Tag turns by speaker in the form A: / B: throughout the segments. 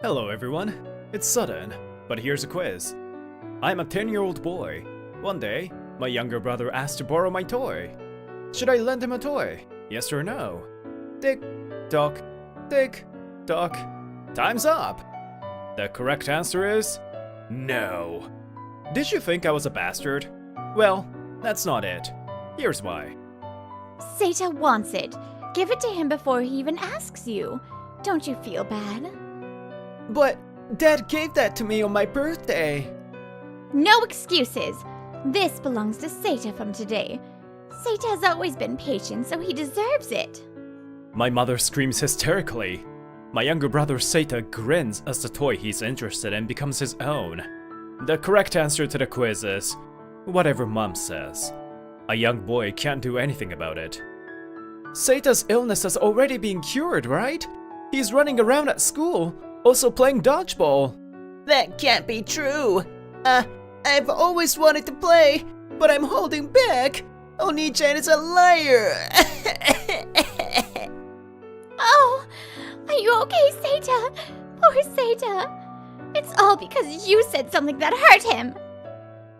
A: Hello everyone, it's sudden, but here's a quiz. I'm a 10-year-old boy. One day, my younger brother asked to borrow my toy. Should I lend him a toy? Yes or no? Tick, tock, tick, tock. Time's up! The correct answer is no. Did you think I was a bastard? Well, that's not it. Here's why.
B: Seita wants it. Give it to him before he even asks you. Don't you feel bad?
A: But Dad gave that to me on my birthday.
B: No excuses. This belongs to Seita from today. Seita has always been patient, so he deserves it.
A: My mother screams hysterically. My younger brother Seita grins as the toy he's interested in becomes his own. The correct answer to the quiz is whatever Mom says. A young boy can't do anything about it. Seita's illness has already been cured, right? He's running around at school, also playing dodgeball.
C: That can't be true. I've always wanted to play, but I'm holding back. Oni-chan is a liar.
B: Oh, are you okay, Seita? Poor Seita. It's all because you said something that hurt him.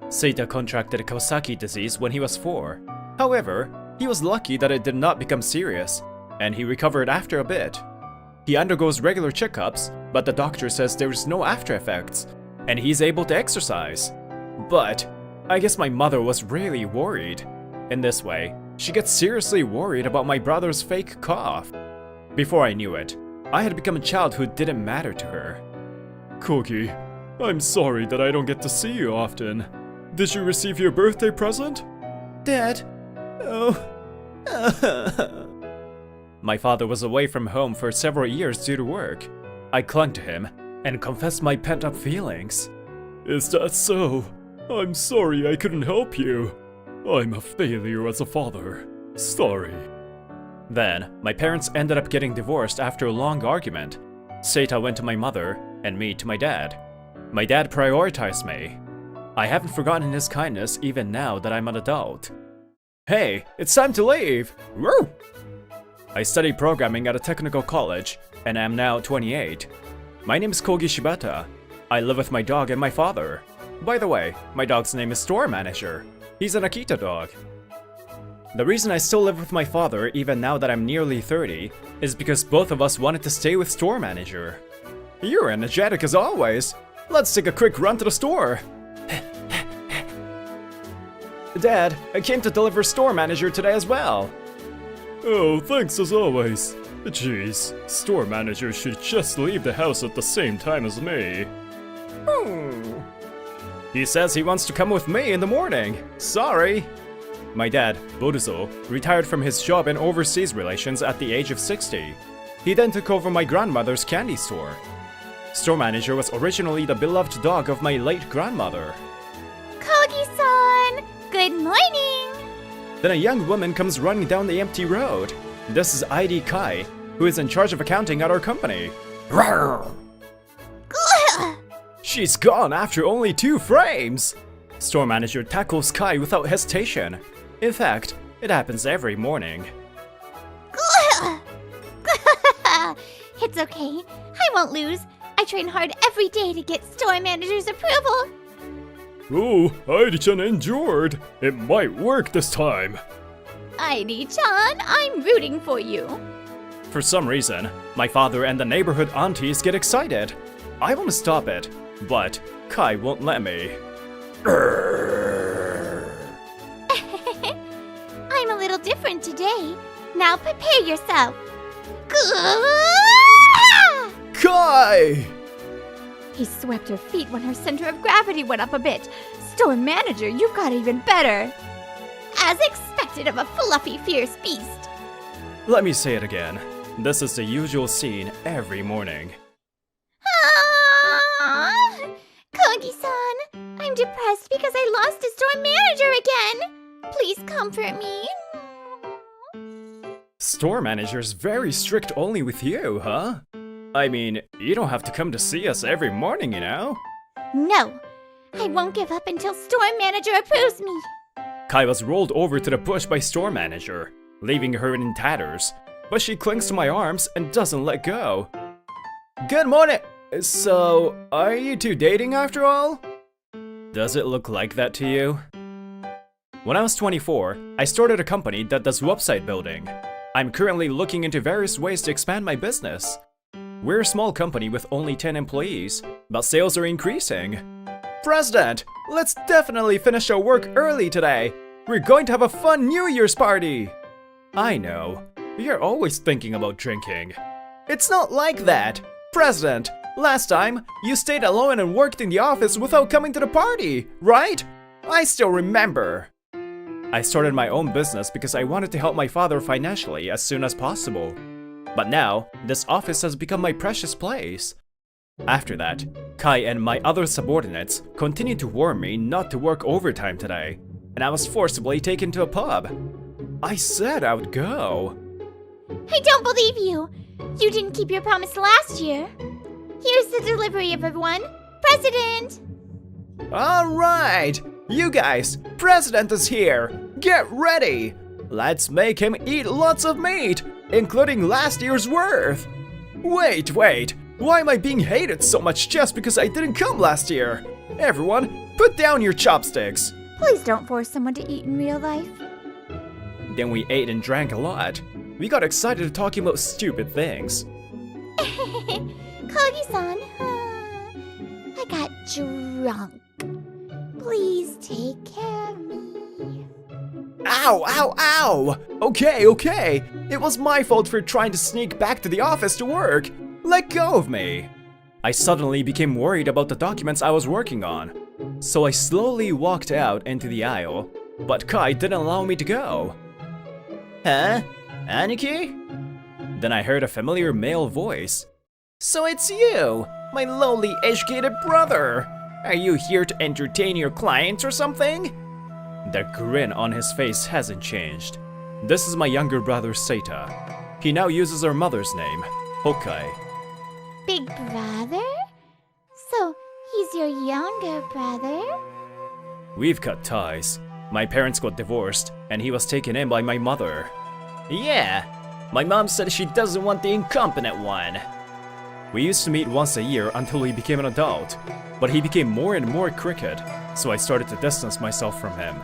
A: Seita contracted Kawasaki disease when he was 4. However, he was lucky that it did not become serious, and he recovered after a bit. He undergoes regular checkups, but the doctor says there's no after effects, and he's able to exercise. But I guess my mother was really worried. In this way, she gets seriously worried about my brother's fake cough. Before I knew it, I had become a child who didn't matter to her. Kogi, I'm sorry that I don't get to see you often. Did you receive your birthday present? Dad? Oh. My father was away from home for several years due to work. I clung to him and confessed my pent-up feelings. Is that so? I'm sorry I couldn't help you. I'm a failure as a father. Sorry. Then, my parents ended up getting divorced after a long argument. Seita went to my mother, and me to my dad. My dad prioritized me. I haven't forgotten his kindness even now that I'm an adult. Hey, it's time to leave! Woo! I study programming at a technical college, and am now 28. My name is Kogi Shibata. I live with my dog and my father. By the way, my dog's name is Store Manager. He's an Akita dog. The reason I still live with my father even now that I'm nearly 30 is because both of us wanted to stay with Store Manager. You're energetic as always. Let's take a quick run to the store. Dad, I came to deliver Store Manager today as well. Oh, thanks as always. Jeez, Store Manager should just leave the house at the same time as me. He says he wants to come with me in the morning. Sorry. My dad, Boruzo, retired from his job in overseas relations at the age of 60. He then took over my grandmother's candy store. Store Manager was originally the beloved dog of my late grandmother.
B: Kogi-san, good morning.
A: Then a young woman comes running down the empty road. This is ID Kai, who is in charge of accounting at our company. She's gone after only 2 frames! Store Manager tackles Kai without hesitation. In fact, it happens every morning.
B: It's okay. I won't lose. I train hard every day to get Store Manager's approval.
A: Oh, Heidi-chan endured. It might work this time.
B: Heidi-chan, I'm rooting for you.
A: For some reason, my father and the neighborhood aunties get excited. I want to stop it, but Kai won't let me.
B: I'm a little different today. Now prepare yourself.
A: Kai!
B: He swept her feet when her center of gravity went up a bit. Store Manager, you got even better. As expected of a fluffy, fierce beast.
A: Let me say it again. This is the usual scene every morning.
B: Kogi-san, I'm depressed because I lost to Store Manager again. Please comfort me.
A: Store Manager's very strict only with you, huh? I mean, you don't have to come to see us every morning, you know?
B: No, I won't give up until Store Manager approves me.
A: Kai was rolled over to the bush by Store Manager, leaving her in tatters, but she clings to my arms and doesn't let go. Good morning! So, are you two dating after all? Does it look like that to you? When I was 24, I started a company that does website building. I'm currently looking into various ways to expand my business. We're a small company with only 10 employees, but sales are increasing. President, let's definitely finish our work early today. We're going to have a fun New Year's party. I know, you're always thinking about drinking. It's not like that. President, last time, you stayed alone and worked in the office without coming to the party, right? I still remember. I started my own business because I wanted to help my father financially as soon as possible. But now, this office has become my precious place. After that, Kai and my other subordinates continued to warn me not to work overtime today, and I was forcibly taken to a pub. I said I would go.
B: I don't believe you! You didn't keep your promise last year. Here's the delivery, everyone. President!
A: Alright! You guys, President is here! Get ready! Let's make him eat lots of meat, including last year's worth! Wait, why am I being hated so much just because I didn't come last year? Everyone, put down your chopsticks!
B: Please don't force someone to eat in real life.
A: Then we ate and drank a lot. We got excited talking about stupid things.
B: Kogi-san, I got drunk. Please take care of me.
A: Ow! Okay. It was my fault for trying to sneak back to the office to work. Let go of me. I suddenly became worried about the documents I was working on. So I slowly walked out into the aisle, but Kai didn't allow me to go.
C: Huh? Aniki?
A: Then I heard a familiar male voice.
C: So it's you, my lowly educated brother. Are you here to entertain your clients or something?
A: The grin on his face hasn't changed. This is my younger brother Seita. He now uses our mother's name, Hokai.
B: Big brother? So, he's your younger brother?
A: We've cut ties. My parents got divorced, and he was taken in by my mother.
C: Yeah, my mom said she doesn't want the incompetent one.
A: We used to meet once a year until he became an adult, but he became more and more crooked, so I started to distance myself from him.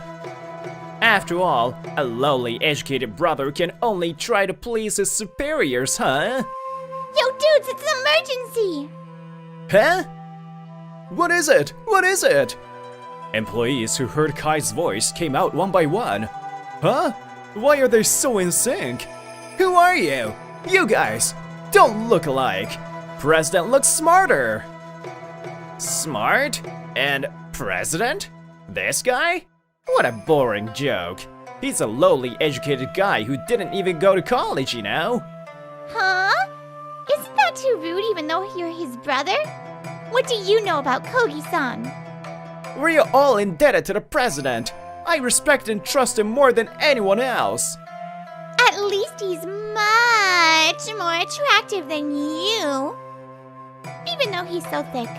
C: After all, a lowly educated brother can only try to please his superiors, huh?
B: Yo, dudes, it's an emergency!
A: Huh? What is it? Employees who heard Kai's voice came out one by one. Huh? Why are they so in sync? Who are you? You guys! Don't look alike! President looks smarter!
C: Smart? And president? This guy? What a boring joke. He's a lowly educated guy who didn't even go to college, you know?
B: Huh? Isn't that too rude even though you're his brother? What do you know about Kogi-san?
C: We're all indebted to the president. I respect and trust him more than anyone else.
B: At least he's much more attractive than you. Even though he's so thick.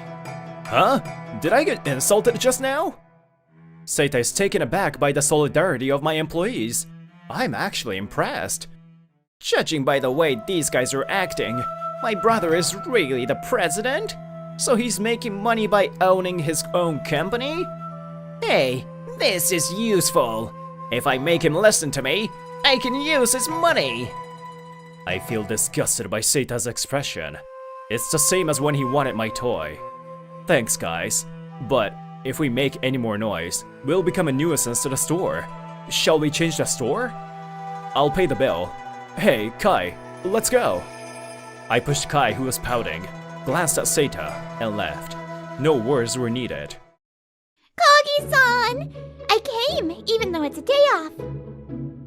A: Huh? Did I get insulted just now? Seita is taken aback by the solidarity of my employees. I'm actually impressed.
C: Judging by the way these guys are acting, my brother is really the president? So he's making money by owning his own company? Hey, this is useful. If I make him listen to me, I can use his money.
A: I feel disgusted by Seita's expression. It's the same as when he wanted my toy. Thanks, guys, but if we make any more noise, we'll become a nuisance to the store. Shall we change the store? I'll pay the bill. Hey, Kai, let's go. I pushed Kai, who was pouting, glanced at Seita, and left. No words were needed.
B: Kogi-san! I came, even though it's a day off.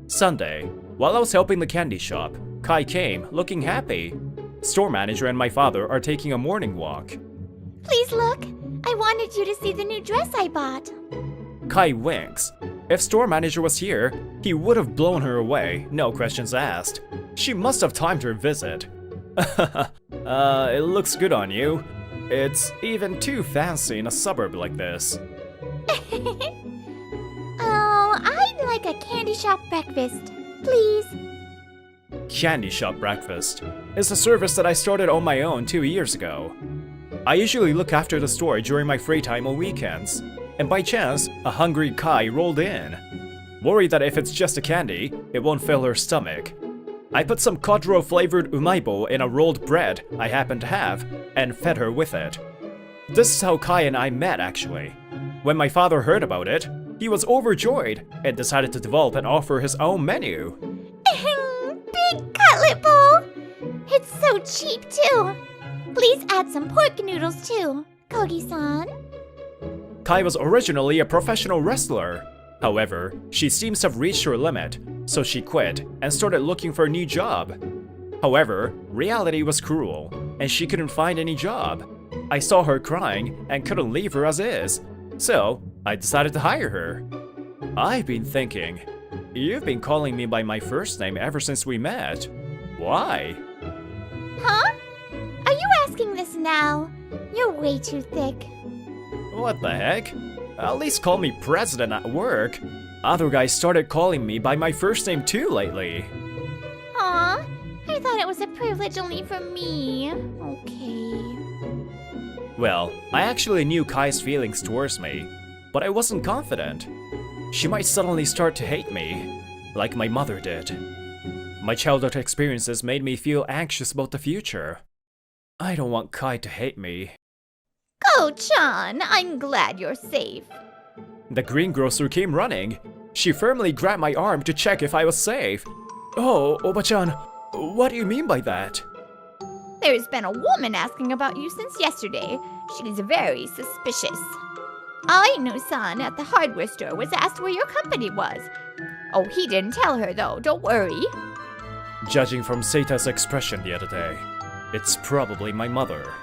A: Sunday, while I was helping the candy shop, Kai came, looking happy. Store manager and my father are taking a morning walk.
B: Please look. I wanted you to see the new dress I bought.
A: Kai winks. If store manager was here, he would have blown her away, no questions asked. She must have timed her visit. It looks good on you. It's even too fancy in a suburb like this.
B: Oh, I'd like a candy shop breakfast, please.
A: Candy shop breakfast is a service that I started on my own 2 years ago. I usually look after the store during my free time on weekends, and by chance, a hungry Kai rolled in. Worried that if it's just a candy, it won't fill her stomach. I put some Kodro flavored umaibo in a rolled bread I happened to have, and fed her with it. This is how Kai and I met, actually. When my father heard about it, he was overjoyed and decided to develop and offer his own menu.
B: Big cutlet bowl! It's so cheap, too. Please add some pork noodles, too, Kogi-san.
A: Kai was originally a professional wrestler. However, she seems to have reached her limit, so she quit and started looking for a new job. However, reality was cruel, and she couldn't find any job. I saw her crying and couldn't leave her as is, so I decided to hire her. I've been thinking, you've been calling me by my first name ever since we met. Why?
B: Huh? Are you asking this now? You're way too thick.
A: What the heck? At least call me president at work. Other guys started calling me by my first name too lately.
B: Aw, I thought it was a privilege only for me. Okay.
A: Well, I actually knew Kai's feelings towards me, but I wasn't confident. She might suddenly start to hate me, like my mother did. My childhood experiences made me feel anxious about the future. I don't want Kai to hate me.
B: Ko-chan, I'm glad you're safe.
A: The greengrocer came running. She firmly grabbed my arm to check if I was safe. Oh, Oba-chan, what do you mean by that?
B: There's been a woman asking about you since yesterday. She's very suspicious. Ainu-san at the hardware store was asked where your company was. Oh, he didn't tell her though, don't worry.
A: Judging from Seita's expression the other day, it's probably my mother.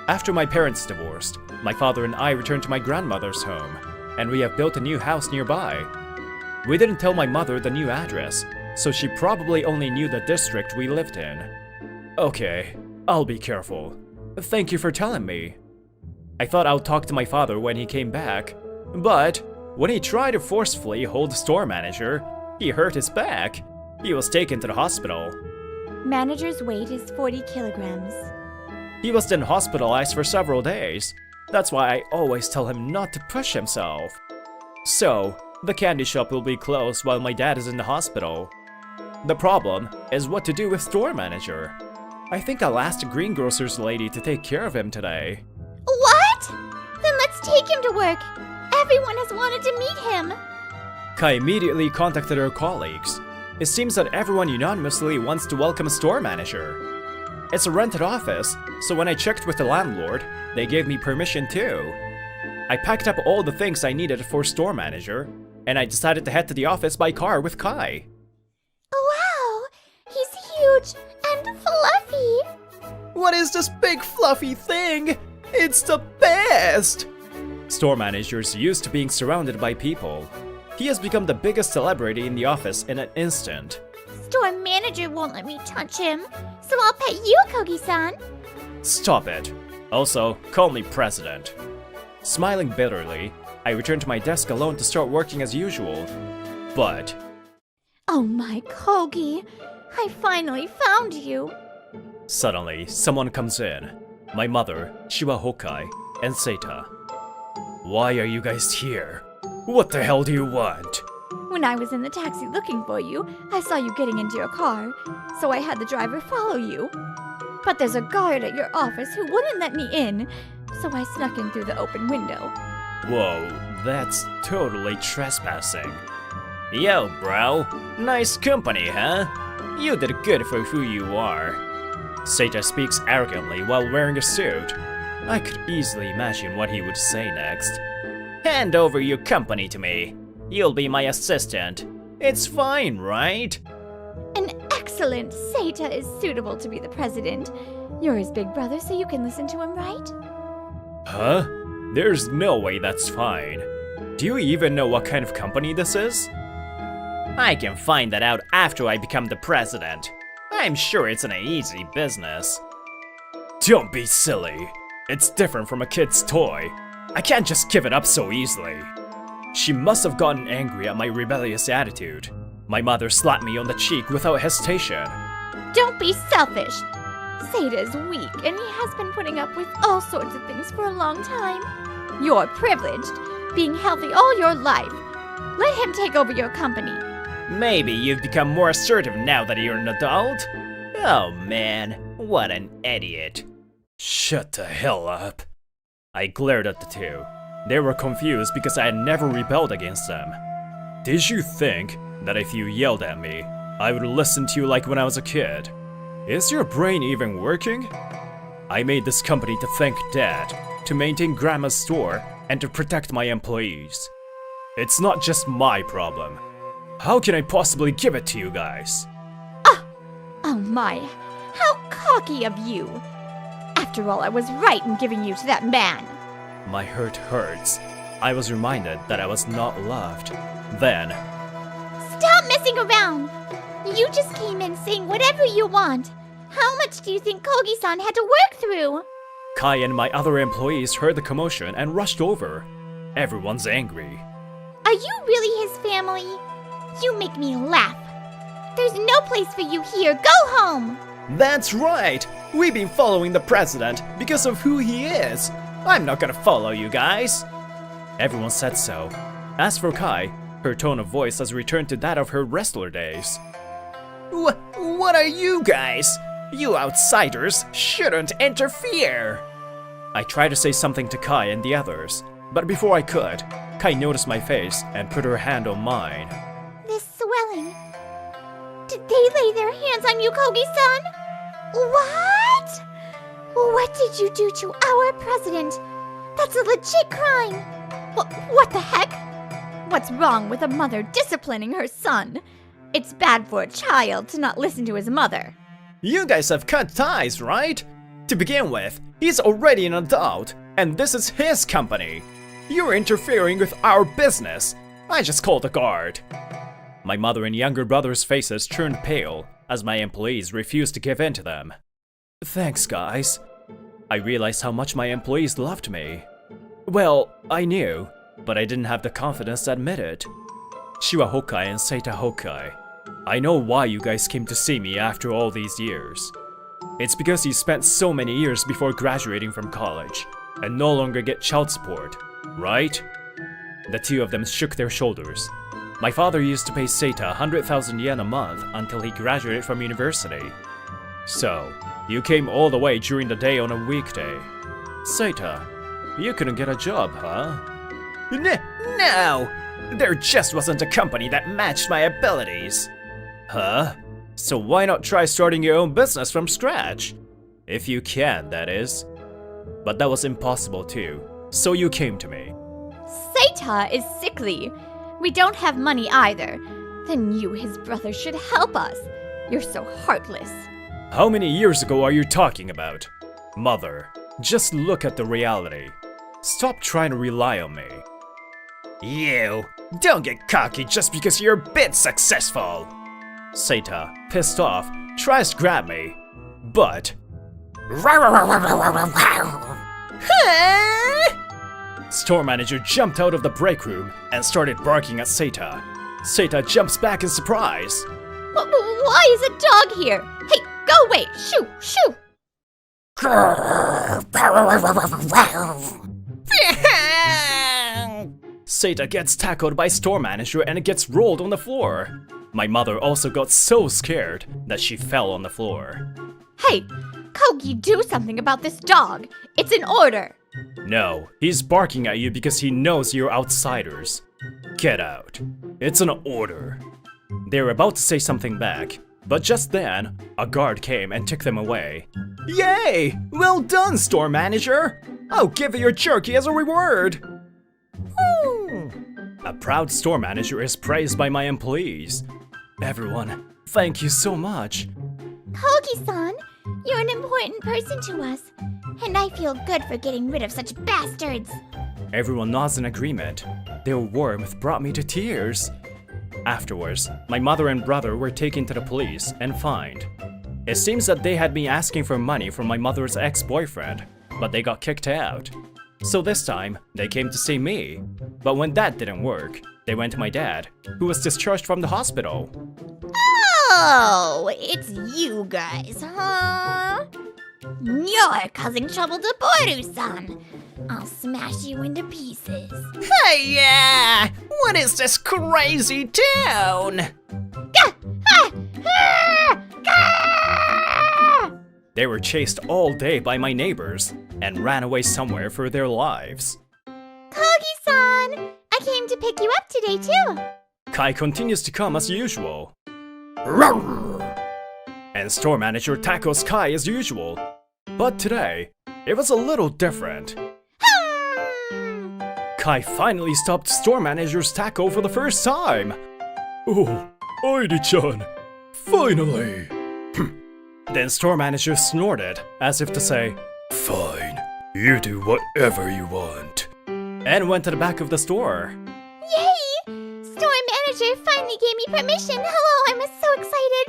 A: After my parents divorced, my father and I returned to my grandmother's home, and we have built a new house nearby. We didn't tell my mother the new address, so she probably only knew the district we lived in. Okay, I'll be careful. Thank you for telling me. I thought I'd talk to my father when he came back, but when he tried to forcefully hold the store manager, he hurt his back. He was taken to the hospital.
B: Manager's weight is 40 kilograms.
A: He was then hospitalized for several days. That's why I always tell him not to push himself. So, the candy shop will be closed while my dad is in the hospital. The problem is what to do with store manager. I think I'll ask the greengrocer's lady to take care of him today.
B: What? Then let's take him to work. Everyone has wanted to meet him.
A: Kai immediately contacted her colleagues. It seems that everyone unanimously wants to welcome a store manager. It's a rented office, so when I checked with the landlord, they gave me permission too. I packed up all the things I needed for store manager, and I decided to head to the office by car with Kai.
B: Wow, he's huge and fluffy.
C: What is this big fluffy thing? It's the best!
A: Store manager is used to being surrounded by people. He has become the biggest celebrity in the office in an instant.
B: Store manager won't let me touch him, so I'll pet you, Kogi-san.
A: Stop it. Also, call me president. Smiling bitterly, I returned to my desk alone to start working as usual. But...
B: Oh my Kogi, I finally found you.
A: Suddenly, someone comes in. My mother, Shiwa Hokai, and Seita. Why are you guys here? What the hell do you want?
B: When I was in the taxi looking for you, I saw you getting into your car, so I had the driver follow you. But there's a guard at your office who wouldn't let me in, so I snuck in through the open window.
A: Whoa, that's totally trespassing.
C: Yo, bro. Nice company, huh? You did good for who you are.
A: Seita speaks arrogantly while wearing a suit. I could easily imagine what he would say next.
C: Hand over your company to me. You'll be my assistant. It's fine, right?
B: An excellent Seita is suitable to be the president. You're his big brother, so you can listen to him, right?
A: Huh? There's no way that's fine. Do you even know what kind of company this is?
C: I can find that out after I become the president. I'm sure it's an easy business.
A: Don't be silly. It's different from a kid's toy. I can't just give it up so easily. She must have gotten angry at my rebellious attitude. My mother slapped me on the cheek without hesitation.
B: Don't be selfish. Seita is weak, and he has been putting up with all sorts of things for a long time. You're privileged, being healthy all your life. Let him take over your company.
C: Maybe you've become more assertive now that you're an adult? Oh man, what an idiot.
A: Shut the hell up. I glared at the two. They were confused because I had never rebelled against them. Did you think that if you yelled at me, I would listen to you like when I was a kid? Is your brain even working? I made this company to thank Dad, to maintain Grandma's store, and to protect my employees. It's not just my problem. How can I possibly give it to you guys?
B: Oh my, how cocky of you. After all, I was right in giving you to that man.
A: My hurt hurts. I was reminded that I was not loved. Then,
B: Stop messing around! You just came in saying whatever you want. How much do you think Kogi-san had to work through?
A: Kai and my other employees heard the commotion and rushed over. Everyone's angry.
B: Are you really his family? You make me laugh. There's no place for you here. Go home!
C: That's right! We've been following the president because of who he is. I'm not gonna follow you guys.
A: Everyone said so. As for Kai, her tone of voice has returned to that of her wrestler days.
C: What are you guys? You outsiders shouldn't interfere.
A: I tried to say something to Kai and the others, but before I could, Kai noticed my face and put her hand on mine.
B: This swelling. Did they lay their hands on you, Kogi-san? What? What did you do to our president? That's a legit crime. What the heck? What's wrong with a mother disciplining her son? It's bad for a child to not listen to his mother.
C: You guys have cut ties, right? To begin with, he's already an adult, and this is his company. You're interfering with our business. I just called the guard.
A: My mother and younger brother's faces turned pale as my employees refused to give in to them. Thanks, guys. I realized how much my employees loved me. Well, I knew, but I didn't have the confidence to admit it. Shiwa Hokkai and Seita Hokkai, I know why you guys came to see me after all these years. It's because you spent so many years before graduating from college and no longer get child support, right? The two of them shook their shoulders. My father used to pay Seita 100,000 yen a month until he graduated from university. So, you came all the way during the day on a weekday. Seita, you couldn't get a job, huh?
C: No! There just wasn't a company that matched my abilities.
A: Huh? So why not try starting your own business from scratch? If you can, that is. But that was impossible too, so you came to me.
B: Seita is sickly. We don't have money either. Then you, his brother, should help us. You're so heartless.
A: How many years ago are you talking about? Mother, just look at the reality. Stop trying to rely on me.
C: You, don't get cocky just because you're a bit successful.
A: Seita, pissed off, tries to grab me, but... Store manager jumped out of the break room and started barking at Seita. Seita jumps back in surprise.
B: Why is a dog here? Hey, go away! Shoo! Shoo!
A: Seita gets tackled by store manager and gets rolled on the floor. My mother also got so scared that she fell on the floor.
B: Hey, Kogi, do something about this dog. It's an order.
A: No, he's barking at you because he knows you're outsiders. Get out. It's an order. They were about to say something back, but just then, a guard came and took them away.
C: Yay! Well done, store manager! I'll give you your jerky as a reward!
A: A proud store manager is praised by my employees. Everyone, thank you so much.
B: Kogi-san, you're an important person to us, and I feel good for getting rid of such bastards.
A: Everyone nods in agreement. Their warmth brought me to tears. Afterwards, my mother and brother were taken to the police and fined. It seems that they had been asking for money from my mother's ex-boyfriend, but they got kicked out. So this time, they came to see me. But when that didn't work, they went to my dad, who was discharged from the hospital.
B: Oh, it's you guys, huh? You're causing trouble to Boru-san. I'll smash you into pieces.
C: Hey, yeah! What is this crazy town?
A: They were chased all day by my neighbors and ran away somewhere for their lives.
B: Kogi-san, I came to pick you up today too.
A: Kai continues to come as usual. And store manager tackles Kai as usual. But today, it was a little different. Kai finally stopped store manager's tackle for the first time. Oh, Airi-chan, finally. Then store manager snorted, as if to say, "Fine, you do whatever you want," and went to the back of the store.
B: Yay! Store manager finally gave me permission. Hello, I'm so excited.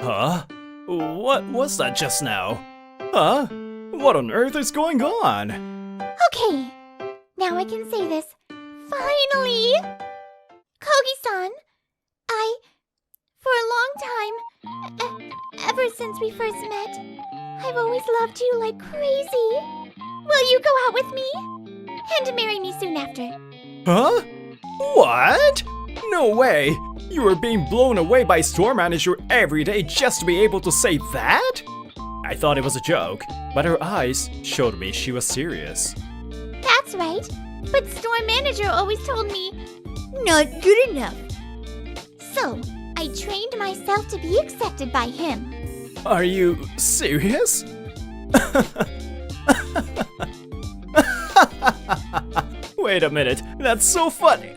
A: Huh? What was that just now? Huh? What on earth is going on?
B: Okay, now I can say this. Finally! Kogi-san, for a long time, ever since we first met, I've always loved you like crazy. Will you go out with me? And marry me soon after.
A: Huh? What? No way! You were being blown away by store manager every day just to be able to say that? I thought it was a joke, but her eyes showed me she was serious.
B: That's right, but store manager always told me, not good enough. So, I trained myself to be accepted by him.
A: Are you serious? Wait a minute, that's so funny.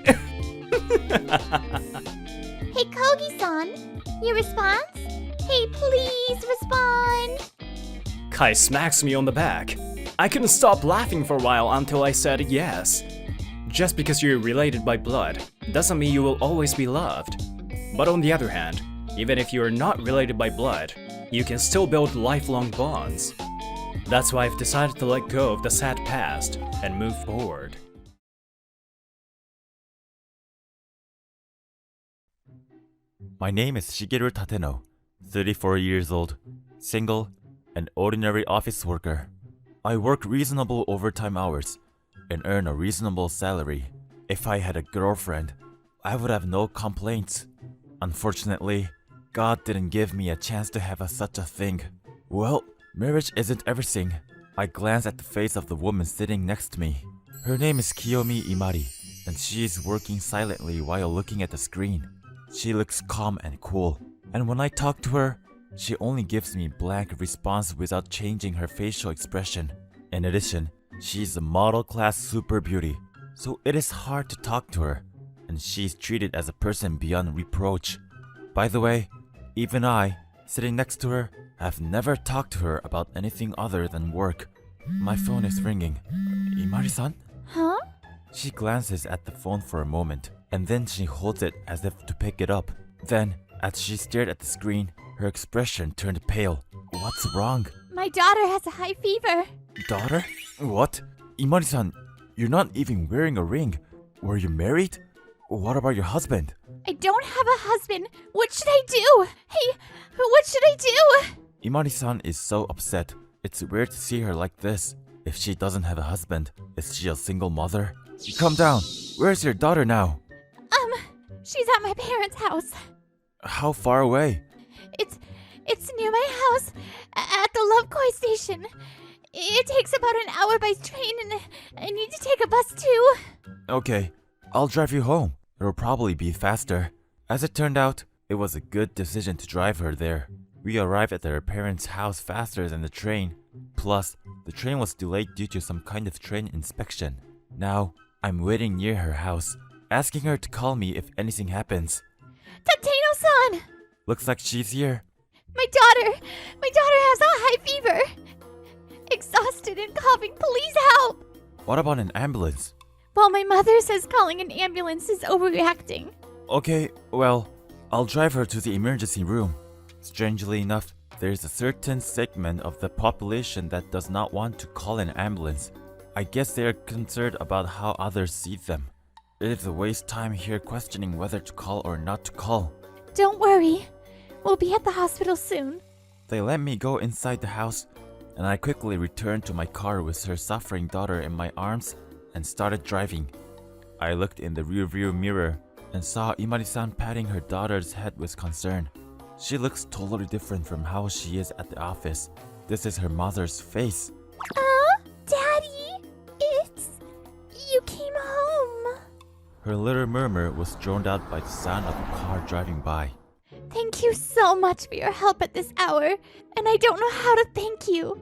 B: Hey Kogi-san, your response? Hey, please respond.
A: Kai smacks me on the back. I couldn't stop laughing for a while until I said yes. Just because you're related by blood doesn't mean you will always be loved. But on the other hand, even if you are not related by blood, you can still build lifelong bonds. That's why I've decided to let go of the sad past and move forward.
D: My name is Shigeru Tateno, 34 years old, single, and ordinary office worker. I work reasonable overtime hours and earn a reasonable salary. If I had a girlfriend, I would have no complaints. Unfortunately, God didn't give me a chance to have such a thing. Well, marriage isn't everything. I glance at the face of the woman sitting next to me. Her name is Kiyomi Imari, and she is working silently while looking at the screen. She looks calm and cool, and when I talk to her, she only gives me blank response without changing her facial expression. In addition, she's a model-class super beauty, so it is hard to talk to her, and she's treated as a person beyond reproach. By the way, even I, sitting next to her, have never talked to her about anything other than work. My phone is ringing. Imari-san?
B: Huh?
D: She glances at the phone for a moment, and then she holds it as if to pick it up. Then, as she stared at the screen, her expression turned pale. What's wrong?
B: My daughter has a high fever.
D: Daughter? What? Imari-san, you're not even wearing a ring. Were you married? What about your husband?
B: I don't have a husband. What should I do? Hey, what should I do?
D: Imari-san is so upset. It's weird to see her like this. If she doesn't have a husband, is she a single mother? Calm down. Where's your daughter now?
B: She's at my parents' house.
D: How far away?
B: It's near my house, at the Lovekoi station. It takes about an hour by train, and I need to take a bus too.
D: Okay, I'll drive you home. It'll probably be faster. As it turned out, it was a good decision to drive her there. We arrived at their parents' house faster than the train. Plus, the train was delayed due to some kind of train inspection. Now, I'm waiting near her house, asking her to call me if anything happens.
B: Tateno-san!
D: Looks like she's here.
B: My daughter has a high fever. Exhausted and coughing, please help!
D: What about an ambulance?
B: Well, my mother says calling an ambulance is overreacting.
D: Okay, well, I'll drive her to the emergency room. Strangely enough, there's a certain segment of the population that does not want to call an ambulance. I guess they are concerned about how others see them. It is a waste time here questioning whether to call or not to call.
B: Don't worry. We'll be at the hospital soon.
D: They let me go inside the house, and I quickly returned to my car with her suffering daughter in my arms and started driving. I looked in the rearview mirror and saw Imari-san patting her daughter's head with concern. She looks totally different from how she is at the office. This is her mother's face.
B: Daddy, you came home.
D: Her little murmur was drowned out by the sound of a car driving by.
B: Thank you so much for your help at this hour, and I don't know how to thank you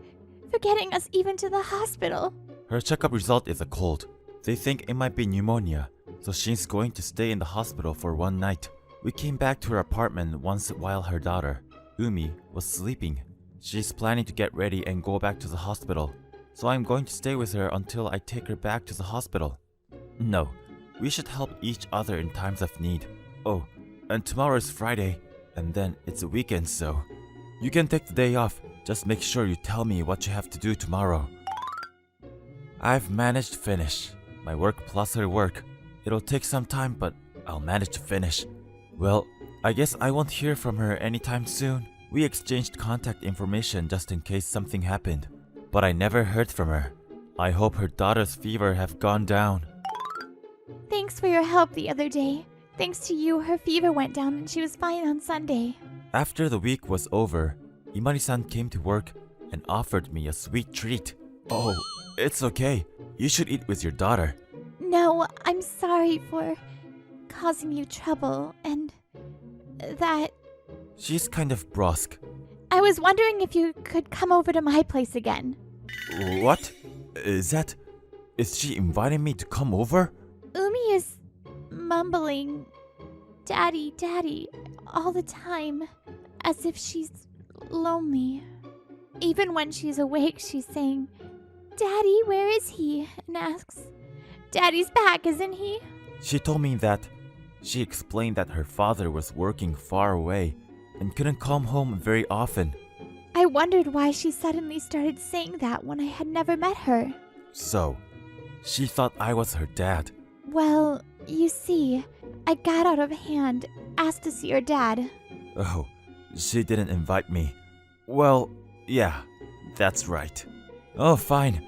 B: for getting us even to the hospital.
D: Her checkup result is a cold. They think it might be pneumonia, so she's going to stay in the hospital for one night. We came back to her apartment once while her daughter, Umi, was sleeping. She's planning to get ready and go back to the hospital, so I'm going to stay with her until I take her back to the hospital. No, we should help each other in times of need. Oh, and tomorrow is Friday, and then it's a weekend, so you can take the day off. Just make sure you tell me what you have to do tomorrow. I've managed to finish my work plus her work. It'll take some time, but I'll manage to finish. Well, I guess I won't hear from her anytime soon. We exchanged contact information just in case something happened, but I never heard from her. I hope her daughter's fever have gone down.
B: Thanks for your help the other day. Thanks to you, her fever went down and she was fine on Sunday.
D: After the week was over, Imari-san came to work and offered me a sweet treat. Oh, it's okay. You should eat with your daughter.
B: No, I'm sorry for causing you trouble and that...
D: She's kind of brusque.
B: I was wondering if you could come over to my place again.
D: What? Is she inviting me to come over?
B: Umi is mumbling, Daddy, Daddy, all the time, as if she's lonely. Even when she's awake, she's saying, Daddy, where is he? And asks, Daddy's back, isn't he?
D: She told me that she explained that her father was working far away and couldn't come home very often.
B: I wondered why she suddenly started saying that when I had never met her.
D: So, she thought I was her dad.
B: Well, you see, I got out of hand, asked to see her dad.
D: Oh, she didn't invite me. Well, yeah, that's right. Oh, fine.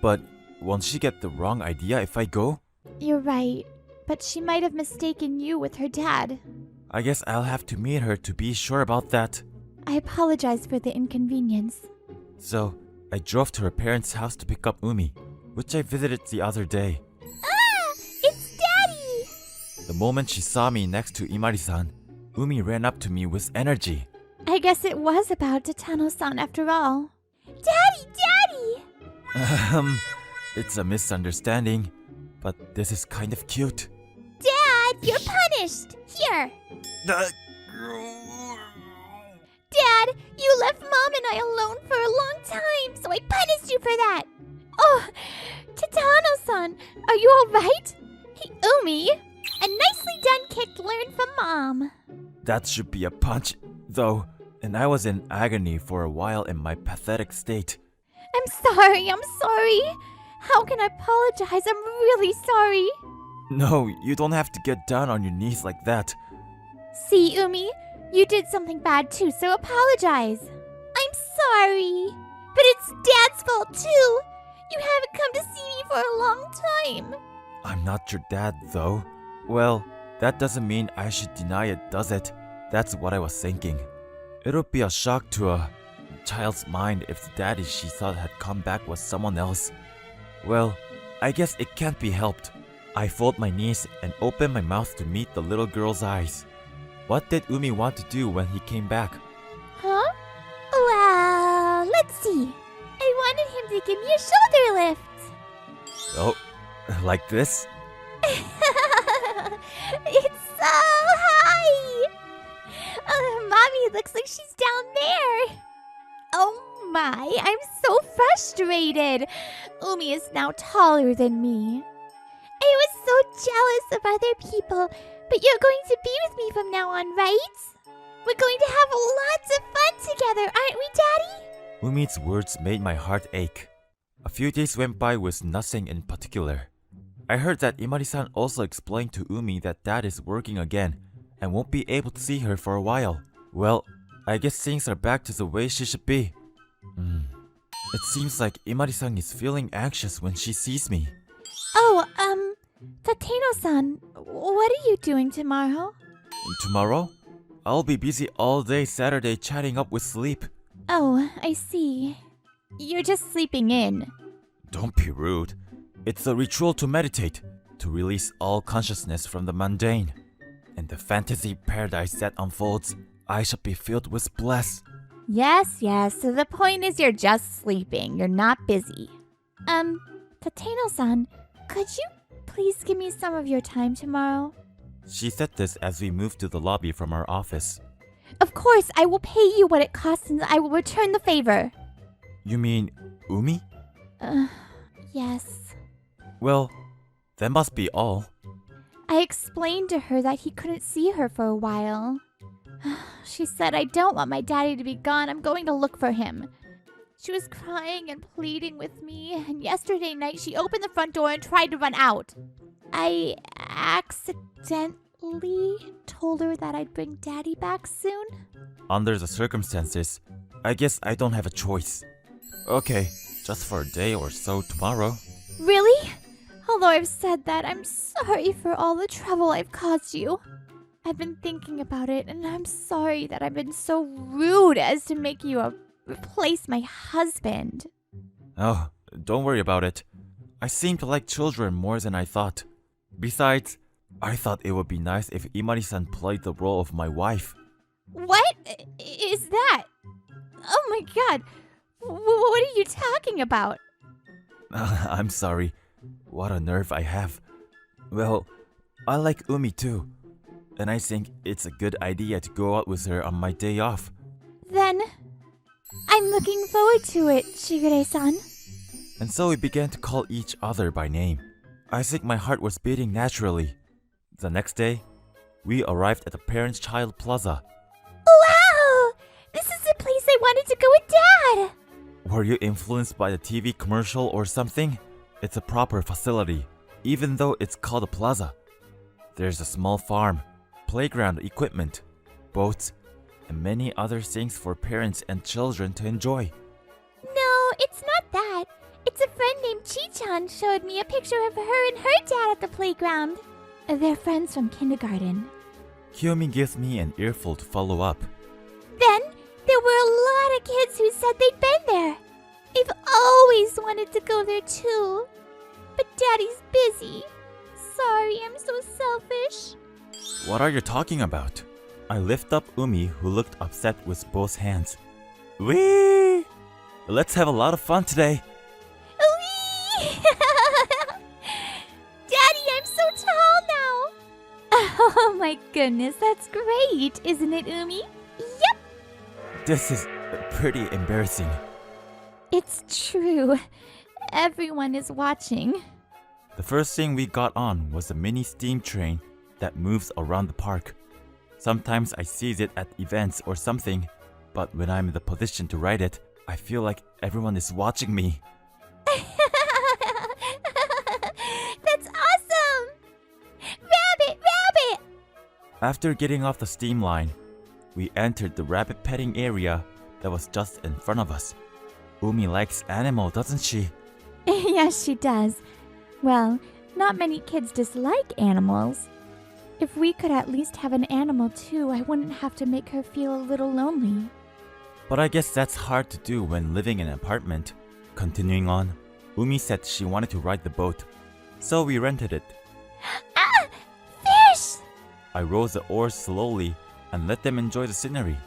D: But won't she get the wrong idea if I go?
B: You're right, but she might have mistaken you with her dad.
D: I guess I'll have to meet her to be sure about that.
B: I apologize for the inconvenience.
D: So, I drove to her parents' house to pick up Umi, which I visited the other day.
B: Ah! It's Daddy!
D: The moment she saw me next to Imari-san, Umi ran up to me with energy.
B: I guess it was about Tano-san after all. Daddy! Daddy!
D: It's a misunderstanding, but this is kind of cute.
B: Dad, you're punished! Here! Dad, you left Mom and I alone for a long time, so I punished you for that! Oh, Titano-san, are you alright? Hey, Umi, a nicely done kick learned from Mom.
D: That should be a punch, though, and I was in agony for a while in my pathetic state.
B: I'm sorry. How can I apologize? I'm really sorry.
D: No, you don't have to get down on your knees like that.
B: See, Umi, you did something bad too, so apologize. I'm sorry. But it's Dad's fault too. You haven't come to see me for a long time.
D: I'm not your dad, though. Well, that doesn't mean I should deny it, does it? That's what I was thinking. It'll be a shock to a child's mind if the daddy she thought had come back was someone else. Well, I guess it can't be helped. I fold my knees and open my mouth to meet the little girl's eyes. What did Umi want to do when he came back?
B: Huh? Well, let's see. I wanted him to give me a shoulder lift.
D: Oh, like this?
B: It's so high! Mommy looks like she's down there. Oh my, I'm so frustrated. Umi is now taller than me. I was so jealous of other people, but you're going to be with me from now on, right? We're going to have lots of fun together, aren't we, Daddy?
D: Umi's words made my heart ache. A few days went by with nothing in particular. I heard that Imari-san also explained to Umi that Dad is working again and won't be able to see her for a while. Well, I guess things are back to the way she should be. It seems like Imari-san is feeling anxious when she sees me.
B: Oh, Tateno-san, what are you doing tomorrow?
D: Tomorrow, I'll be busy all day Saturday chatting up with sleep.
B: Oh, I see. You're just sleeping in.
D: Don't be rude. It's a ritual to meditate, to release all consciousness from the mundane. In the fantasy paradise that unfolds, I shall be filled with bliss.
B: Yes, so the point is you're just sleeping. You're not busy. Tateno-san, could you please give me some of your time tomorrow?
D: She said this as we moved to the lobby from our office.
B: Of course, I will pay you what it costs and I will return the favor.
D: You mean Umi?
B: Yes.
D: Well, that must be all.
B: I explained to her that he couldn't see her for a while. She said, I don't want my daddy to be gone. I'm going to look for him. She was crying and pleading with me, and yesterday night she opened the front door and tried to run out. I accidentally told her that I'd bring daddy back soon.
D: Under the circumstances, I guess I don't have a choice. Okay, just for a day or so tomorrow.
B: Really? Although I've said that, I'm sorry for all the trouble I've caused you. I've been thinking about it, and I'm sorry that I've been so rude as to make you replace my husband.
D: Oh, don't worry about it. I seem to like children more than I thought. Besides, I thought it would be nice if Imari-san played the role of my wife.
B: What is that? Oh my god. What are you talking about?
D: I'm sorry. What a nerve I have. Well, I like Umi too. And I think it's a good idea to go out with her on my day off.
B: Then, I'm looking forward to it, Shigure-san.
D: And so we began to call each other by name. I think my heart was beating naturally. The next day, we arrived at the parent-child plaza.
B: Wow! This is the place I wanted to go with Dad!
D: Were you influenced by the TV commercial or something? It's a proper facility, even though it's called a plaza. There's a small farm, playground equipment, boats, and many other things for parents and children to enjoy.
B: No, it's not that. It's a friend named Chi-chan showed me a picture of her and her dad at the playground. They're friends from kindergarten.
D: Kiyomi gives me an earful to follow up.
B: Then, there were a lot of kids who said they'd been there. I've always wanted to go there too. But Daddy's busy. Sorry, I'm so selfish.
D: What are you talking about? I lift up Umi, who looked upset with both hands. Whee! Let's have a lot of fun today.
B: Whee! Daddy, I'm so tall now. Oh my goodness, that's great, isn't it, Umi? Yep.
D: This is pretty embarrassing.
B: It's true. Everyone is watching.
D: The first thing we got on was a mini steam train that moves around the park. Sometimes I see it at events or something, but when I'm in the position to ride it, I feel like everyone is watching me.
B: That's awesome! Rabbit!
D: After getting off the steam line, we entered the rabbit petting area that was just in front of us. Umi likes animal, doesn't she?
B: Yes, she does. Well, not many kids dislike animals. If we could at least have an animal too, I wouldn't have to make her feel a little lonely.
D: But I guess that's hard to do when living in an apartment. Continuing on, Umi said she wanted to ride the boat, so we rented it.
B: Ah! Fish!
D: I rowed the oars slowly and let them enjoy the scenery.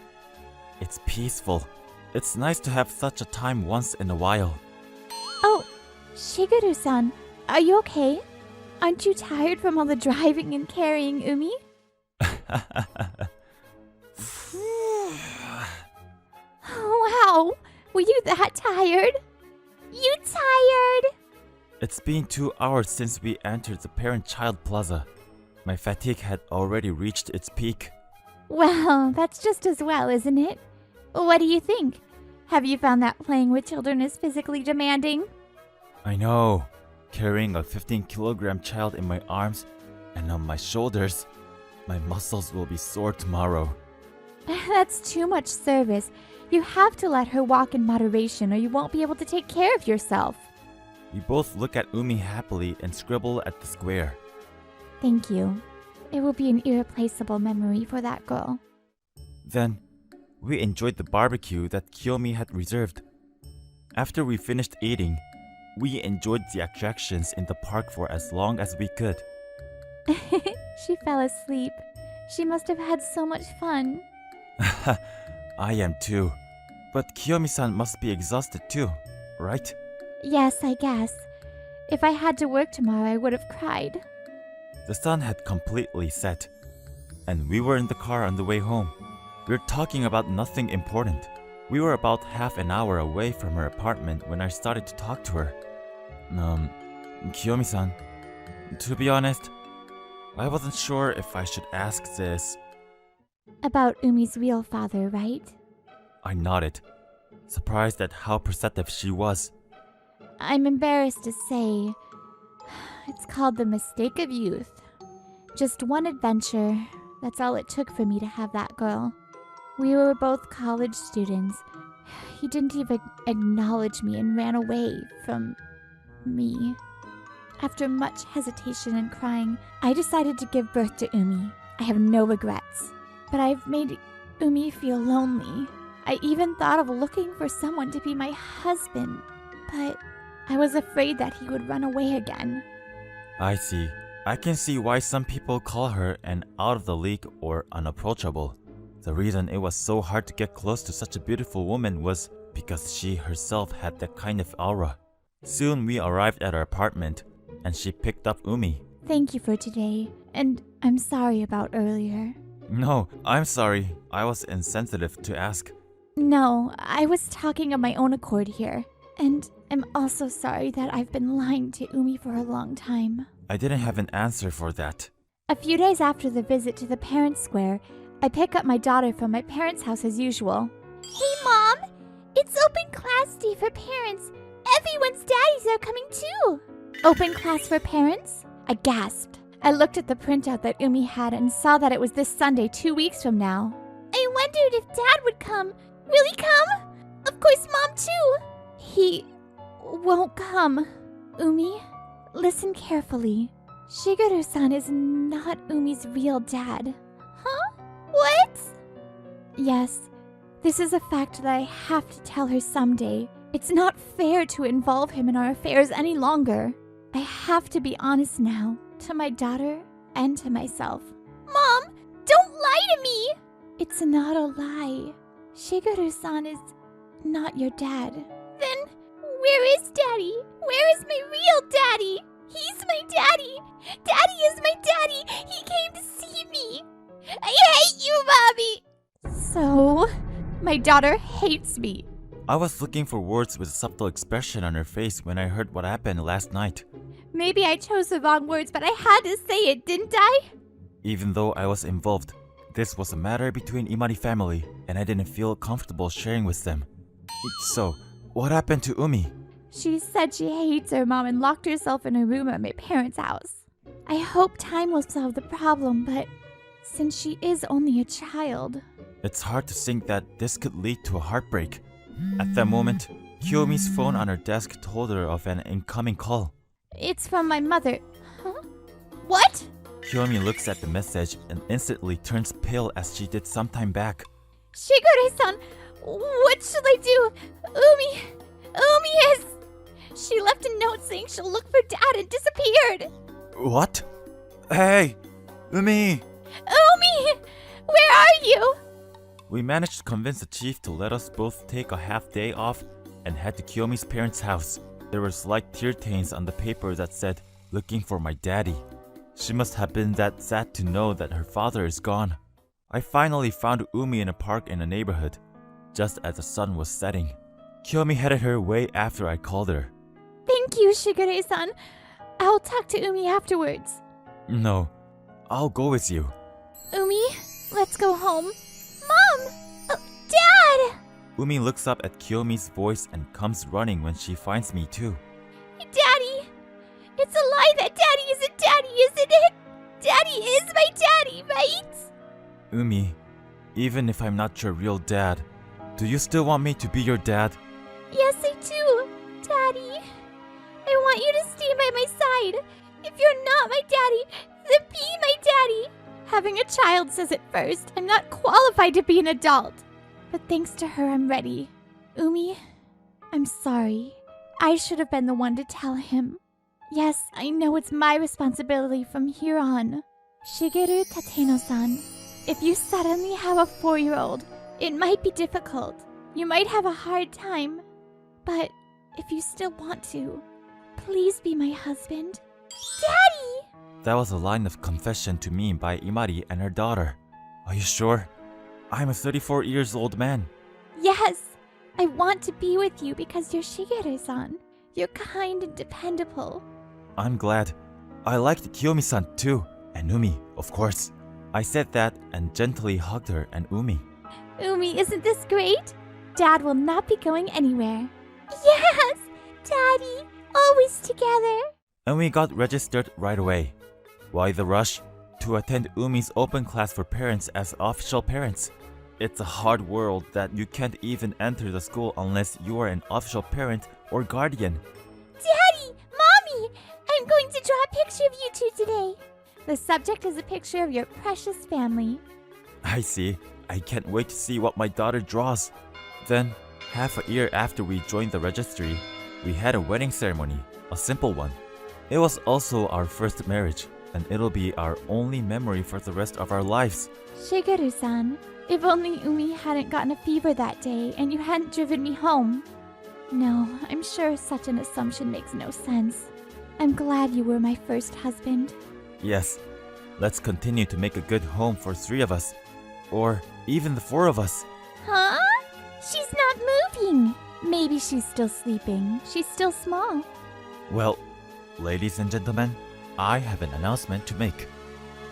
D: It's peaceful. It's nice to have such a time once in a while.
B: Oh, Shigeru-san, are you okay? Aren't you tired from all the driving and carrying Umi? Wow, were you that tired? You tired?
D: It's been 2 hours since we entered the parent-child plaza. My fatigue had already reached its peak.
B: Well, that's just as well, isn't it? What do you think? Have you found that playing with children is physically demanding?
D: I know. Carrying a 15-kilogram child in my arms and on my shoulders, my muscles will be sore tomorrow.
B: That's too much service. You have to let her walk in moderation or you won't be able to take care of yourself.
D: We both look at Umi happily and scribble at the square.
B: Thank you. It will be an irreplaceable memory for that girl.
D: Then, we enjoyed the barbecue that Kiyomi had reserved. After we finished eating, we enjoyed the attractions in the park for as long as we could.
B: She fell asleep. She must have had so much fun.
D: I am too. But Kiyomi-san must be exhausted too, right?
B: Yes, I guess. If I had to work tomorrow, I would have cried.
D: The sun had completely set, and we were in the car on the way home. We were talking about nothing important. We were about half an hour away from her apartment when I started to talk to her. Kiyomi-san, to be honest, I wasn't sure if I should ask this.
B: About Umi's real father, right?
D: I nodded, surprised at how perceptive she was.
B: I'm embarrassed to say, it's called the mistake of youth. Just one adventure, that's all it took for me to have that girl. We were both college students. He didn't even acknowledge me and ran away from me. After much hesitation and crying, I decided to give birth to Umi. I have no regrets. But I've made Umi feel lonely. I even thought of looking for someone to be my husband, but I was afraid that he would run away again.
D: I see. I can see why some people call her an out of the league or unapproachable. The reason it was so hard to get close to such a beautiful woman was because she herself had that kind of aura. Soon we arrived at our apartment, and she picked up Umi.
B: Thank you for today, and I'm sorry about earlier.
D: No, I'm sorry. I was insensitive to ask.
B: No, I was talking of my own accord here, and I'm also sorry that I've been lying to Umi for a long time.
D: I didn't have an answer for that.
B: A few days after the visit to the parents' square, I pick up my daughter from my parents' house as usual. Hey, Mom! It's open class day for parents. Everyone's daddies are coming too. Open class for parents? I gasped. I looked at the printout that Umi had and saw that it was this Sunday 2 weeks from now. I wondered if Dad would come. Will he come? Of course, Mom too. He won't come. Umi, listen carefully. Shigeru-san is not Umi's real dad. Huh? What? Yes, this is a fact that I have to tell her someday. It's not fair to involve him in our affairs any longer. I have to be honest now, to my daughter and to myself. Mom, don't lie to me! It's not a lie. Shigeru-san is not your dad. Then, where is Daddy? Where is my real daddy? He's my daddy! Daddy is my daddy! He came to see me! I hate you, Mommy! So, my daughter hates me.
D: I was looking for words with a subtle expression on her face when I heard what happened last night.
B: Maybe I chose the wrong words, but I had to say it, didn't I?
D: Even though I was involved, this was a matter between Imari family, and I didn't feel comfortable sharing with them. So, what happened to Umi?
B: She said she hates her mom and locked herself in a room at my parents' house. I hope time will solve the problem, but since she is only a child...
D: It's hard to think that this could lead to a heartbreak. At that moment, Kiyomi's phone on her desk told her of an incoming call.
B: It's from my mother. Huh? What?
D: Kiyomi looks at the message and instantly turns pale as she did some time back.
B: Shigure-san, what should I do? Umi is... She left a note saying she'll look for Dad and disappeared.
D: What? Hey, Umi!
B: Umi! Where are you?
D: We managed to convince the chief to let us both take a half day off and head to Kiyomi's parents' house. There were slight tear stains on the paper that said, "Looking for my daddy." She must have been that sad to know that her father is gone. I finally found Umi in a park in the neighborhood, just as the sun was setting. Kiyomi headed her way after I called her.
B: Thank you, Shigure-san. I'll talk to Umi afterwards.
D: No, I'll go with you.
B: Umi, let's go home. Mom! Dad!
D: Umi looks up at Kiyomi's voice and comes running when she finds me too.
B: Daddy! It's a lie that Daddy isn't Daddy, isn't it? Daddy is my daddy, right?
D: Umi, Even if I'm not your real dad, do you still want me to be your dad?
B: Yes, I do, Daddy. I want you to stay by my side. If you're not my daddy, then be my daddy. Having a child says it first. I'm not qualified to be an adult. But thanks to her, I'm ready. Umi, I'm sorry. I should have been the one to tell him. Yes, I know it's my responsibility from here on. Shigeru Tateno-san, if you suddenly have a 4-year-old, it might be difficult. You might have a hard time. But if you still want to, please be my husband. Daddy!
D: That was a line of confession to me by Imari and her daughter. Are you sure? I'm a 34 years old man.
B: Yes! I want to be with you because you're Shigeru-san. You're kind and dependable.
D: I'm glad. I liked Kiyomi-san too, and Umi, of course. I said that and gently hugged her and Umi.
B: Umi, isn't this great? Dad will not be going anywhere. Yes! Daddy! Always together!
D: And we got registered right away. Why the rush? To attend Umi's open class for parents as official parents. It's a hard world that you can't even enter the school unless you are an official parent or guardian.
B: Daddy! Mommy! I'm going to draw a picture of you two today. The subject is a picture of your precious family.
D: I see. I can't wait to see what my daughter draws. Then, half a year after we joined the registry, we had a wedding ceremony, a simple one. It was also our first marriage, and it'll be our only memory for the rest of our lives.
B: Shigeru-san, if only Umi hadn't gotten a fever that day and you hadn't driven me home. No, I'm sure such an assumption makes no sense. I'm glad you were my first husband.
D: Yes, let's continue to make a good home for 3 of us. Or even the 4 of us.
B: Huh? She's not moving. Maybe she's still sleeping. She's still small.
D: Well, ladies and gentlemen, I have an announcement to make.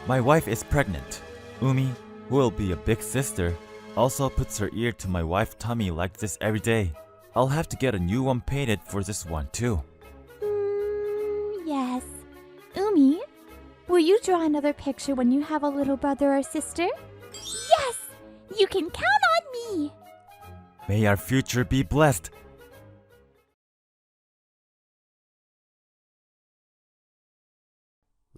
D: My wife is pregnant. Umi, who will be a big sister, also puts her ear to my wife's tummy like this every day. I'll have to get a new one painted for this one too.
B: Yes. Umi, will you draw another picture when you have a little brother or sister? Yes! You can count on me!
D: May our future be blessed.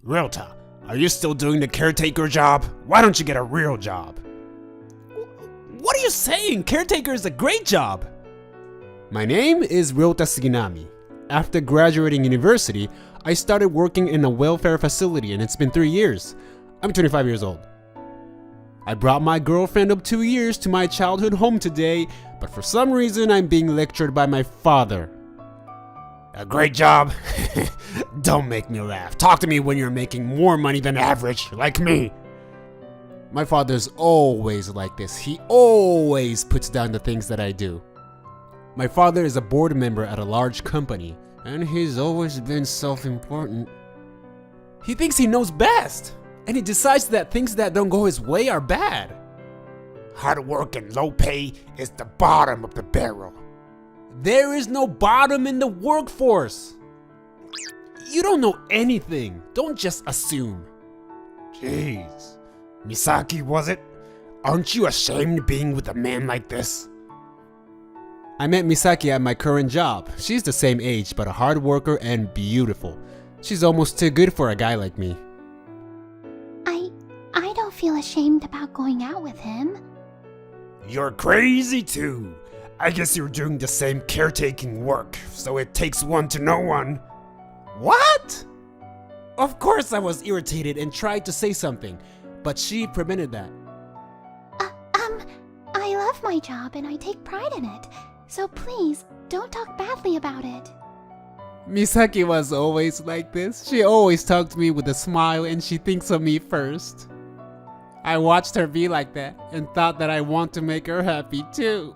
E: Ryota, are you still doing the caretaker job? Why don't you get a real job? What are you saying? Caretaker is a great job! My name is Ryota Suginami. After graduating university, I started working in a welfare facility and it's been 3 years. I'm 25 years old. I brought my girlfriend of 2 years to my childhood home today, but for some reason I'm being lectured by my father. A great job? Don't make me laugh. Talk to me when you're making more money than average, like me. My father's always like this. He always puts down the things that I do. My father is a board member at a large company, and he's always been self-important. He thinks he knows best, and he decides that things that don't go his way are bad. Hard work and low pay is the bottom of the barrel. There is no bottom in the workforce. You don't know anything. Don't just assume. Jeez. Misaki, was it? Aren't you ashamed being with a man like this? I met Misaki at my current job. She's the same age, but a hard worker and beautiful. She's almost too good for a guy like me.
F: I don't feel ashamed about going out with him.
E: You're crazy too. I guess you're doing the same caretaking work, so it takes one to know one. What? Of course I was irritated and tried to say something, but she prevented that.
F: I love my job and I take pride in it. So please, don't talk badly about it.
E: Misaki was always like this. She always talked to me with a smile and she thinks of me first. I watched her be like that and thought that I want to make her happy too.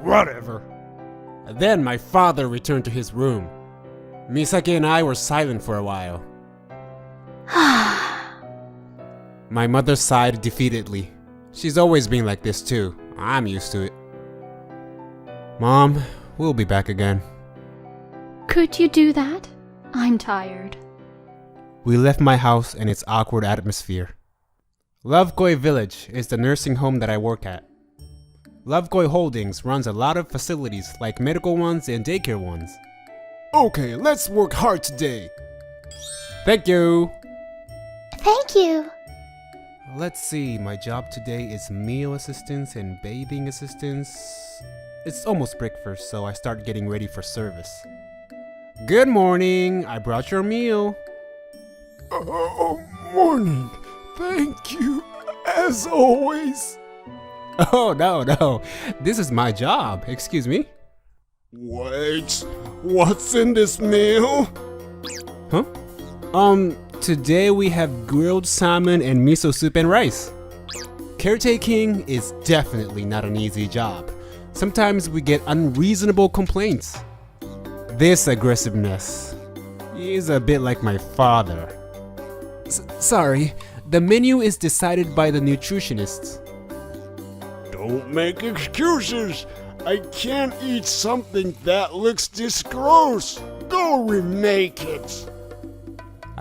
E: Whatever. Then my father returned to his room. Misaki and I were silent for a while. My mother sighed defeatedly. She's always been like this too. I'm used to it. Mom, we'll be back again.
F: Could you do that? I'm tired.
E: We left my house and its awkward atmosphere. Lovekoi Village is the nursing home that I work at. Lovekoi Holdings runs a lot of facilities like medical ones and daycare ones. Okay, let's work hard today. Thank you.
F: Thank you.
E: Let's see, my job today is meal assistance and bathing assistance. It's almost breakfast, so I start getting ready for service. Good morning, I brought your meal. Oh, morning. Thank you, as always. Oh, no, this is my job, excuse me. Wait, what's in this meal? Huh? Today we have grilled salmon and miso soup and rice. Caretaking is definitely not an easy job. Sometimes we get unreasonable complaints. This aggressiveness is a bit like my father. Sorry, the menu is decided by the nutritionists. Don't make excuses. I can't eat something that looks this gross. Go remake it.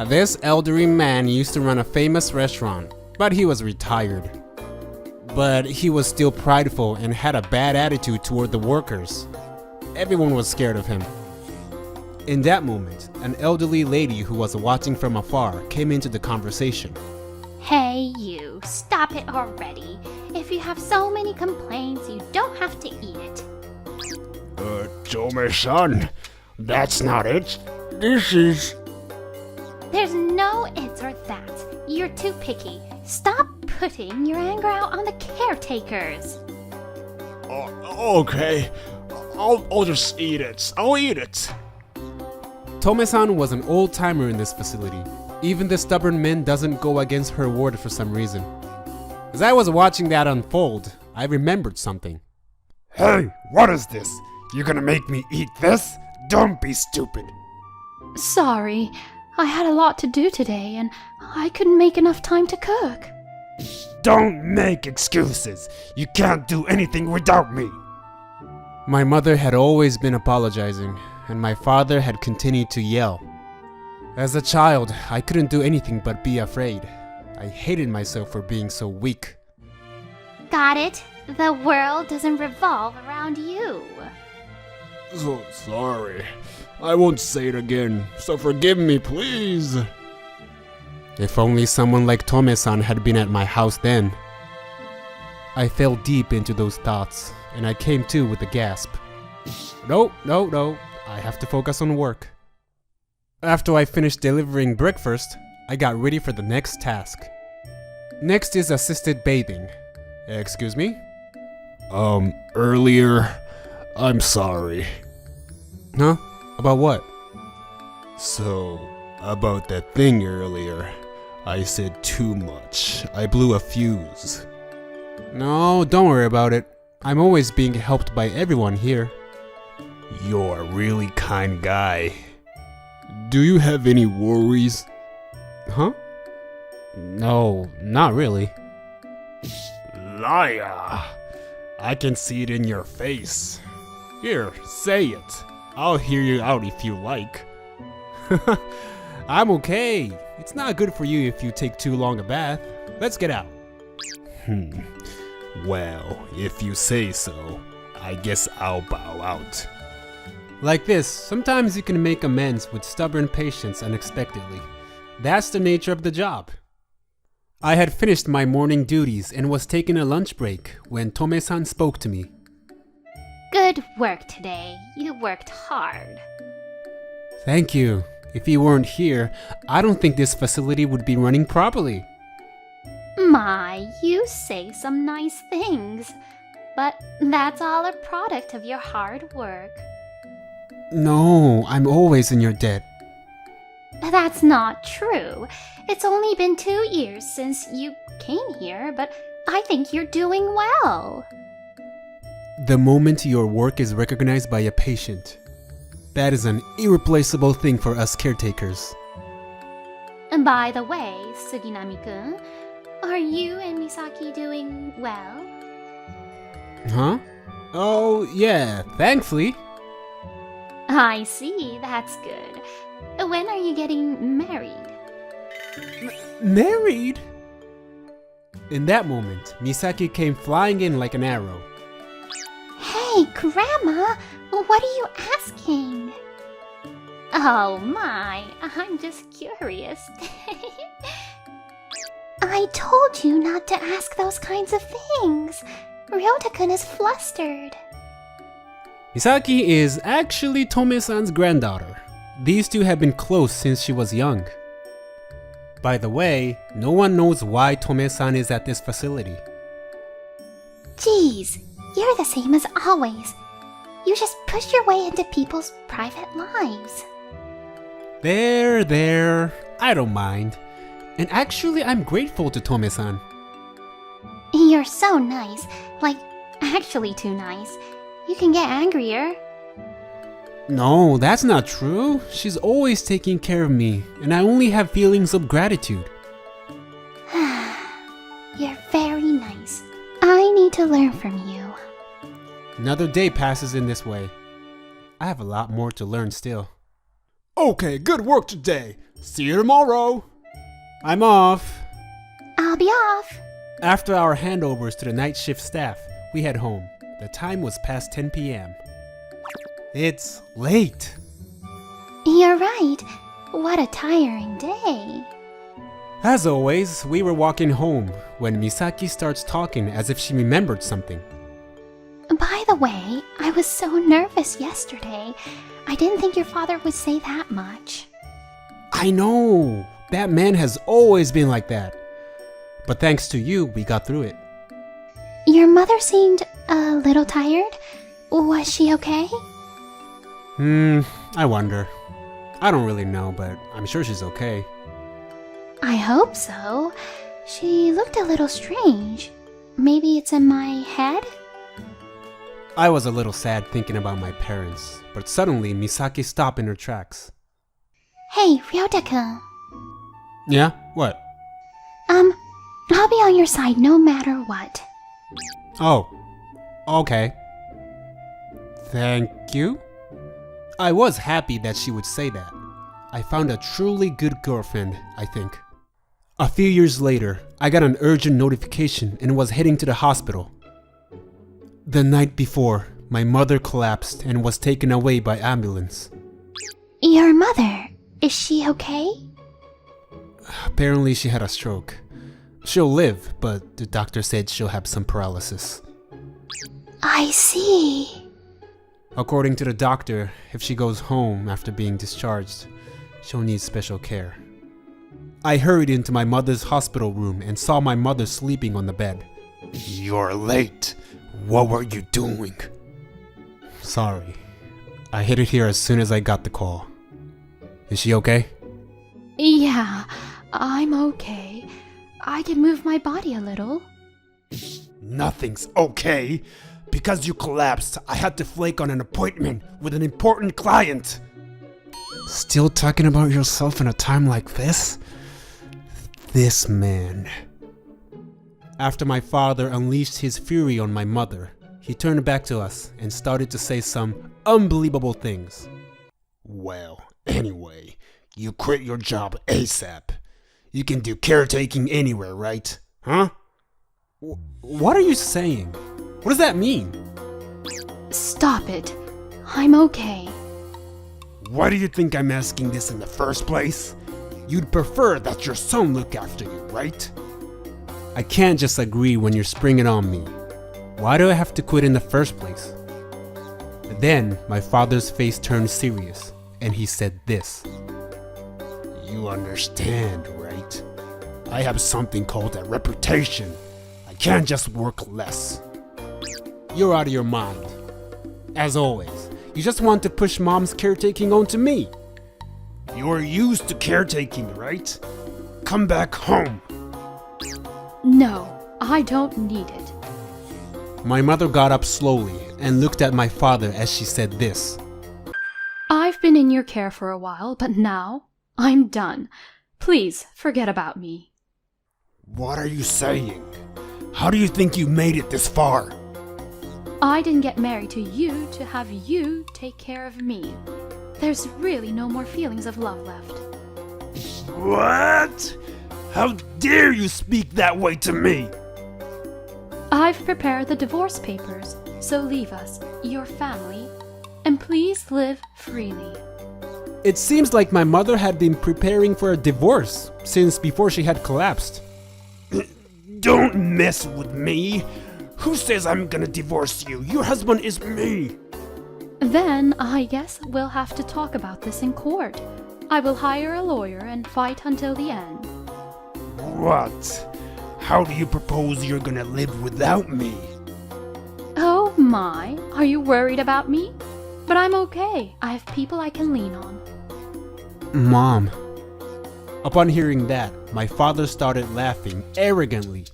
E: This elderly man used to run a famous restaurant, but he was retired. But he was still prideful and had a bad attitude toward the workers. Everyone was scared of him. In that moment, an elderly lady who was watching from afar came into the conversation.
F: Hey, you, stop it already. If you have so many complaints, you don't have to eat it.
E: Tome-san, that's not it. This is...
F: There's no its or that's. You're too picky. Stop putting your anger out on the caretakers.
E: Okay, I'll just eat it. I'll eat it. Tome-san was an old-timer in this facility. Even the stubborn man doesn't go against her word for some reason. As I was watching that unfold, I remembered something. Hey, what is this? You gonna make me eat this? Don't be stupid.
F: Sorry, I had a lot to do today and I couldn't make enough time to cook.
E: Don't make excuses. You can't do anything without me. My mother had always been apologizing, and my father had continued to yell. As a child, I couldn't do anything but be afraid. I hated myself for being so weak.
F: Got it? The world doesn't revolve around you.
E: So sorry. I won't say it again, so forgive me, please. If only someone like Tome-san had been at my house then. I fell deep into those thoughts, and I came to with a gasp. No, I have to focus on work. After I finished delivering breakfast, I got ready for the next task. Next is assisted bathing. Excuse me? Earlier, I'm sorry. Huh? About what? So, about that thing earlier. I said too much. I blew a fuse. No, don't worry about it. I'm always being helped by everyone here. You're a really kind guy. Do you have any worries? Huh? No, not really. Liar! I can see it in your face. Here, say it. I'll hear you out if you like. I'm okay. It's not good for you if you take too long a bath. Let's get out. Well, if you say so, I guess I'll bow out. Like this, sometimes you can make amends with stubborn patience unexpectedly. That's the nature of the job. I had finished my morning duties and was taking a lunch break when Tome-san spoke to me.
F: Good work today. You worked hard.
E: Thank you. If you weren't here, I don't think this facility would be running properly.
F: My, you say some nice things. But that's all a product of your hard work.
E: No, I'm always in your debt.
F: That's not true. It's only been 2 years since you came here, but I think you're doing well.
E: The moment your work is recognized by a patient, that is an irreplaceable thing for us caretakers.
F: And by the way, Suginami-kun, are you and Misaki doing well?
E: Huh? Oh, yeah, thankfully.
F: I see, that's good. When are you getting married?
E: Married? In that moment, Misaki came flying in like an arrow.
F: Hey, Grandma, what are you asking? Oh my, I'm just curious. I told you not to ask those kinds of things. Ryota-kun is flustered.
E: Misaki is actually Tome-san's granddaughter. These two have been close since she was young. By the way, no one knows why Tome-san is at this facility.
F: Geez, you're the same as always. You just push your way into people's private lives.
E: There, I don't mind. And actually, I'm grateful to Tome-san.
F: You're so nice, like, actually too nice. You can get angrier.
E: No, that's not true. She's always taking care of me, and I only have feelings of gratitude.
F: You're very nice. I need to learn from you.
E: Another day passes in this way. I have a lot more to learn still. Okay, good work today. See you tomorrow. I'm off.
F: I'll be off.
E: After our handovers to the night shift staff, we head home. The time was past 10 p.m. It's late.
F: You're right. What a tiring day.
E: As always, we were walking home when Misaki starts talking as if she remembered something.
F: By the way, I was so nervous yesterday. I didn't think your father would say that much.
E: I know. That man has always been like that. But thanks to you, we got through it.
F: Your mother seemed a little tired. Was she okay?
E: I wonder. I don't really know, but I'm sure she's okay.
F: I hope so. She looked a little strange. Maybe it's in my head?
E: I was a little sad thinking about my parents, but suddenly Misaki stopped in her tracks.
F: Hey, Ryota-kun.
E: Yeah? What?
F: I'll be on your side no matter what.
E: Oh, okay. Thank you. I was happy that she would say that. I found a truly good girlfriend, I think. A few years later, I got an urgent notification and was heading to the hospital. The night before, my mother collapsed and was taken away by ambulance.
F: Your mother, is she okay?
E: Apparently she had a stroke. She'll live, but the doctor said she'll have some paralysis.
F: I see.
E: According to the doctor, if she goes home after being discharged, she'll need special care. I hurried into my mother's hospital room and saw my mother sleeping on the bed. You're late. What were you doing? Sorry. I hit it here as soon as I got the call. Is she okay?
G: Yeah, I'm okay. I can move my body a little.
E: Nothing's okay. Because you collapsed, I had to flake on an appointment with an important client. Still talking about yourself in a time like this? This man. After my father unleashed his fury on my mother, he turned back to us and started to say some unbelievable things. Well, anyway, you quit your job ASAP. You can do caretaking anywhere, right? Huh? What are you saying? What does that mean?
G: Stop it. I'm okay.
E: Why do you think I'm asking this in the first place? You'd prefer that your son look after you, right? I can't just agree when you're springing on me. Why do I have to quit in the first place? Then my father's face turned serious, and he said this. You understand, right? I have something called a reputation. I can't just work less. You're out of your mind. As always, you just want to push mom's caretaking onto me. You're used to caretaking, right? Come back home.
G: No, I don't need it.
E: My mother got up slowly and looked at my father as she said this.
G: I've been in your care for a while, but now I'm done. Please forget about me.
E: What are you saying? How do you think you made it this far?
G: I didn't get married to you to have you take care of me. There's really no more feelings of love left.
E: What? How dare you speak that way to me?
G: I've prepared the divorce papers, so leave us, your family, and please live freely.
E: It seems like my mother had been preparing for a divorce since before she had collapsed. Don't mess with me. Who says I'm gonna divorce you? Your husband is me.
G: Then I guess we'll have to talk about this in court. I will hire a lawyer and fight until the end.
E: What? How do you propose you're gonna live without me?
G: Oh my, are you worried about me? But I'm okay. I have people I can lean on.
E: Mom. Upon hearing that, my father started laughing arrogantly.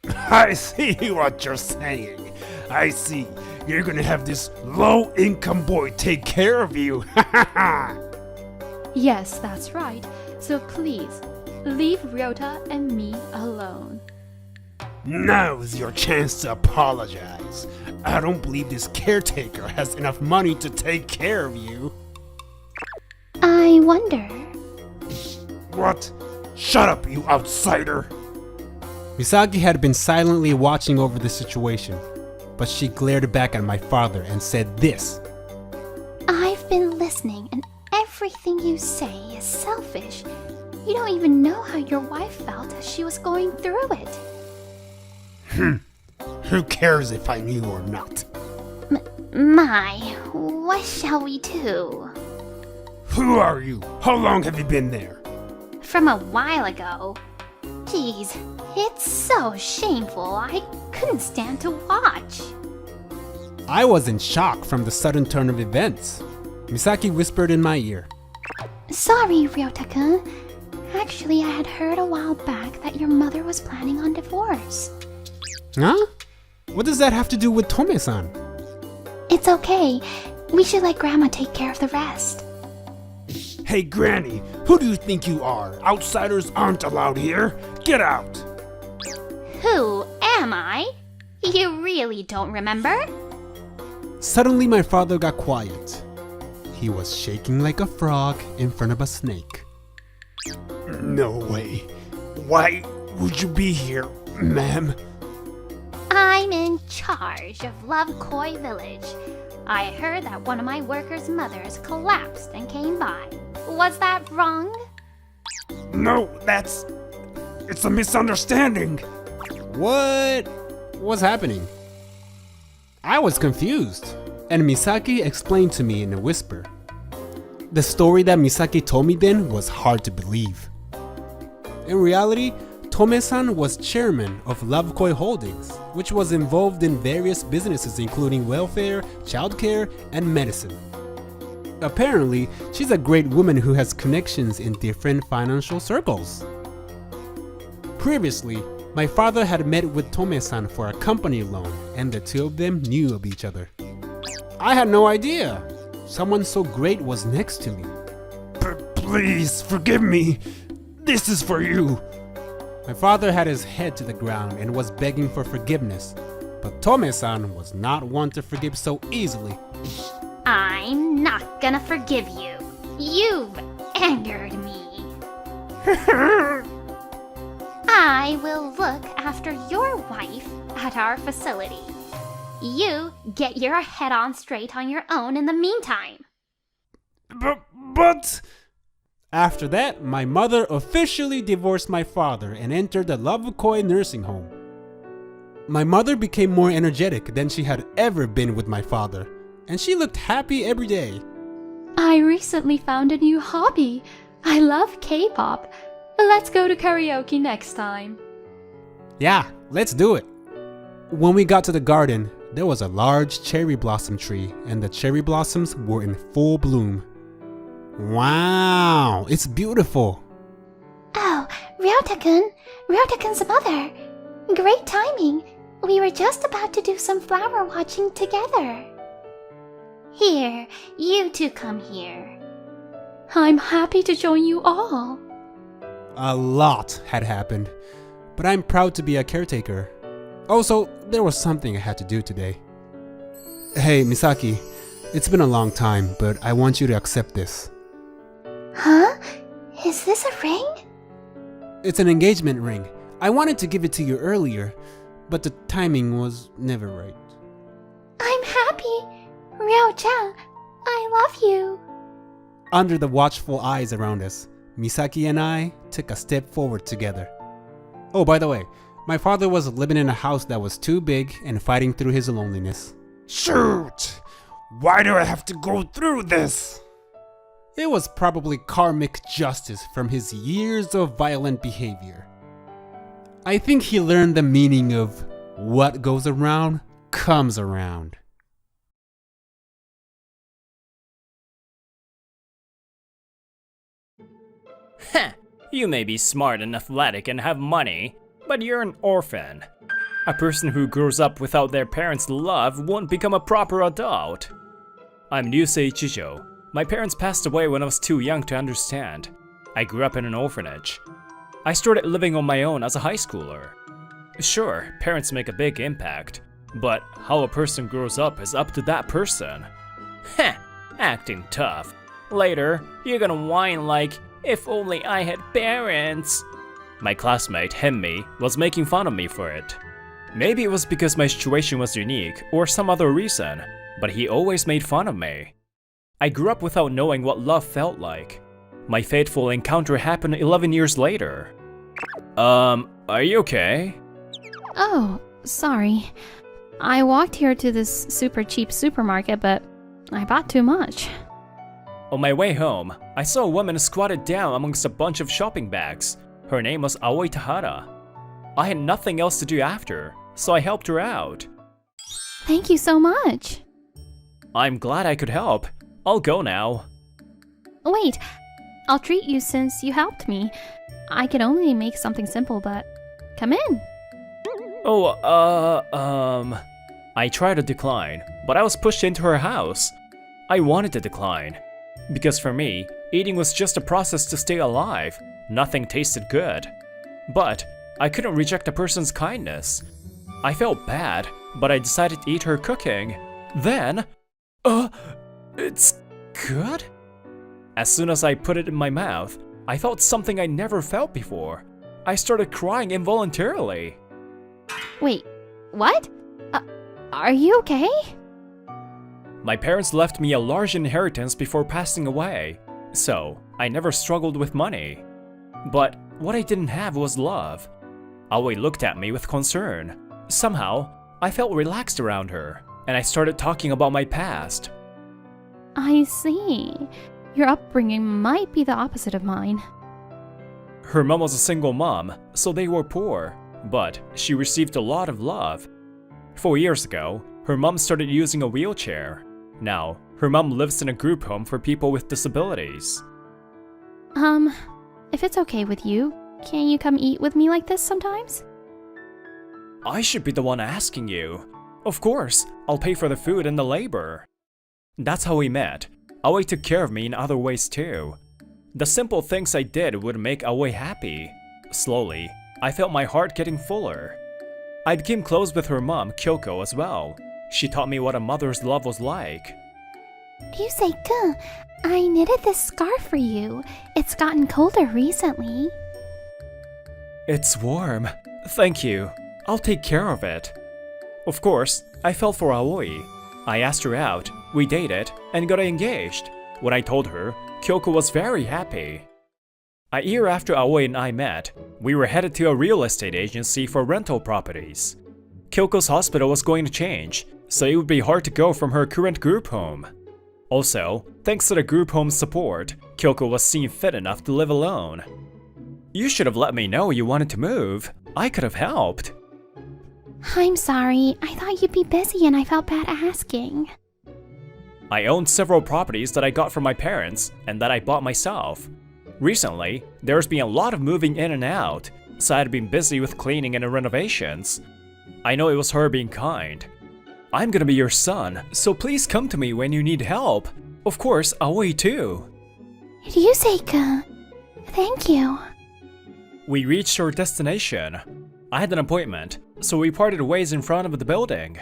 E: I see what you're saying. I see. You're gonna have this low-income boy take care of you.
G: Yes, that's right. So please, leave Ryota and me alone.
E: Now's your chance to apologize. I don't believe this caretaker has enough money to take care of you.
F: I wonder.
E: What? Shut up, you outsider! Misaki had been silently watching over the situation, but she glared back at my father and said this.
F: I've been listening, and everything you say is selfish. You don't even know how your wife felt as she was going through it.
E: Who cares if I knew or not?
F: My, what shall we do?
E: Who are you? How long have you been there?
F: From a while ago. Geez, it's so shameful. I couldn't stand to watch.
E: I was in shock from the sudden turn of events. Misaki whispered in my ear.
F: Sorry, Ryota-kun. Actually, I had heard a while back that your mother was planning on divorce.
E: Huh? What does that have to do with Tome-san?
F: It's okay. We should let Grandma take care of the rest.
E: Hey, Granny, who do you think you are? Outsiders aren't allowed here. Get out!
F: Who am I? You really don't remember?
E: Suddenly, my father got quiet. He was shaking like a frog in front of a snake. No way. Why would you be here, ma'am?
F: I'm in charge of Love Koi Village. I heard that one of my workers' mothers collapsed and came by. Was that wrong?
E: No, it's a misunderstanding. What was happening? I was confused, and Misaki explained to me in a whisper. The story that Misaki told me then was hard to believe. In reality, Tome-san was chairman of Love Koi Holdings, which was involved in various businesses including welfare, childcare, and medicine. Apparently, she's a great woman who has connections in different financial circles. Previously, my father had met with Tome-san for a company loan, and the two of them knew of each other. I had no idea. Someone so great was next to me. Please, forgive me. This is for you. My father had his head to the ground and was begging for forgiveness, but Tome-san was not one to forgive so easily.
F: I'm not gonna forgive you. You've angered me. I will look after your wife at our facility. You get your head on straight on your own in the meantime.
E: But... After that, my mother officially divorced my father and entered the Love Koi nursing home. My mother became more energetic than she had ever been with my father, and she looked happy every day.
G: I recently found a new hobby. I love K-pop. Let's go to karaoke next time.
E: Yeah, let's do it. When we got to the garden, there was a large cherry blossom tree, and the cherry blossoms were in full bloom. Wow, it's beautiful.
F: Oh, Ryota-kun. Ryota-kun's mother. Great timing. We were just about to do some flower watching together. Here, you two come here.
G: I'm happy to join you all.
E: A lot had happened, but I'm proud to be a caretaker. Also, there was something I had to do today. Hey, Misaki, it's been a long time, but I want you to accept this.
F: Huh? Is this a ring?
E: It's an engagement ring. I wanted to give it to you earlier, but the timing was never right.
F: I'm happy. Ryo-chan, I love you.
E: Under the watchful eyes around us, Misaki and I took a step forward together. Oh, by the way, my father was living in a house that was too big and fighting through his loneliness.
H: Shoot! Why do I have to go through this?
E: It was probably karmic justice from his years of violent behavior. I think he learned the meaning of what goes around comes around.
A: Heh, you may be smart and athletic and have money, but you're an orphan. A person who grows up without their parents' love won't become a proper adult. I'm Ryusei Chijo. My parents passed away when I was too young to understand. I grew up in an orphanage. I started living on my own as a high schooler. Sure, parents make a big impact, but how a person grows up is up to that person. Heh, acting tough. Later, you're gonna whine like, if only I had parents. My classmate, Himo, was making fun of me for it. Maybe it was because my situation was unique or some other reason, but he always made fun of me. I grew up without knowing what love felt like. My fateful encounter happened 11 years later. Are you okay?
G: Oh, sorry. I walked here to this super cheap supermarket, but I bought too much.
A: On my way home, I saw a woman squatted down amongst a bunch of shopping bags. Her name was Aoi Tahara. I had nothing else to do after, so I helped her out.
G: Thank you so much.
A: I'm glad I could help. I'll go now.
G: Wait, I'll treat you since you helped me. I can only make something simple, but come in.
A: I tried to decline, but I was pushed into her house. I wanted to decline, because for me, eating was just a process to stay alive. Nothing tasted good. But I couldn't reject a person's kindness. I felt bad, but I decided to eat her cooking. Then, it's good? As soon as I put it in my mouth, I felt something I never felt before. I started crying involuntarily.
G: Wait, what? Are you okay?
A: My parents left me a large inheritance before passing away, so I never struggled with money. But what I didn't have was love. Aoi looked at me with concern. Somehow, I felt relaxed around her, and I started talking about my past.
G: I see. Your upbringing might be the opposite of mine.
A: Her mom was a single mom, so they were poor, but she received a lot of love. 4 years ago, her mom started using a wheelchair. Now, her mom lives in a group home for people with disabilities.
G: If it's okay with you, can you come eat with me like this sometimes?
A: I should be the one asking you. Of course, I'll pay for the food and the labor. That's how we met. Aoi took care of me in other ways too. The simple things I did would make Aoi happy. Slowly, I felt my heart getting fuller. I became close with her mom, Kyoko, as well. She taught me what a mother's love was like.
F: Ryusei-kun, I knitted this scarf for you. It's gotten colder recently.
A: It's warm. Thank you. I'll take care of it. Of course, I fell for Aoi. I asked her out, we dated, and got engaged. When I told her, Kyoko was very happy. A year after Aoi and I met, we were headed to a real estate agency for rental properties. Kyoko's hospital was going to change, so it would be hard to go from her current group home. Also, thanks to the group home's support, Kyoko was seen fit enough to live alone. You should have let me know you wanted to move. I could have helped.
F: I'm sorry. I thought you'd be busy and I felt bad asking.
A: I owned several properties that I got from my parents and that I bought myself. Recently, there's been a lot of moving in and out, so I'd been busy with cleaning and renovations. I know it was her being kind. I'm gonna be your son, so please come to me when you need help. Of course, Aoi too.
F: Ryusei-kun, thank you.
A: We reached our destination. I had an appointment, so we parted ways in front of the building.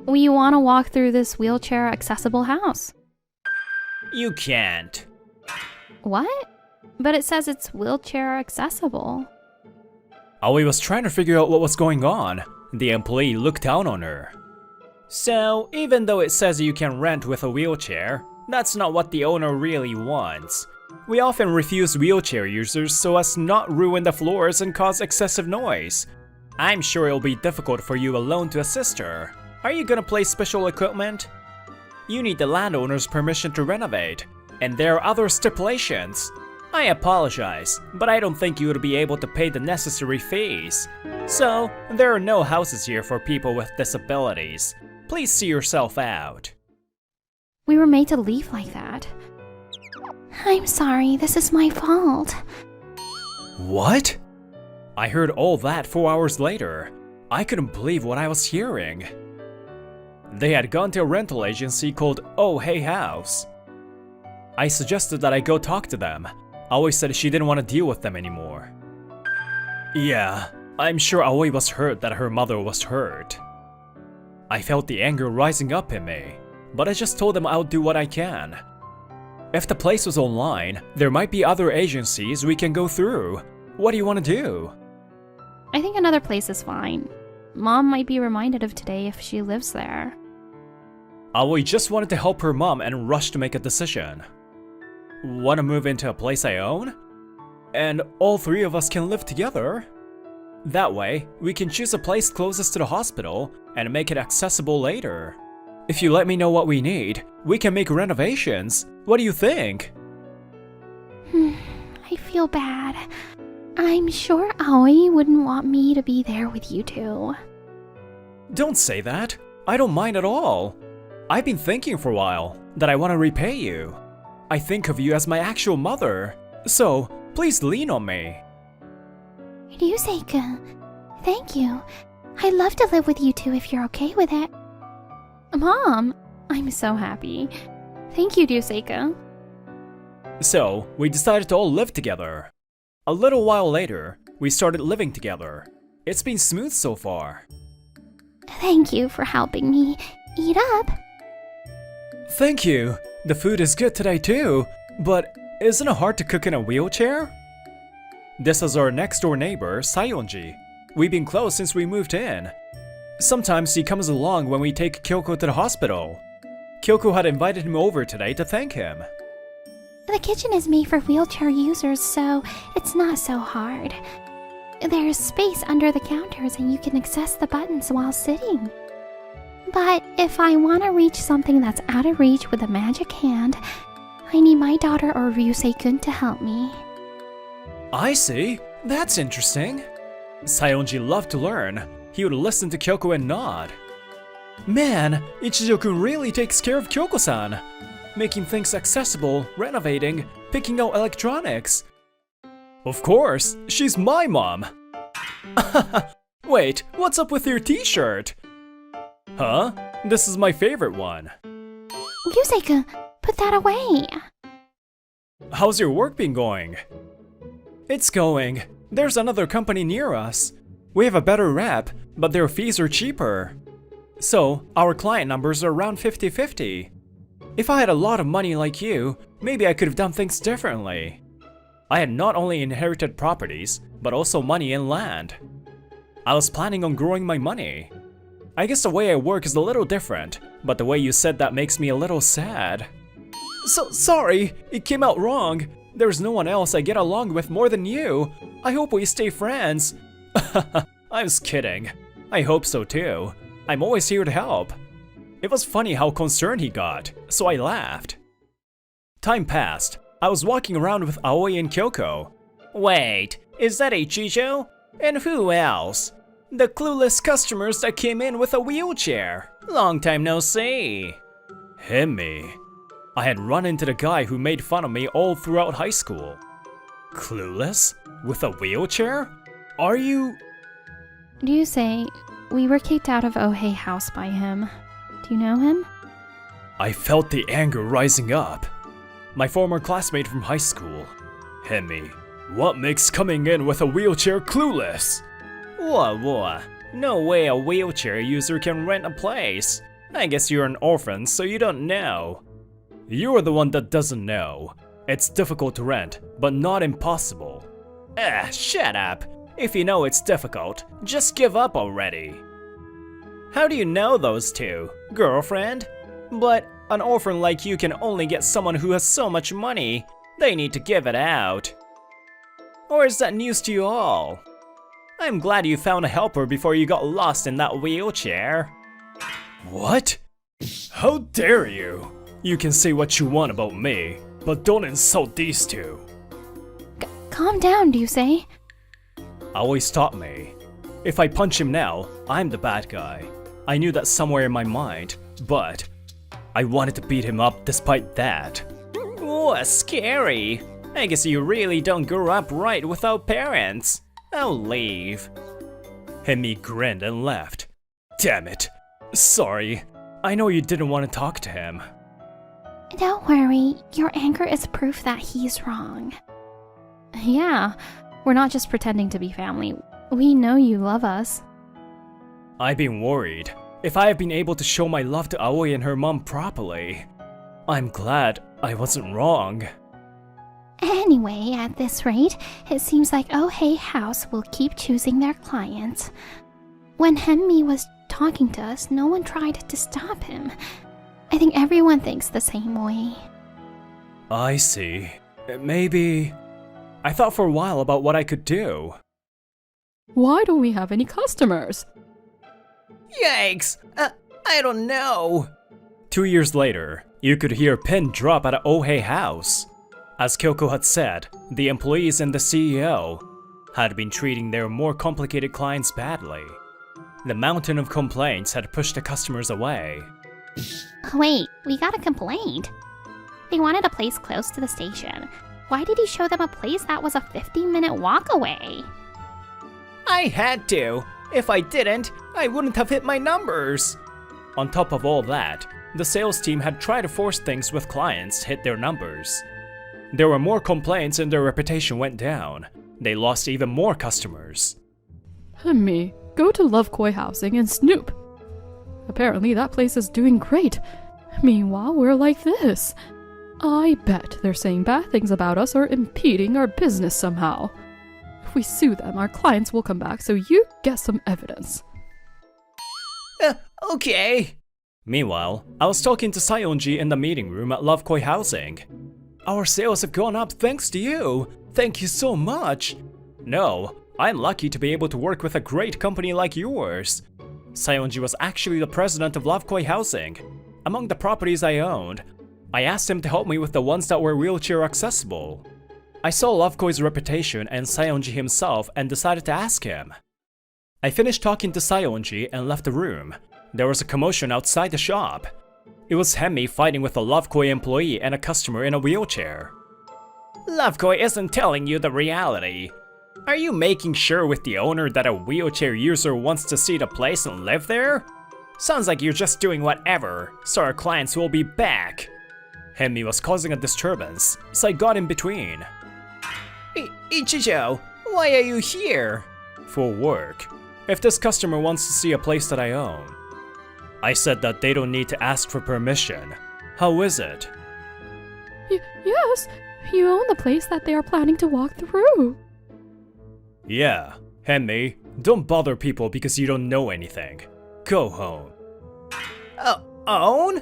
G: We want to walk through this wheelchair accessible house.
A: You can't.
G: What? But it says it's wheelchair accessible.
A: Aoi was trying to figure out what was going on. The employee looked down on her. So, even though it says you can rent with a wheelchair, that's not what the owner really wants. We often refuse wheelchair users so as to not ruin the floors and cause excessive noise. I'm sure it'll be difficult for you alone to assist her. Are you gonna place special equipment? You need the landowner's permission to renovate, and there are other stipulations. I apologize, but I don't think you would be able to pay the necessary fees. So, there are no houses here for people with disabilities. Please see yourself out.
G: We were made to leave like that.
F: I'm sorry, this is my fault.
A: What? I heard all that 4 hours later. I couldn't believe what I was hearing. They had gone to a rental agency called Oh Hey House. I suggested that I go talk to them. Aoi said she didn't want to deal with them anymore. Yeah, I'm sure Aoi was hurt that her mother was hurt. I felt the anger rising up in me, but I just told them I'll do what I can. If the place was online, there might be other agencies we can go through. What do you want to do?
G: I think another place is fine. Mom might be reminded of today if she lives there.
A: Aoi just wanted to help her mom and rushed to make a decision. Want to move into a place I own? And all three of us can live together? That way, we can choose a place closest to the hospital and make it accessible later. If you let me know what we need, we can make renovations. What do you think?
F: I feel bad. I'm sure Aoi wouldn't want me to be there with you two.
A: Don't say that. I don't mind at all. I've been thinking for a while that I want to repay you. I think of you as my actual mother, so please lean on me.
F: Ryusei-kun, thank you. I'd love to live with you two if you're okay with it.
G: Mom, I'm so happy. Thank you, Ryusei-kun.
A: So, we decided to all live together. A little while later, we started living together. It's been smooth so far.
F: Thank you for helping me eat up.
A: Thank you. The food is good today too, but isn't it hard to cook in a wheelchair? This is our next door neighbor, Sayonji. We've been close since we moved in. Sometimes he comes along when we take Kyoko to the hospital. Kyoko had invited him over today to thank him.
F: The kitchen is made for wheelchair users, so it's not so hard. There's space under the counters and you can access the buttons while sitting. But if I want to reach something that's out of reach with a magic hand, I need my daughter or Ryusei-kun to help me.
A: I see. That's interesting. Sayonji loved to learn. He would listen to Kyoko and nod. Man, Ichijo-kun really takes care of Kyoko-san. Making things accessible, renovating, picking out electronics. Of course, she's my mom. Wait, what's up with your t-shirt? Huh? This is my favorite one.
F: Ryusei-kun, put that away.
A: How's your work been going? It's going. There's another company near us. We have a better rep, but their fees are cheaper. So, our client numbers are around 50-50. If I had a lot of money like you, maybe I could have done things differently. I had not only inherited properties, but also money and land. I was planning on growing my money. I guess the way I work is a little different, but the way you said that makes me a little sad. Sorry, it came out wrong. There's no one else I get along with more than you. I hope we stay friends. I was kidding. I hope so too. I'm always here to help. It was funny how concerned he got, so I laughed. Time passed. I was walking around with Aoi and Kyoko. Wait, is that Ichijo? And who else? The clueless customers that came in with a wheelchair. Long time no see. Himi. I had run into the guy who made fun of me all throughout high school. Clueless? With a wheelchair? Are you...
G: Ryusei, we were kicked out of Ohei House by him. Do you know him?
A: I felt the anger rising up. My former classmate from high school. Himi, what makes coming in with a wheelchair clueless? What? No way a wheelchair user can rent a place. I guess you're an orphan, so you don't know. You're the one that doesn't know. It's difficult to rent, but not impossible.
C: Shut up. If you know it's difficult, just give up already. How do you know those two? Girlfriend? But an orphan like you can only get someone who has so much money. They need to give it out. Or is that news to you all? I'm glad you found a helper before you got lost in that wheelchair.
A: What? How dare you? You can say what you want about me, but don't insult these two.
G: Calm down, do you say?
A: Always taught me. If I punch him now, I'm the bad guy. I knew that somewhere in my mind, but I wanted to beat him up despite that.
C: Ooh, scary. I guess you really don't grow up right without parents. I'll leave.
A: Himi grinned and left. Damn it. Sorry. I know you didn't want to talk to him.
F: Don't worry, your anger is proof that he's wrong.
G: Yeah, we're not just pretending to be family. We know you love us.
A: I've been worried. If I have been able to show my love to Aoi and her mom properly. I'm glad I wasn't wrong.
F: Anyway, at this rate, it seems like Ohei House will keep choosing their clients. When Hemi was talking to us, no one tried to stop him. I think everyone thinks the same way.
A: I see. Maybe... I thought for a while about what I could do.
G: Why don't we have any customers?
C: Yikes! I don't know.
A: 2 years later, you could hear a pin drop at Ohei House. As Kyoko had said, the employees and the CEO had been treating their more complicated clients badly. The mountain of complaints had pushed the customers away.
F: Wait, we got a complaint. They wanted a place close to the station. Why did he show them a place that was a 15-minute walk away?
C: I had to. If I didn't, I wouldn't have hit my numbers.
A: On top of all that, the sales team had tried to force things with clients to hit their numbers. There were more complaints and their reputation went down. They lost even more customers.
G: Me, go to Love Koi Housing and snoop. Apparently that place is doing great. Meanwhile, we're like this. I bet they're saying bad things about us or impeding our business somehow. If we sue them, our clients will come back, so you get some evidence.
C: Okay.
A: Meanwhile, I was talking to Sayonji in the meeting room at Love Koi Housing. Our sales have gone up thanks to you. Thank you so much. No, I'm lucky to be able to work with a great company like yours. Sayonji was actually the president of Love Koi Housing. Among the properties I owned, I asked him to help me with the ones that were wheelchair accessible. I saw Love Koi's reputation and Sayonji himself and decided to ask him. I finished talking to Sayonji and left the room. There was a commotion outside the shop. It was Hemi fighting with a Love Koi employee and a customer in a wheelchair.
C: Love Koi isn't telling you the reality. Are you making sure with the owner that a wheelchair user wants to see the place and live there? Sounds like you're just doing whatever, so our clients will be back.
A: Hemi was causing a disturbance, so I got in between.
C: Ichijo, why are you here?
A: For work. If this customer wants to see a place that I own. I said that they don't need to ask for permission. How is it?
G: Yes, you own the place that they are planning to walk through.
A: Yeah, Hemi, don't bother people because you don't know anything. Go home.
C: Own?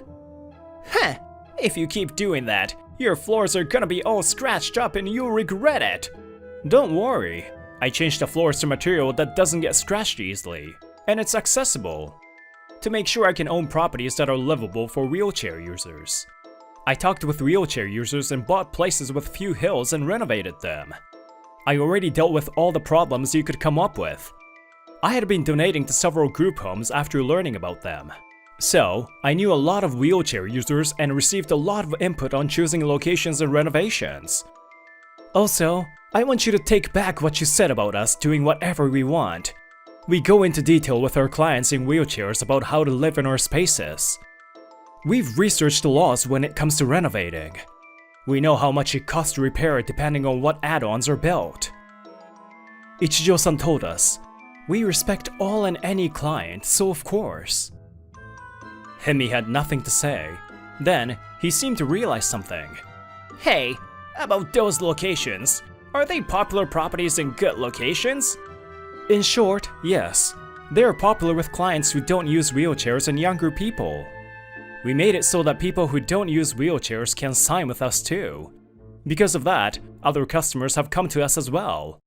C: Huh, if you keep doing that, your floors are gonna be all scratched up and you'll regret it.
A: Don't worry, I changed the floors to material that doesn't get scratched easily, and it's accessible. To make sure I can own properties that are livable for wheelchair users. I talked with wheelchair users and bought places with few hills and renovated them. I already dealt with all the problems you could come up with. I had been donating to several group homes after learning about them. So, I knew a lot of wheelchair users and received a lot of input on choosing locations and renovations. Also, I want you to take back what you said about us doing whatever we want. We go into detail with our clients in wheelchairs about how to live in our spaces. We've researched the laws when it comes to renovating. We know how much it costs to repair it depending on what add-ons are built. Ichijo-san told us, we respect all and any client, so of course. Hemi had nothing to say. Then, he seemed to realize something.
C: Hey, About those locations, are they popular properties in good locations?
A: In short, yes. They are popular with clients who don't use wheelchairs and younger people. We made it so that people who don't use wheelchairs can sign with us too. Because of that, other customers have come to us as well.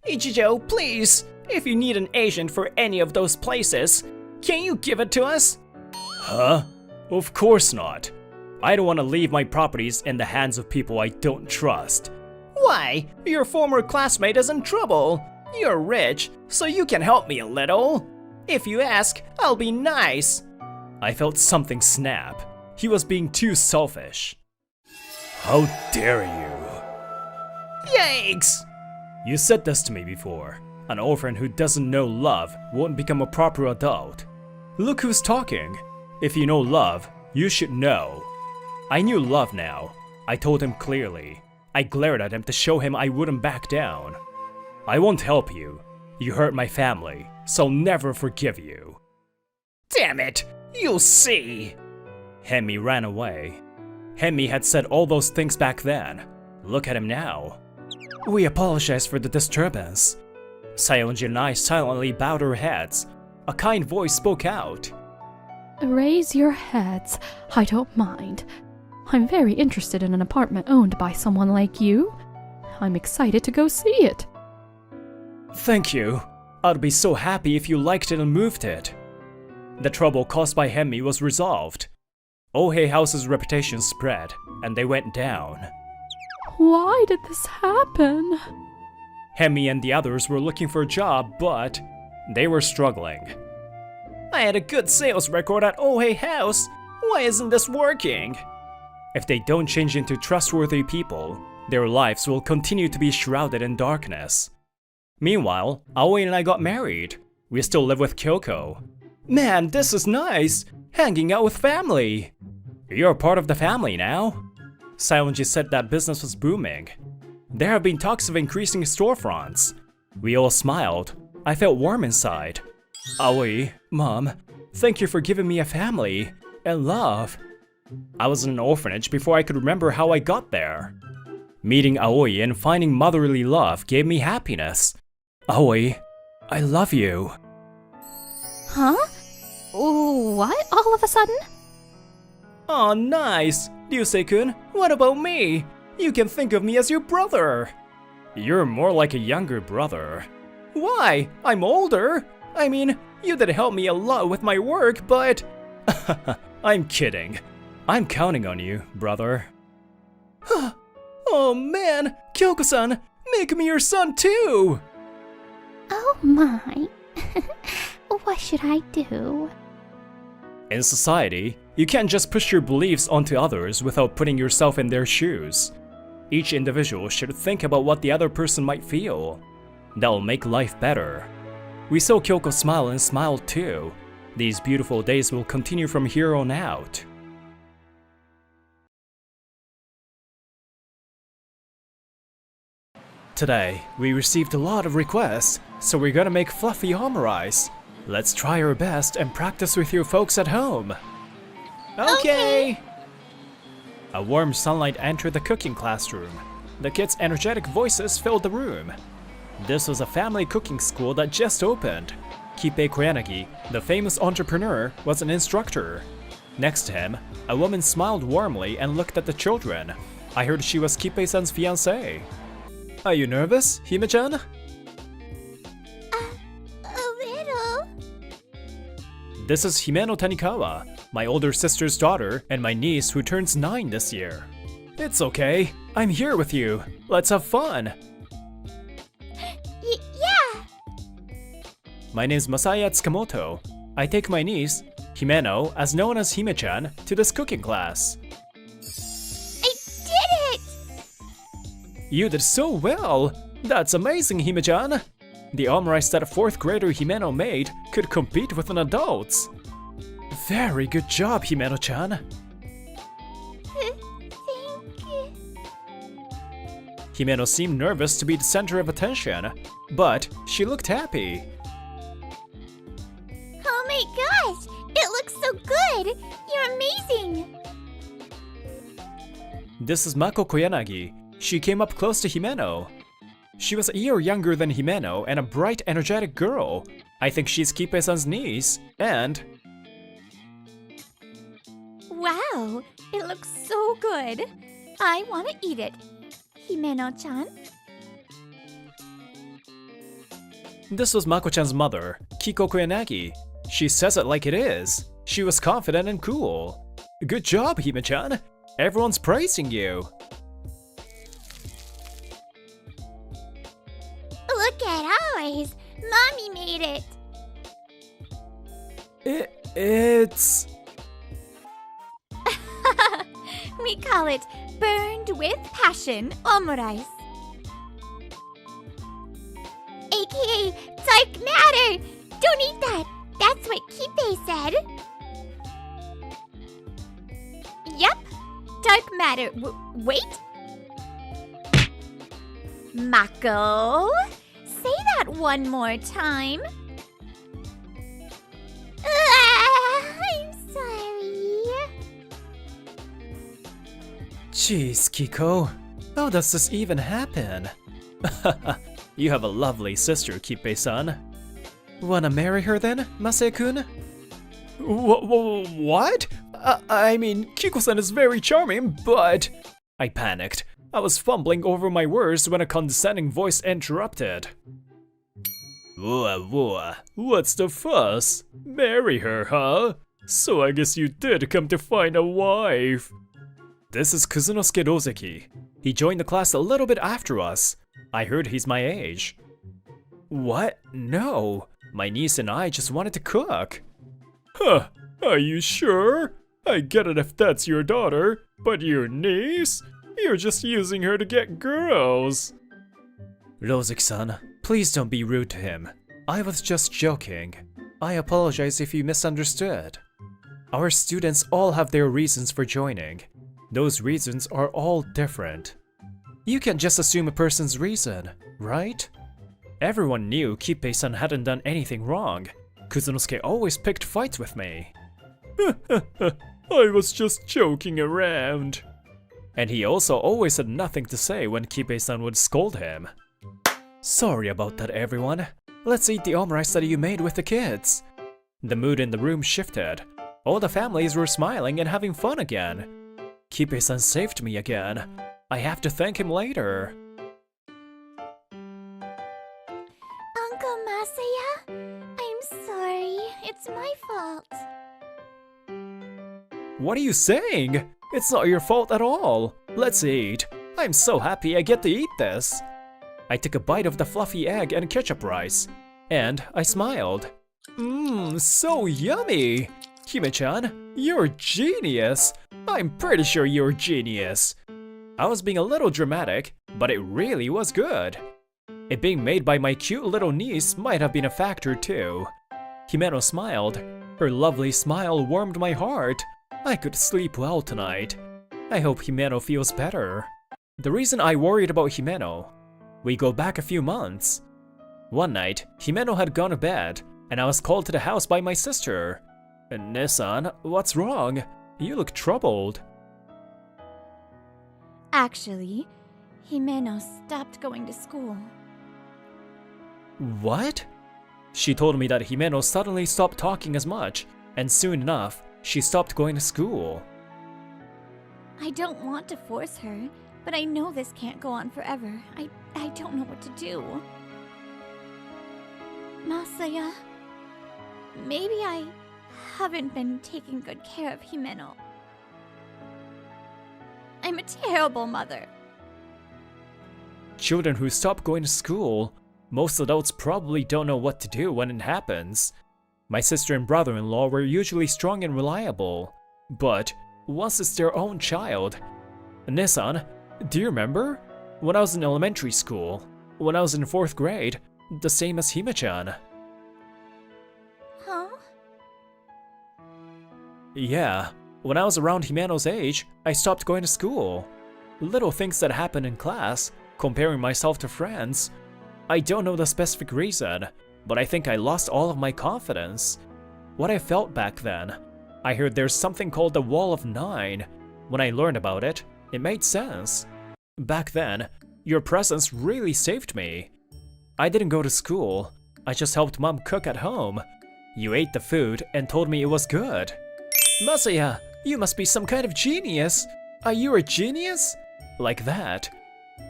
C: Ichijo, please, if you need an agent for any of those places, can you give it to us?
A: Huh? Of course not. I don't want to leave my properties in the hands of people I don't trust.
C: Why? Your former classmate is in trouble. You're rich, so you can help me a little. If you ask, I'll be nice.
A: I felt something snap. He was being too selfish. How dare you?
C: Yikes!
A: You said this to me before. An orphan who doesn't know love won't become a proper adult. Look who's talking. If you know love, you should know. I knew love now. I told him clearly. I glared at him to show him I wouldn't back down. I won't help you. You hurt my family, so I'll never forgive you.
C: Damn it! You'll see!
A: Hemi ran away. Hemi had said all those things back then. Look at him now. We apologize for the disturbance. Sayonji and I silently bowed our heads. A kind voice spoke out.
G: Raise your heads. I don't mind. I'm very interested in an apartment owned by someone like you. I'm excited to go see it.
A: Thank you. I'd be so happy if you liked it and moved it. The trouble caused by Hemi was resolved. Ohei House's reputation spread, and they went down.
G: Why did this happen?
A: Hemi and the others were looking for a job, but they were struggling.
C: I had a good sales record at Ohei House. Why isn't this working?
A: If they don't change into trustworthy people, their lives will continue to be shrouded in darkness. Meanwhile, Aoi and I got married. We still live with Kyoko. Man, this is nice! Hanging out with family! You're part of the family now. Sayonji said that business was booming. There have been talks of increasing storefronts. We all smiled. I felt warm inside. Aoi, Mom, thank you for giving me a family and love. I was in an orphanage before I could remember how I got there. Meeting Aoi and finding motherly love gave me happiness. Aoi, I love you.
F: Huh? What? All of a sudden?
C: Oh, nice! Ryusei-kun, what about me? You can think of me as your brother.
A: You're more like a younger brother.
C: Why? I'm older. I mean, you did help me a lot with my work, but...
A: I'm kidding. I'm counting on you, brother.
C: Oh man, Kyoko-san, make me your son too!
F: Oh my. What should I do?
A: In society, you can't just push your beliefs onto others without putting yourself in their shoes. Each individual should think about what the other person might feel. That'll make life better. We saw Kyoko smile and smiled too. These beautiful days will continue from here on out. Today, we received a lot of requests, so we're gonna make fluffy omurice. Let's try our best and practice with your folks at home.
C: Okay!
A: A warm sunlight entered the cooking classroom. The kids' energetic voices filled the room. This was a family cooking school that just opened. Kippei Koyanagi, the famous entrepreneur, was an instructor. Next to him, a woman smiled warmly and looked at the children. I heard she was Kippei-san's fiancée. Are you nervous, Hime-chan?
B: A little.
A: This is Himeno Tanikawa, my older sister's daughter and my niece who turns 9 this year. It's okay, I'm here with you. Let's have fun.
B: Yeah.
A: My name's Masaya Tsukamoto. I take my niece, Himeno, as known as Hime-chan, to this cooking class.
B: I did it!
A: You did so well! That's amazing, Hime-chan! The omurice that 4th grader Himeno made could compete with an adult's. Very good job, Himeno-chan.
B: Thank you.
A: Himeno seemed nervous to be the center of attention, but she looked happy.
B: Oh my gosh! It looks so good! You're amazing!
A: This is Mako Koyanagi. She came up close to Himeno. She was a year younger than Himeno and a bright, energetic girl. I think she's Kipe-san's niece, and...
B: Wow, it looks so good. I want to eat it. Himeno-chan?
A: This was Mako-chan's mother, Kiko Koyanagi. She says it like it is. She was confident and cool. Good job, Hime-chan. Everyone's praising you.
B: Look at ours. Mommy made it.
A: It's...
B: We call it burned with passion omurice. AKA dark matter. Don't eat that. That's what Kipe said. Yep. Dark matter. Wait. Mako, say that one more time. I'm sorry.
A: Jeez, Kiko. How does this even happen? You have a lovely sister, Kipe-san. Wanna marry her then, Masaya-kun? What? I mean, Kiko-san is very charming, but... I panicked. I was fumbling over my words when a condescending voice interrupted. What's the fuss? Marry her, huh? So I guess you did come to find a wife. This is Kuzunosuke Roseki. He joined the class a little bit after us. I heard he's my age. What? No. My niece and I just wanted to cook. Huh, are you sure? I get it if that's your daughter, but your niece? You're just using her to get girls. Roseki-san, please don't be rude to him. I was just joking. I apologize if you misunderstood. Our students all have their reasons for joining. Those reasons are all different. You can't just assume a person's reason, right? Everyone knew Kipe-san hadn't done anything wrong. Kuzunosuke always picked fights with me. I was just joking around. And he also always had nothing to say when Kipe-san would scold him. Sorry about that, everyone. Let's eat the omurice that you made with the kids. The mood in the room shifted. All the families were smiling and having fun again. Kipe-san saved me again. I have to thank him later.
B: Uncle Masaya, I'm sorry. It's my fault.
A: What are you saying? It's not your fault at all. Let's eat. I'm so happy I get to eat this. I took a bite of the fluffy egg and ketchup rice, and I smiled. Mmm, so yummy! Hime-chan, you're a genius! I'm pretty sure you're a genius. I was being a little dramatic, but it really was good. It being made by my cute little niece might have been a factor too. Himeno smiled. Her lovely smile warmed my heart. I could sleep well tonight. I hope Himeno feels better. The reason I worried about Himeno, we go back a few months. One night, Himeno had gone to bed, and I was called to the house by my sister. "Ne-san, what's wrong? You look troubled."
B: Actually, Himeno stopped going to school.
A: What? She told me that Himeno suddenly stopped talking as much, and soon enough, she stopped going to school.
B: I don't want to force her, but I know this can't go on forever. I don't know what to do. Masaya, maybe I haven't been taking good care of Himeno. I'm a terrible mother.
A: Children who stop going to school, most adults probably don't know what to do when it happens. My sister and brother-in-law were usually strong and reliable, but once it's their own child... Ne-san, do you remember? When I was in elementary school, when I was in 4th grade, the same as Hime-chan.
B: Huh?
A: Yeah, when I was around Himeno's age, I stopped going to school. Little things that happen in class, comparing myself to friends. I don't know the specific reason, but I think I lost all of my confidence. What I felt back then, I heard there's something called the Wall of 9. When I learned about it, It made sense. Back then, your presence really saved me. I didn't go to school. I just helped mom cook at home. You ate the food and told me it was good. Masaya, you must be some kind of genius. Are you a genius? Like that.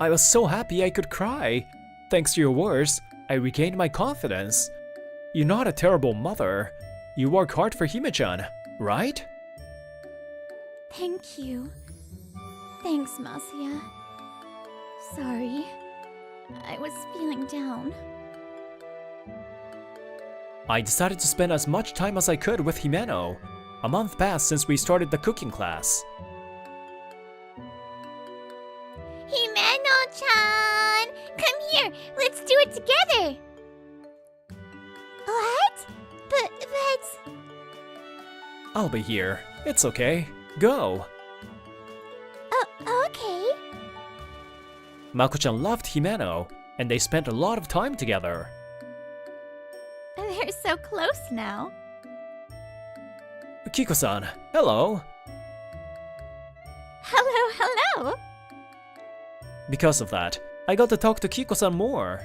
A: I was so happy I could cry. Thanks to your words, I regained my confidence. You're not a terrible mother. You work hard for Hime-chan, right?
B: Thank you. Thanks, Masaya. Sorry. I was feeling down.
A: I decided to spend as much time as I could with Himeno. A month passed since we started the cooking class.
B: Himeno-chan! Come here! Let's do it together! What? But that's...
A: I'll be here. It's okay. Go.
B: Oh, okay.
A: Mako-chan loved Himeno, and they spent a lot of time together.
B: They're so close now.
A: Kiko-san, hello.
B: Hello.
A: Because of that, I got to talk to Kiko-san more.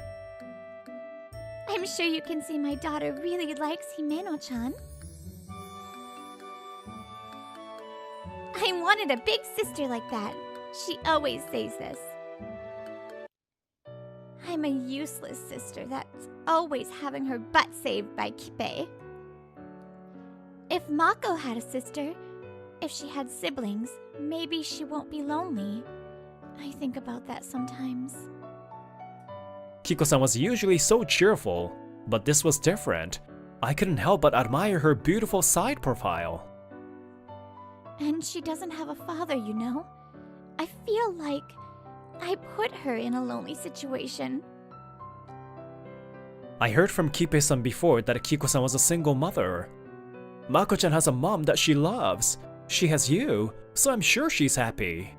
B: I'm sure you can see my daughter really likes Himeno-chan. I wanted a big sister like that. She always says this. I'm a useless sister that's always having her butt saved by Kippei. If Mako had a sister, if she had siblings, maybe she won't be lonely. I think about that sometimes.
A: Kiko-san was usually so cheerful, but this was different. I couldn't help but admire her beautiful side profile.
B: And she doesn't have a father, you know? I feel like I put her in a lonely situation.
A: I heard from Kippei-san before that Kiko-san was a single mother. Mako-chan has a mom that she loves. She has you, so I'm sure she's happy.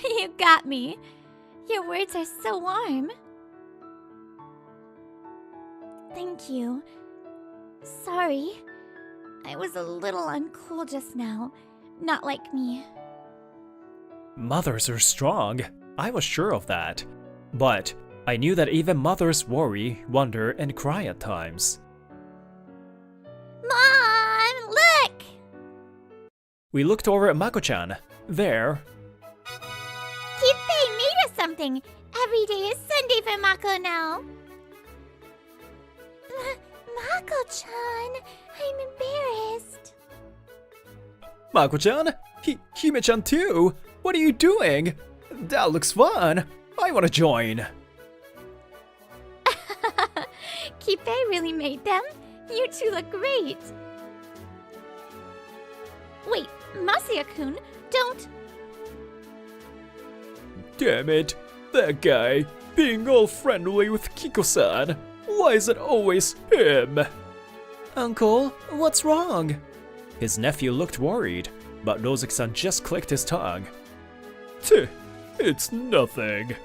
B: You got me. Your words are so warm. Thank you. Sorry. I was a little uncool just now. Not like me.
A: Mothers are strong. I was sure of that. But I knew that even mothers worry, wonder, and cry at times.
B: Mom, look!
A: We looked over at Mako-chan. There.
B: Kippei made us something. Every day is Sunday for Mako now. Mako-chan, I'm embarrassed.
A: Mako-chan? Hime-chan too? What are you doing? That looks fun. I want to join.
B: Kippei really made them. You two look great. Wait, Masaya-kun, don't...
A: Damn it. That guy. Being all friendly with Kiko-san. Why is it always him? Uncle, what's wrong? His nephew looked worried, but Nozuki-san just clicked his tongue. Tch, it's nothing.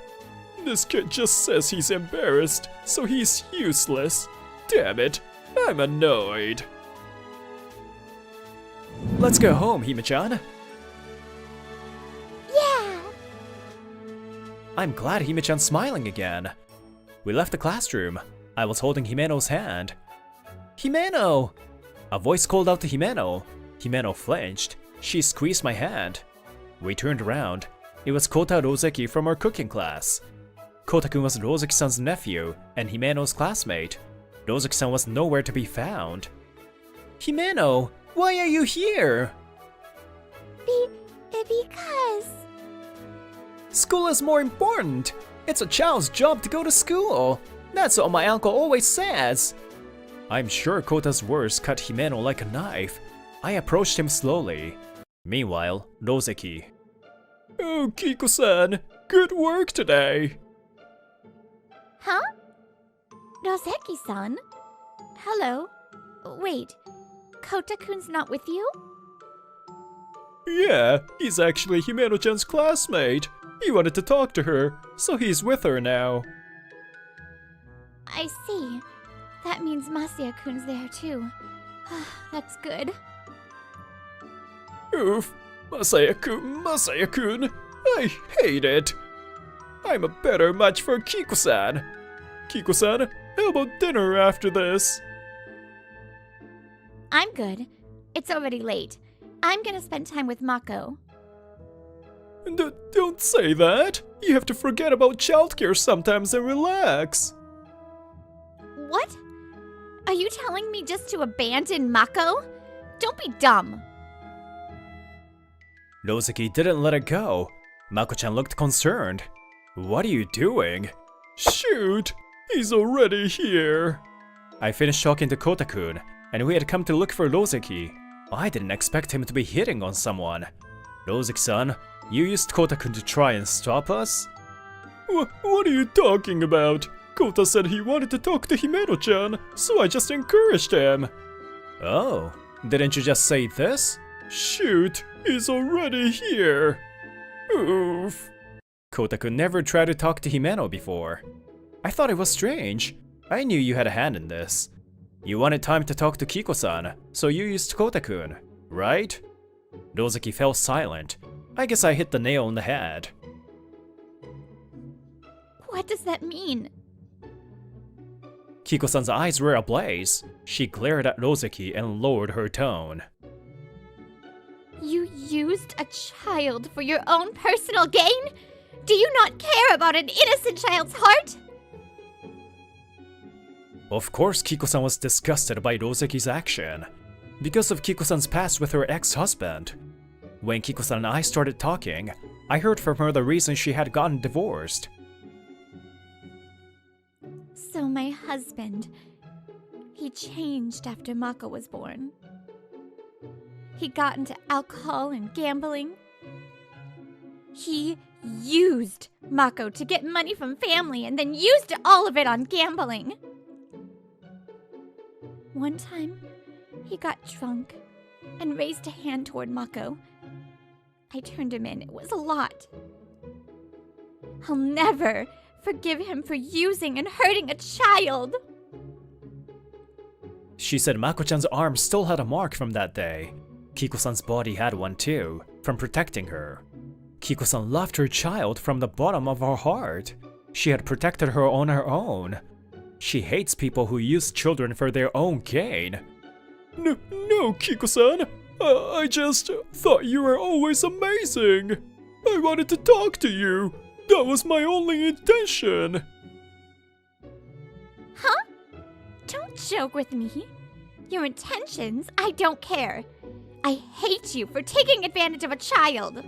A: This kid just says he's embarrassed, so he's useless. Damn it, I'm annoyed. Let's go home, Hime-chan.
B: Yeah!
A: I'm glad Hime-chan's smiling again. We left the classroom. I was holding Himeno's hand. Himeno! A voice called out to Himeno. Himeno flinched. She squeezed my hand. We turned around. It was Kota Rozeki from our cooking class. Kota-kun was Rozeki-san's nephew and Himeno's classmate. Rozeki-san was nowhere to be found. Himeno, why are you here?
B: Because...
A: School is more important. It's a child's job to go to school. That's what my uncle always says. I'm sure Kota's words cut Himeno like a knife. I approached him slowly. Meanwhile, Rozeki. Oh, Kiko-san, good work today.
B: Huh? Rozeki-san? Hello? Wait, Kota-kun's not with you?
A: Yeah, he's actually Himeno-chan's classmate. He wanted to talk to her, so he's with her now.
B: I see. That means Masaya-kun's there too. That's good.
A: Oof, Masaya-kun, I hate it. I'm a better match for Kiko-san. Kiko-san, how about dinner after this?
B: I'm good. It's already late. I'm gonna spend time with Mako.
A: Don't say that. You have to forget about childcare sometimes and relax.
B: What? Are you telling me just to abandon Mako? Don't be dumb.
A: Nozuki didn't let it go. Mako-chan looked concerned. What are you doing? Shoot! He's already here. I finished talking to Kota-kun, and we had come to look for Nozuki. I didn't expect him to be hitting on someone. Nozuki-san, you used Kota-kun to try and stop us? What are you talking about? Kota said he wanted to talk to Himeno-chan, so I just encouraged him. Oh, didn't you just say this? Shoot, he's already here. Oof. Kota-kun never tried to talk to Himeno before. I thought it was strange. I knew you had a hand in this. You wanted time to talk to Kiko-san, so you used Kota-kun, right? Nozuki fell silent. I guess I hit the nail on the head.
B: What does that mean?
A: Kiko-san's eyes were ablaze. She glared at Nozuki and lowered her tone.
B: You used a child for your own personal gain? Do you not care about an innocent child's heart?
A: Of course Kiko-san was disgusted by Nozuki's action. Because of Kiko-san's past with her ex-husband. When Kiko-san and I started talking, I heard from her the reason she had gotten divorced.
B: So my husband, he changed after Mako was born. He got into alcohol and gambling. He used Mako to get money from family and then used all of it on gambling. One time, he got drunk and raised a hand toward Mako. I turned him in. It was a lot. I'll never forgive him for using and hurting a child.
A: She said Mako-chan's arm still had a mark from that day. Kiko-san's body had one too, from protecting her. Kiko-san loved her child from the bottom of her heart. She had protected her on her own. She hates people who use children for their own gain. No, Kiko-san. I just thought you were always amazing. I wanted to talk to you. That was my only intention.
B: Huh? Don't joke with me. Your intentions, I don't care. I hate you for taking advantage of a child.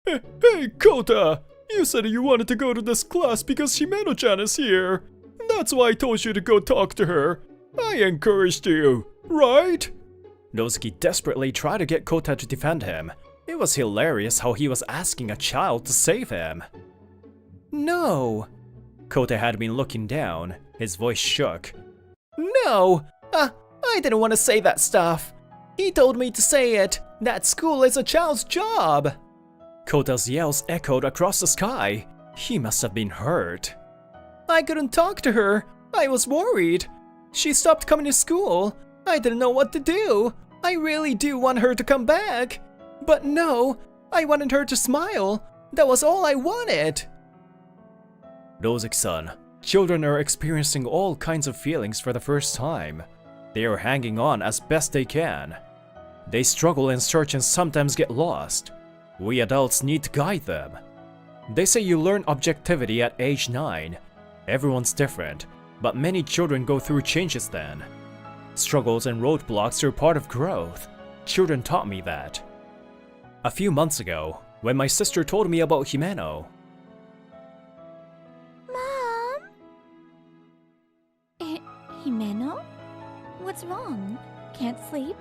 A: Hey, Kota! You said you wanted to go to this class because Himeno-chan is here. That's why I told you to go talk to her. I encouraged you, right? Nozuki desperately tried to get Kota to defend him. It was hilarious how he was asking a child to save him. No! Kota had been looking down. His voice shook. No! I didn't want to say that stuff. He told me to say it. That school is a child's job. Kota's yells echoed across the sky. He must have been hurt. I couldn't talk to her. I was worried. She stopped coming to school. I didn't know what to do. I really do want her to come back. But no, I wanted her to smile. That was all I wanted. Nozuki-san, children are experiencing all kinds of feelings for the first time. They are hanging on as best they can. They struggle and search and sometimes get lost. We adults need to guide them. They say you learn objectivity at age 9. Everyone's different, but many children go through changes then. Struggles and roadblocks are part of growth. Children taught me that. A few months ago, when my sister told me about Himeno.
B: Mom? Himeno? What's wrong? Can't sleep?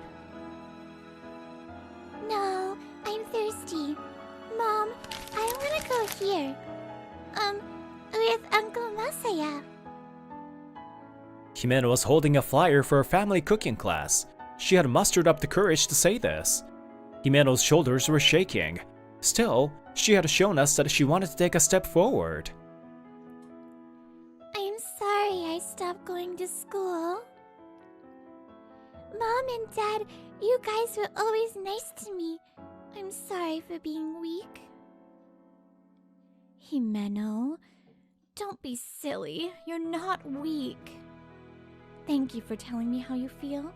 F: No, I'm thirsty. Mom, I wanna go here. With Uncle Masaya.
A: Himeno was holding a flyer for a family cooking class. She had mustered up the courage to say this. Himeno's shoulders were shaking. Still, she had shown us that she wanted to take a step forward.
F: I'm sorry I stopped going to school.
B: Mom and Dad, you guys were always nice to me. I'm sorry for being weak. Himeno, don't be silly. You're not weak. Thank you for telling me how you feel.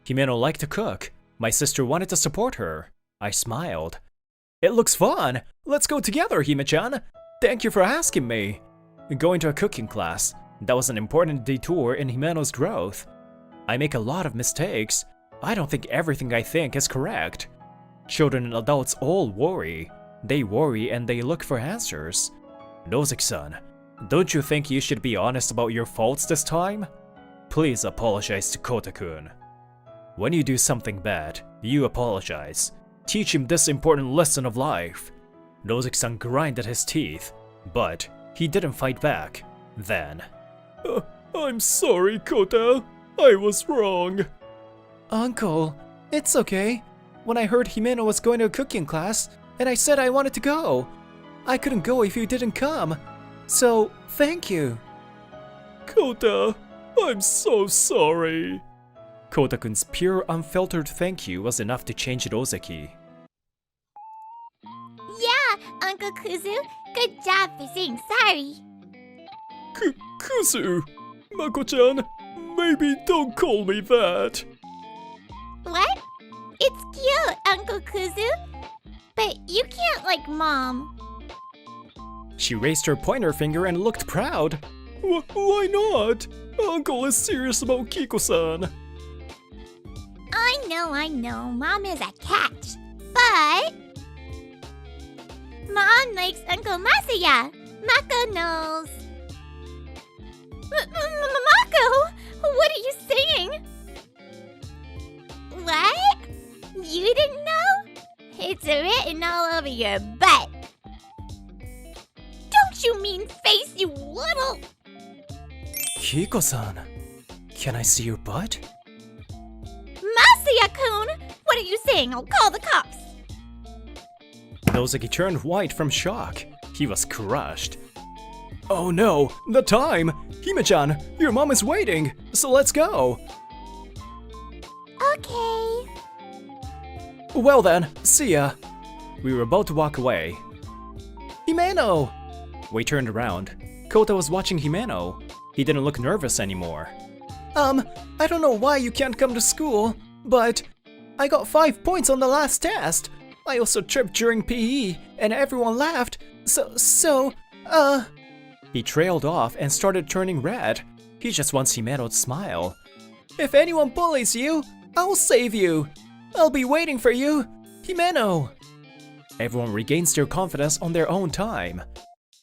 A: Himeno liked to cook. My sister wanted to support her. I smiled. It looks fun! Let's go together, Hime-chan! Thank you for asking me! Going to a cooking class. That was an important detour in Himeno's growth. I make a lot of mistakes. I don't think everything I think is correct. Children and adults all worry. They worry and they look for answers. Nozick-san, don't you think you should be honest about your faults this time? Please apologize to Kota-kun. When you do something bad, you apologize. Teach him this important lesson of life. Nozick-san grinded his teeth, but he didn't fight back. Then, I'm sorry, Kota. I was wrong. Uncle, it's okay. When I heard Himeno was going to a cooking class, and I said I wanted to go. I couldn't go if you didn't come. So, thank you. Kota, I'm so sorry. Kota-kun's pure, unfiltered thank you was enough to change Roseki.
B: Yeah, Uncle Kuzu. Good job for saying sorry.
A: Kuzu! Mako-chan, maybe don't call me that.
B: What? It's cute, Uncle Kuzu. But you can't like Mom.
A: She raised her pointer finger and looked proud. Why not? Uncle is serious about Kiko-san.
B: I know, Mom is a catch. But Mom likes Uncle Masaya. Mako knows. Mako, what are you saying? What? You didn't know? It's written all over your butt. Don't you mean face, you little...
A: Kiko-san, can I see your butt?
B: Masaya-kun! What are you saying? I'll call the cops.
A: Nozaki turned white from shock. He was crushed. Oh no, the time! Hime-chan, your mom is waiting, so let's go!
B: Okay.
A: Well then, see ya. We were about to walk away. Himeno! We turned around. Kota was watching Himeno. He didn't look nervous anymore. I don't know why you can't come to school, but I got 5 points on the last test. I also tripped during PE, and everyone laughed, so, He trailed off and started turning red. He just wants Himeno to smile. If anyone bullies you, I'll save you. I'll be waiting for you, Himeno. Everyone regains their confidence on their own time.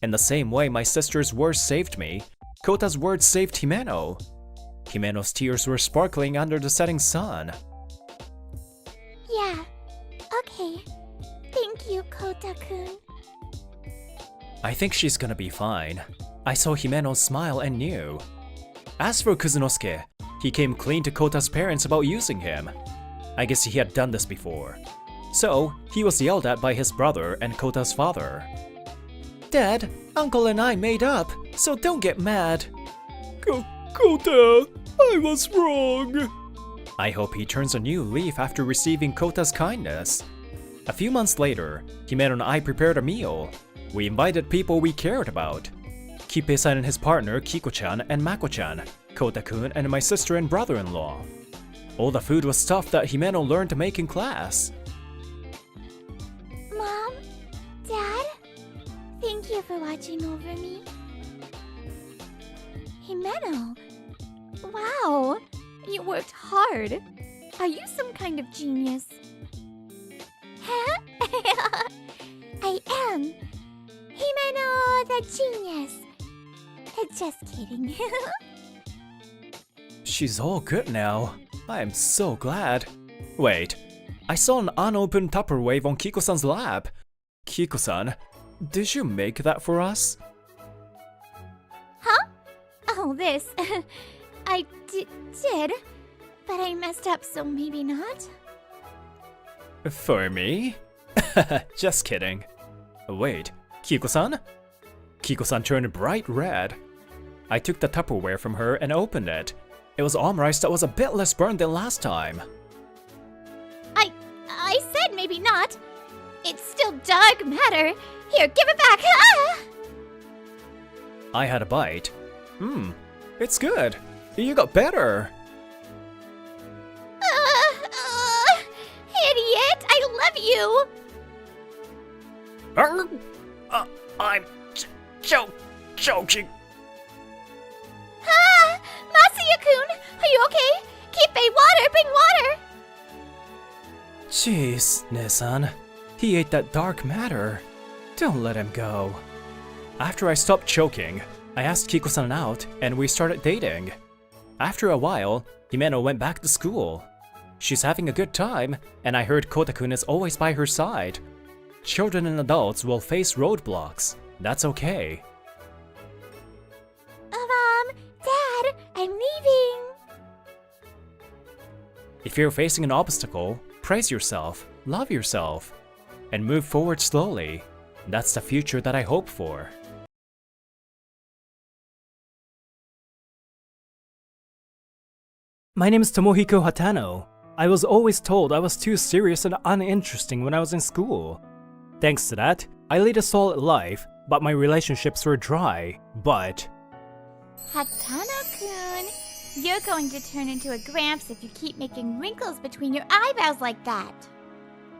A: In the same way my sister's words saved me, Kota's words saved Himeno. Himeno's tears were sparkling under the setting sun.
B: Yeah. Okay. Thank you, Kota-kun.
A: I think she's gonna be fine. I saw Himeno smile and knew. As for Kuzunosuke, he came clean to Kota's parents about using him. I guess he had done this before. So, he was yelled at by his brother and Kota's father. Dad, Uncle and I made up, so don't get mad. Kota, I was wrong. I hope he turns a new leaf after receiving Kota's kindness. A few months later, Himeno and I prepared a meal. We invited people we cared about. Kippei-san and his partner Kiko-chan and Mako-chan, Kota-kun and my sister and brother-in-law. All the food was stuff that Himeno learned to make in class.
B: Mom? Dad? Thank you for watching over me. Himeno? Wow! You worked hard. Are you some kind of genius? Huh? I am. Himeno the genius. Just kidding.
A: She's all good now. I am so glad. Wait, I saw an unopened Tupperware on Kiko-san's lap. Kiko-san, did you make that for us?
B: Huh? Oh, this. I did, but I messed up, so maybe not.
A: For me? Just kidding. Wait, Kiko-san? Kiko-san turned bright red. I took the Tupperware from her and opened it. It was omurice that was a bit less burnt than last time.
B: I said maybe not. It's still dark matter. Here, give it back. Ah!
A: I had a bite. It's good. You got better.
B: Idiot! I love you!
C: I'm choking.
B: Ah! Masuya-kun! Are you okay? Kippei, water! Bring water!
A: Jeez, Nissan. He ate that dark matter. Don't let him go. After I stopped choking, I asked Kiko-san out and we started dating. After a while, Himeno went back to school. She's having a good time, and I heard Kota-kun is always by her side. Children and adults will face roadblocks. That's okay.
B: Mom, Dad, I'm leaving.
A: If you're facing an obstacle, praise yourself, love yourself, and move forward slowly. That's the future that I hope for. My name is Tomohiko Hatano. I was always told I was too serious and uninteresting when I was in school. Thanks to that, I lead a solid life, but my relationships were dry. But
B: Hatano-kun, you're going to turn into a Gramps if you keep making wrinkles between your eyebrows like that.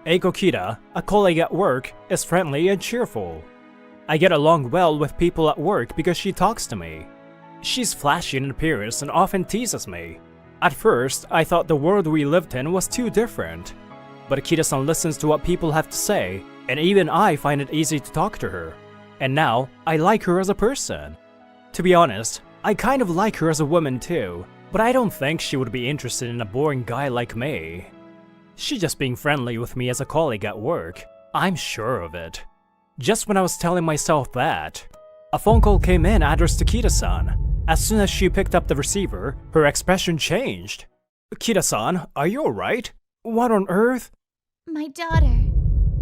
A: Eiko Kida, a colleague at work, is friendly and cheerful. I get along well with people at work because she talks to me. She's flashy in appearance and often teases me. At first, I thought the world we lived in was too different. But Kida-san listens to what people have to say, and even I find it easy to talk to her. And now, I like her as a person. To be honest, I kind of like her as a woman too, but I don't think she would be interested in a boring guy like me. She's just being friendly with me as a colleague at work. I'm sure of it. Just when I was telling myself that, a phone call came in addressed to Kida-san. As soon as she picked up the receiver, her expression changed. Kida-san, are you alright? What on earth?
B: My daughter.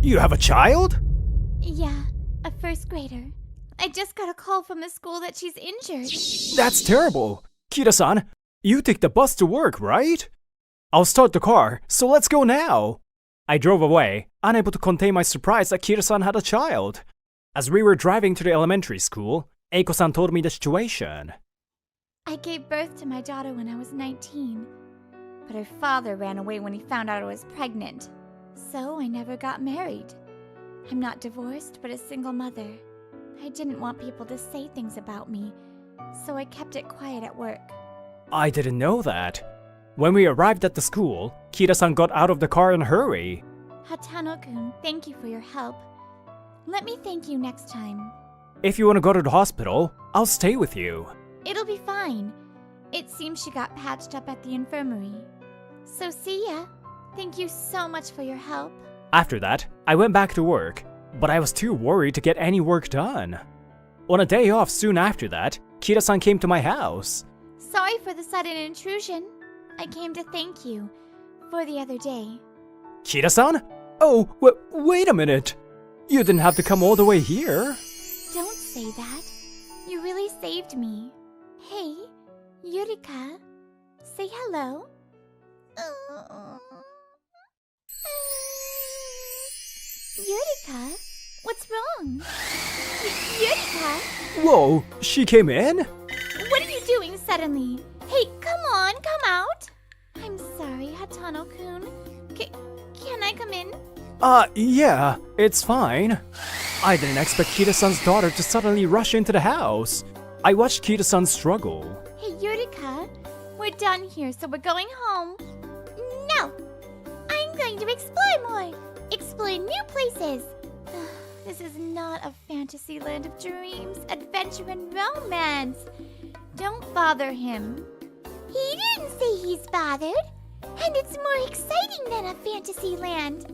A: You have a child?
B: Yeah, a first grader. I just got a call from the school that she's injured.
A: That's terrible. Kida-san, you take the bus to work, right? I'll start the car, so let's go now. I drove away, unable to contain my surprise that Kida-san had a child. As we were driving to the elementary school, Eiko-san told me the situation.
B: I gave birth to my daughter when I was 19, but her father ran away when he found out I was pregnant, so I never got married. I'm not divorced, but a single mother. I didn't want people to say things about me, so I kept it quiet at work.
A: I didn't know that. When we arrived at the school, Kida-san got out of the car in a hurry.
B: Hatano-kun, thank you for your help. Let me thank you next time.
A: If you want to go to the hospital, I'll stay with you.
B: It'll be fine. It seems she got patched up at the infirmary. So see ya. Thank you so much for your help.
A: After that, I went back to work, but I was too worried to get any work done. On a day off soon after that, Kida-san came to my house.
B: Sorry for the sudden intrusion. I came to thank you for the other day.
A: Kida-san? Oh, wait a minute. You didn't have to come all the way here.
B: Don't say that. You really saved me. Hey, Yurika, say hello. Yurika, what's wrong? Yurika?
A: Whoa, she came in?
B: What are you doing suddenly? Hey, come on, come out. I'm sorry, Hatano-kun. Can I come in?
A: Yeah, it's fine. I didn't expect Kida-san's daughter to suddenly rush into the house. I watched Kida-san struggle.
B: Hey, Yurika, we're done here, so we're going home. No! I'm going to explore more! Explore new places! This is not a fantasy land of dreams, adventure, and romance. Don't bother him. He didn't say he's bothered. And it's more exciting than a fantasy land.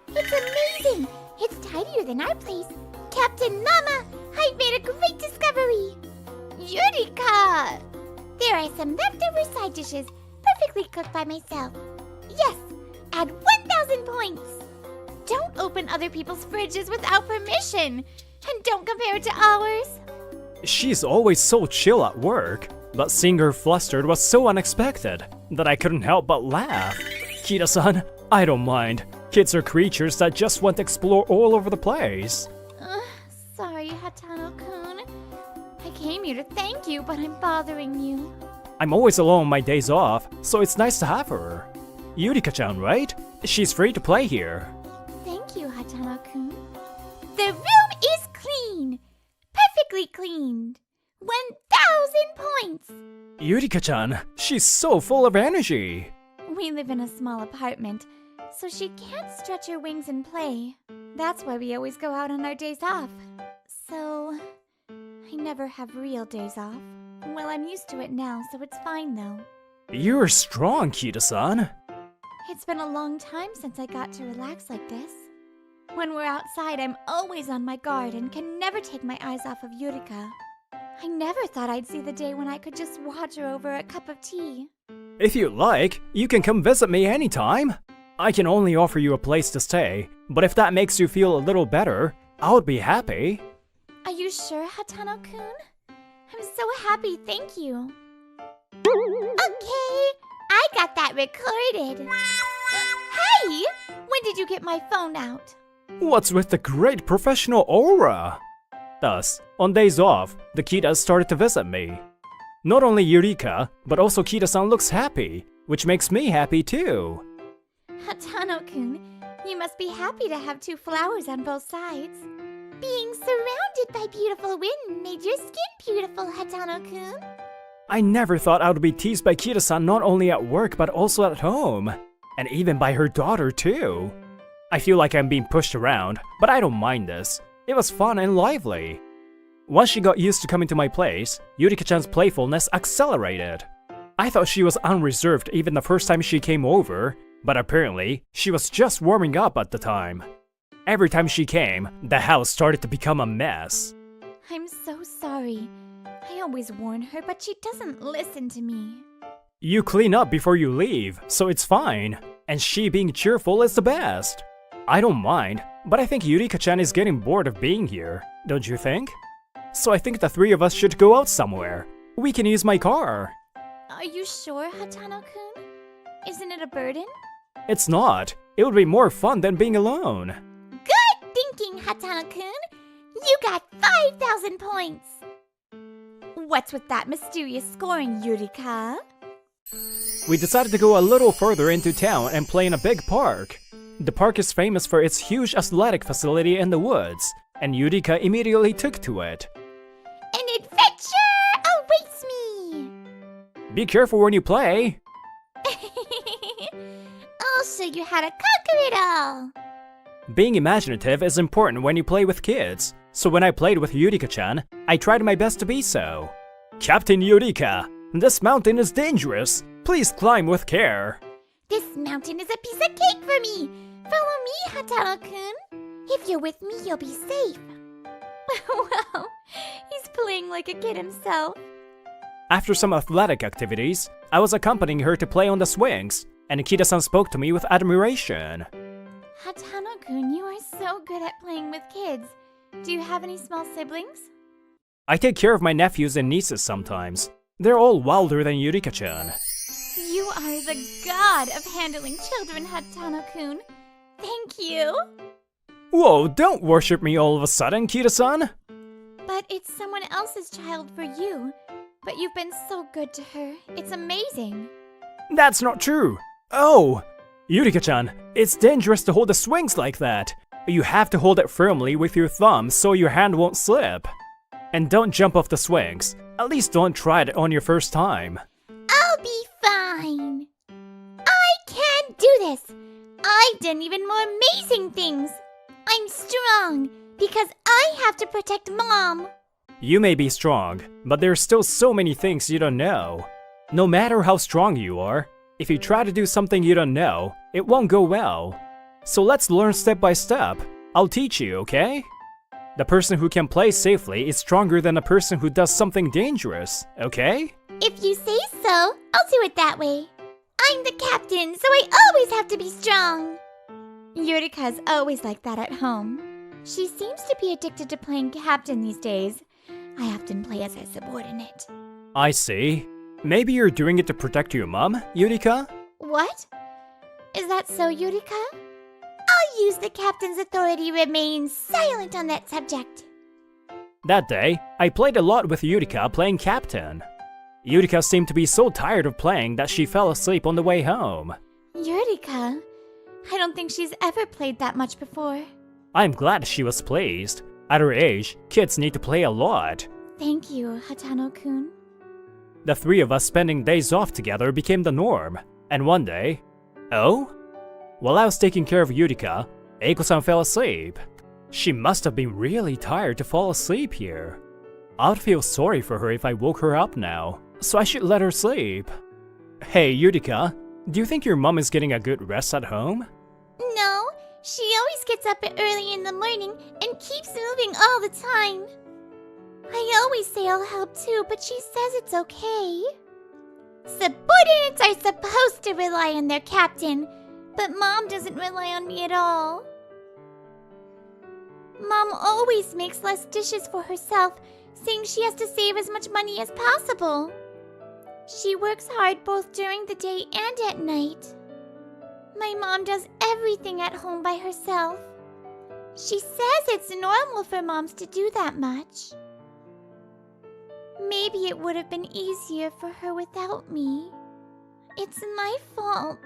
B: It's amazing! It's tidier than our place. Captain Mama, I've made a great discovery! Yurika! There are some leftover side dishes, perfectly cooked by myself. Yes, add 1,000 points! Don't open other people's fridges without permission! And don't compare it to ours!
A: She's always so chill at work. but seeing her flustered was so unexpected that I couldn't help but laugh. Kita-san, I don't mind. Kids are creatures that just want to explore all over the place.
B: Sorry, Hatano-kun. I came here to thank you, but I'm bothering you.
A: I'm always alone on my days off, so it's nice to have her. Yurika-chan, right? She's free to play here.
B: Thank you, Hatano-kun. The room is clean! Perfectly cleaned! 1,000 points!
A: Yurika-chan, she's so full of energy.
B: We live in a small apartment, so she can't stretch her wings and play. That's why we always go out on our days off. So, I never have real days off. Well, I'm used to it now, so it's fine though.
A: You're strong, Kita-san.
B: It's been a long time since I got to relax like this. When we're outside, I'm always on my guard and can never take my eyes off of Yurika. I never thought I'd see the day when I could just watch her over a cup of tea.
A: If you like, you can come visit me anytime. I can only offer you a place to stay, but if that makes you feel a little better, I would be happy.
B: Are you sure, Hatano-kun? I'm so happy, thank you. Okay, I got that recorded. Hey! When did you get my phone out?
A: What's with the great professional aura? Thus, on days off, the Kitas started to visit me. Not only Yurika, but also Kita-san looks happy, which makes me happy too.
B: Hatano-kun, you must be happy to have two flowers on both sides. Being surrounded by beautiful wind made your skin beautiful, Hatano-kun.
A: I never thought I would be teased by Kita-san not only at work but also at home. And even by her daughter too. I feel like I'm being pushed around, but I don't mind this. It was fun and lively. Once she got used to coming to my place, Yurika-chan's playfulness accelerated. I thought she was unreserved even the first time she came over, but apparently, she was just warming up at the time. Every time she came, the house started to become a mess.
B: I'm so sorry. I always warn her, but she doesn't listen to me.
A: You clean up before you leave, so it's fine. And she being cheerful is the best. I don't mind, but I think Yurika-chan is getting bored of being here, don't you think? So I think the three of us should go out somewhere. We can use my car.
B: Are you sure, Hatano-kun? Isn't it a burden?
A: It's not. It would be more fun than being alone.
B: Good thinking, Hatano-kun! You got 5,000 points! What's with that mysterious scoring, Yurika?
A: We decided to go a little further into town and play in a big park. The park is famous for its huge athletic facility in the woods, and Yurika immediately took to it.
B: An adventure awaits me!
A: Be careful when you play.
B: I'll show you how to conquer it all!
A: Being imaginative is important when you play with kids, so when I played with Yurika-chan, I tried my best to be so. Captain Yurika, this mountain is dangerous. Please climb with care.
B: This mountain is a piece of cake for me! Follow me, Hatano-kun! If you're with me, you'll be safe. Wow, he's playing like a kid himself.
A: After some athletic activities, I was accompanying her to play on the swings, and Kita-san spoke to me with admiration.
B: Hatano-kun, you are so good at playing with kids. Do you have any small siblings?
A: I take care of my nephews and nieces sometimes. They're all wilder than Yurika-chan.
B: You are the god of handling children, Hatano-kun. Thank you.
A: Whoa, don't worship me all of a sudden, Kita-san.
B: But it's someone else's child for you. But you've been so good to her. It's amazing.
A: That's not true. Oh, Yurika-chan, it's dangerous to hold the swings like that. You have to hold it firmly with your thumb so your hand won't slip. And don't jump off the swings. At least don't try it on your first time.
B: I'll be fine. I can do this. I've done even more amazing things. I'm strong because I have to protect Mom.
A: You may be strong, but there's still so many things you don't know. No matter how strong you are, if you try to do something you don't know, it won't go well. So let's learn step by step. I'll teach you, okay? The person who can play safely is stronger than the person who does something dangerous, okay?
B: If you say so, I'll do it that way. I'm the captain, so I always have to be strong. Yurika's always like that at home. She seems to be addicted to playing captain these days. I often play as a subordinate.
A: I see. Maybe you're doing it to protect your mom, Yurika?
B: What? Is that so, Yurika? I'll use the captain's authority to remain silent on that subject.
A: That day, I played a lot with Yurika playing captain. Yurika seemed to be so tired of playing that she fell asleep on the way home.
B: Yurika? I don't think she's ever played that much before.
A: I'm glad she was pleased. At her age, kids need to play a lot.
B: Thank you, Hatano-kun.
A: The three of us spending days off together became the norm. And one day... Oh? While I was taking care of Yurika, Eiko-san fell asleep. She must have been really tired to fall asleep here. I would feel sorry for her if I woke her up now, so I should let her sleep. Hey, Yurika, do you think your mom is getting a good rest at home?
B: No, she always gets up early in the morning and keeps moving all the time. I always say I'll help too, but she says it's okay. Subordinates are supposed to rely on their captain, but Mom doesn't rely on me at all. Mom always makes less dishes for herself, saying she has to save as much money as possible. She works hard both during the day and at night. My mom does everything at home by herself. She says it's normal for moms to do that much. Maybe it would have been easier for her without me. It's my fault.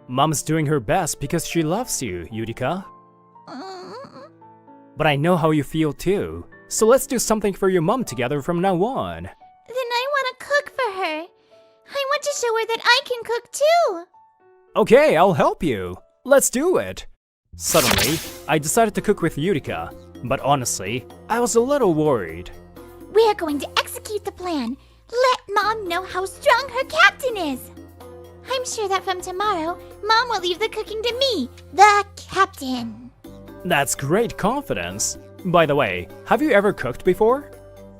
A: Mom's doing her best because she loves you, Yurika.
B: Mm.
A: But I know how you feel too, so let's do something for your mom together from now on.
B: Then I want to cook for her. I want to show her that I can cook too.
A: Okay, I'll help you. Let's do it. Suddenly, I decided to cook with Yurika, but honestly, I was a little worried.
B: We're going to execute the plan. Let Mom know how strong her captain is. I'm sure that from tomorrow, Mom will leave the cooking to me, the captain.
A: That's great confidence. By the way, have you ever cooked before?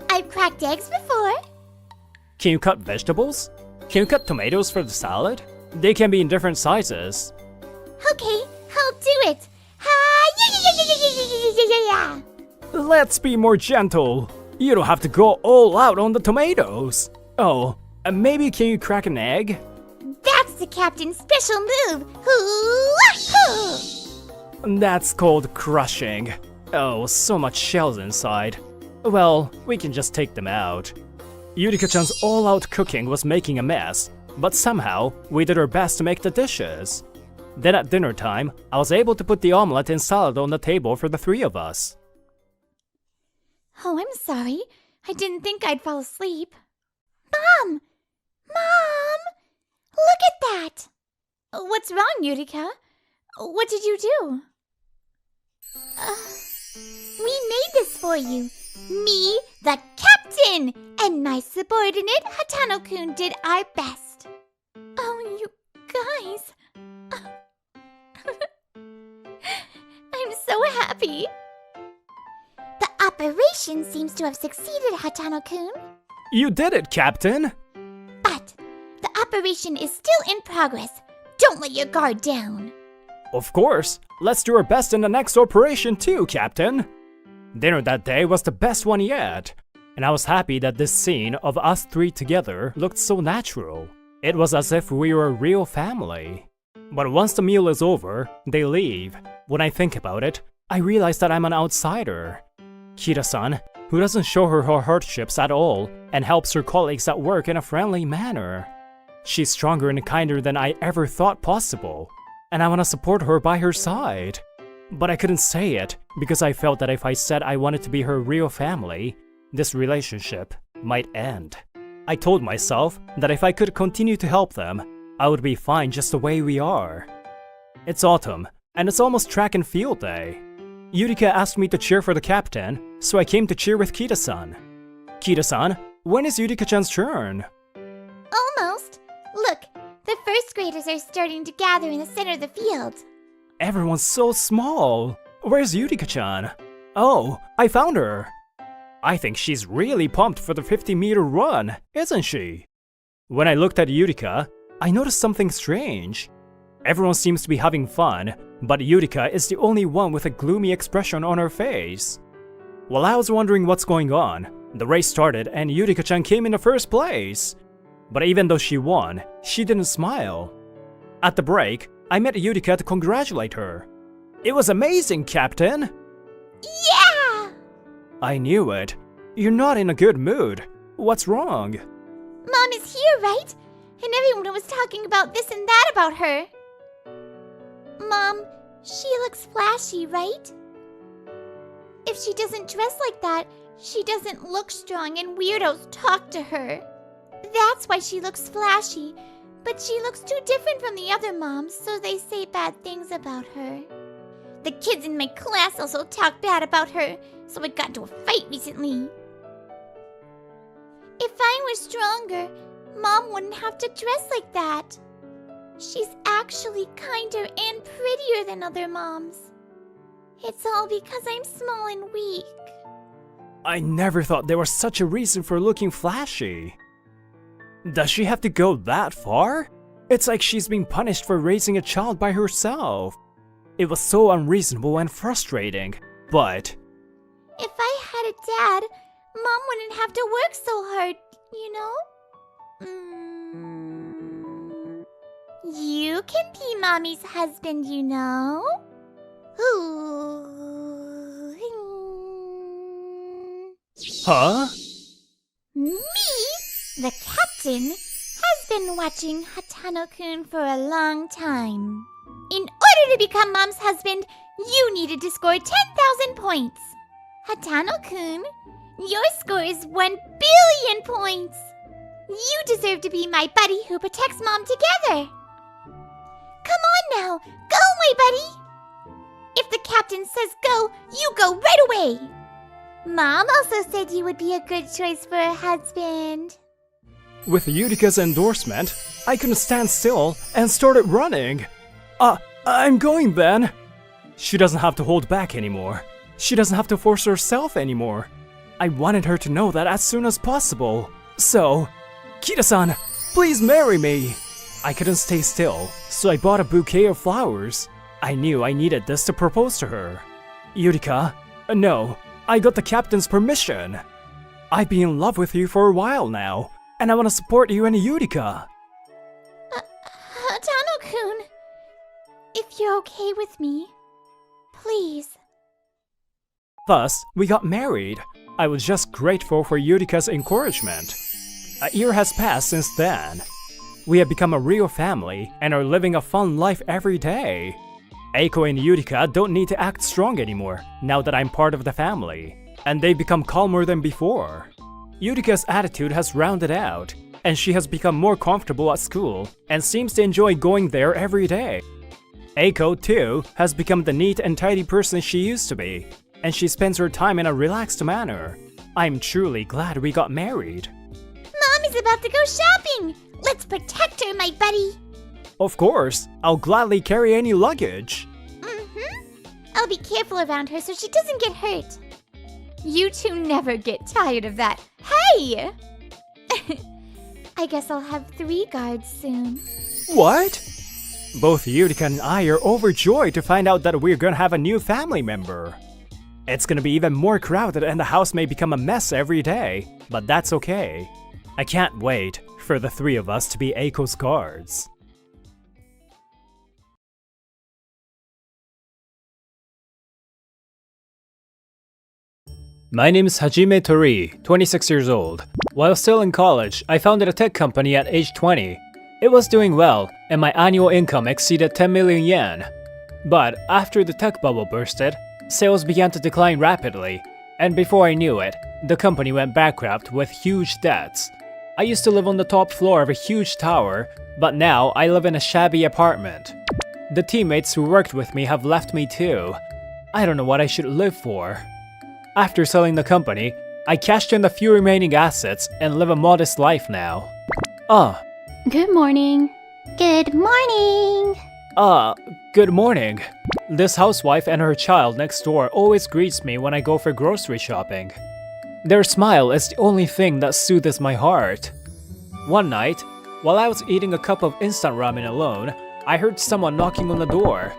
B: I've cracked eggs before.
A: Can you cut vegetables? Can you cut tomatoes for the salad? They can be in different sizes.
B: Okay, I'll do it. Ha!
A: Let's be more gentle. You don't have to go all out on the tomatoes. Oh, maybe can you crack an egg?
B: That's the captain's special move. Hoo-ah-hoo!
A: That's called crushing. Oh, so much shells inside. Well, we can just take them out. Yurika-chan's all-out cooking was making a mess, but somehow we did our best to make the dishes. Then at dinner time, I was able to put the omelette and salad on the table for the three of us.
B: Oh, I'm sorry. I didn't think I'd fall asleep. Mom! Mom! Look at that! What's wrong, Yurika? What did you do? We made this for you. Me, the captain, and my subordinate, Hatano-kun, did our best. Oh, you guys. I'm so happy. The operation seems to have succeeded, Hatano-kun.
A: You did it, Captain!
B: But the operation is still in progress. Don't let your guard down.
A: Of course. Let's do our best in the next operation too, Captain. Dinner that day was the best one yet. And I was happy that this scene of us three together looked so natural. It was as if we were a real family. But once the meal is over, they leave. When I think about it, I realize that I'm an outsider. Kira-san, who doesn't show her hardships at all and helps her colleagues at work in a friendly manner. She's stronger and kinder than I ever thought possible, and I want to support her by her side. But I couldn't say it because I felt that if I said I wanted to be her real family, this relationship might end. I told myself that if I could continue to help them, I would be fine just the way we are. It's autumn, and it's almost track and field day. Yurika asked me to cheer for the captain, so I came to cheer with Kita-san. Kita-san, when is Yurika-chan's turn?
B: Almost. Look, the first graders are starting to gather in the center of the field.
A: Everyone's so small. Where's Yurika-chan? Oh, I found her. I think she's really pumped for the 50-meter run, isn't she? When I looked at Yurika, I noticed something strange. Everyone seems to be having fun, but Yurika is the only one with a gloomy expression on her face. While I was wondering what's going on, The race started and Yurika-chan came in the first place. But even though she won, she didn't smile. At the break, I met Yurika to congratulate her. It was amazing, Captain!
B: Yeah!
A: I knew it. You're not in a good mood. What's wrong?
B: Mom is here, right? And everyone was talking about this and that about her. Mom, she looks flashy, right? If she doesn't dress like that, she doesn't look strong and weirdos talk to her. That's why she looks flashy, but she looks too different from the other moms, so they say bad things about her. The kids in my class also talk bad about her, so I got into a fight recently. If I were stronger, Mom wouldn't have to dress like that. She's actually kinder and prettier than other moms. It's all because I'm small and weak.
A: I never thought there was such a reason for looking flashy. Does she have to go that far? It's like she's being punished for raising a child by herself. It was so unreasonable and frustrating, but...
B: If I had a dad, Mom wouldn't have to work so hard, you know? You can be Mommy's husband, you know? Ooh.
A: Huh?
B: Me, the captain, has been watching Hatano-kun for a long time. In order to become Mom's husband, you needed to score 10,000 points. Hatano-kun, your score is 1 billion points. You deserve to be my buddy who protects Mom together. Come on now, go, my buddy. If the captain says go, you go right away. Mom also said you would be a good choice for a husband.
A: With Yurika's endorsement, I couldn't stand still and started running. I'm going, Ben. She doesn't have to hold back anymore. She doesn't have to force herself anymore. I wanted her to know that as soon as possible. So, Kita-san, please marry me. I couldn't stay still, so I bought a bouquet of flowers. I knew I needed this to propose to her. Yurika, no, I got the captain's permission. I've been in love with you for a while now, and I want to support you and Yurika.
B: Hatano-kun, if you're okay with me, please.
A: Thus, we got married. I was just grateful for Yurika's encouragement. A year has passed since then. We have become a real family and are living a fun life every day. Ako and Yurika don't need to act strong anymore now that I'm part of the family, and they've become calmer than before. Yurika's attitude has rounded out, and she has become more comfortable at school and seems to enjoy going there every day. Ako, too, has become the neat and tidy person she used to be, and she spends her time in a relaxed manner. I'm truly glad we got married.
B: Mom is about to go shopping! Let's protect her, my buddy!
A: Of course, I'll gladly carry any luggage.
B: I'll be careful around her so she doesn't get hurt. You two never get tired of that. Hey! I guess I'll have 3 guards soon.
A: What? Both Yurika and I are overjoyed to find out that we're gonna have a new family member. It's gonna be even more crowded and the house may become a mess every day, but that's okay. I can't wait for the 3 of us to be Ako's guards. My name is Hajime Tori, 26 years old. While still in college, I founded a tech company at age 20. It was doing well, and my annual income exceeded 10 million yen. But after the tech bubble bursted, sales began to decline rapidly, and before I knew it, the company went bankrupt with huge debts. I used to live on the top floor of a huge tower, but now I live in a shabby apartment. The teammates who worked with me have left me too. I don't know what I should live for. After selling the company, I cashed in the few remaining assets and live a modest life now.
F: Good morning. Good morning.
A: Good morning. This housewife and her child next door always greets me when I go for grocery shopping. Their smile is the only thing that soothes my heart. One night, while I was eating a cup of instant ramen alone, I heard someone knocking on the door.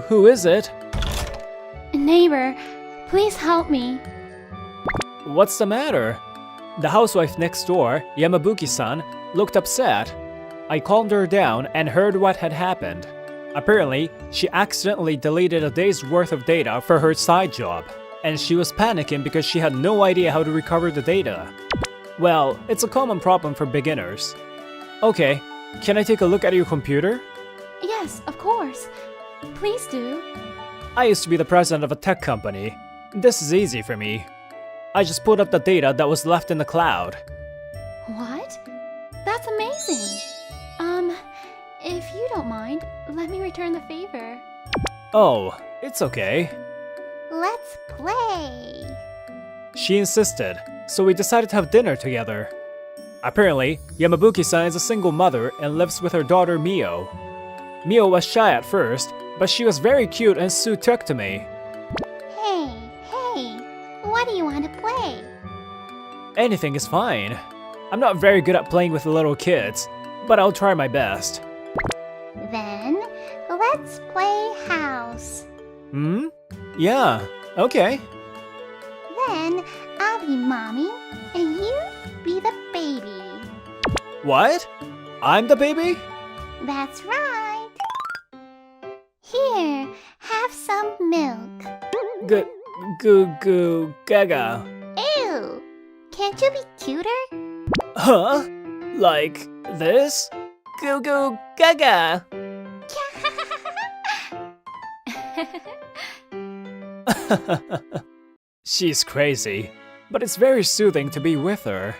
A: Who is it?
F: Neighbor, please help me.
A: What's the matter? The housewife next door, Yamabuki-san, looked upset. I calmed her down and heard what had happened. Apparently, she accidentally deleted a day's worth of data for her side job, and she was panicking because she had no idea how to recover the data. Well, it's a common problem for beginners. Okay, can I take a look at your computer?
G: Yes, of course. Please do.
A: I used to be the president of a tech company. This is easy for me. I just put up the data that was left in the cloud.
G: What? That's amazing. If you don't mind, let me return the favor.
A: Oh, it's okay.
F: Let's play.
A: She insisted, so we decided to have dinner together. Apparently, Yamabuki-san is a single mother and lives with her daughter Mio. Mio was shy at first, but she was very cute and Sue took to me.
F: Hey, what do you want to play?
A: Anything is fine. I'm not very good at playing with little kids, but I'll try my best.
F: Then, let's play house.
A: Yeah, okay.
F: Then, I'll be mommy, and you be the baby.
A: What? I'm the baby?
F: That's right. Here, have some milk.
A: Goo gaga.
F: Ew! Can't you be cuter?
A: Huh? Like this? Goo gaga. She's crazy, but it's very soothing to be with her.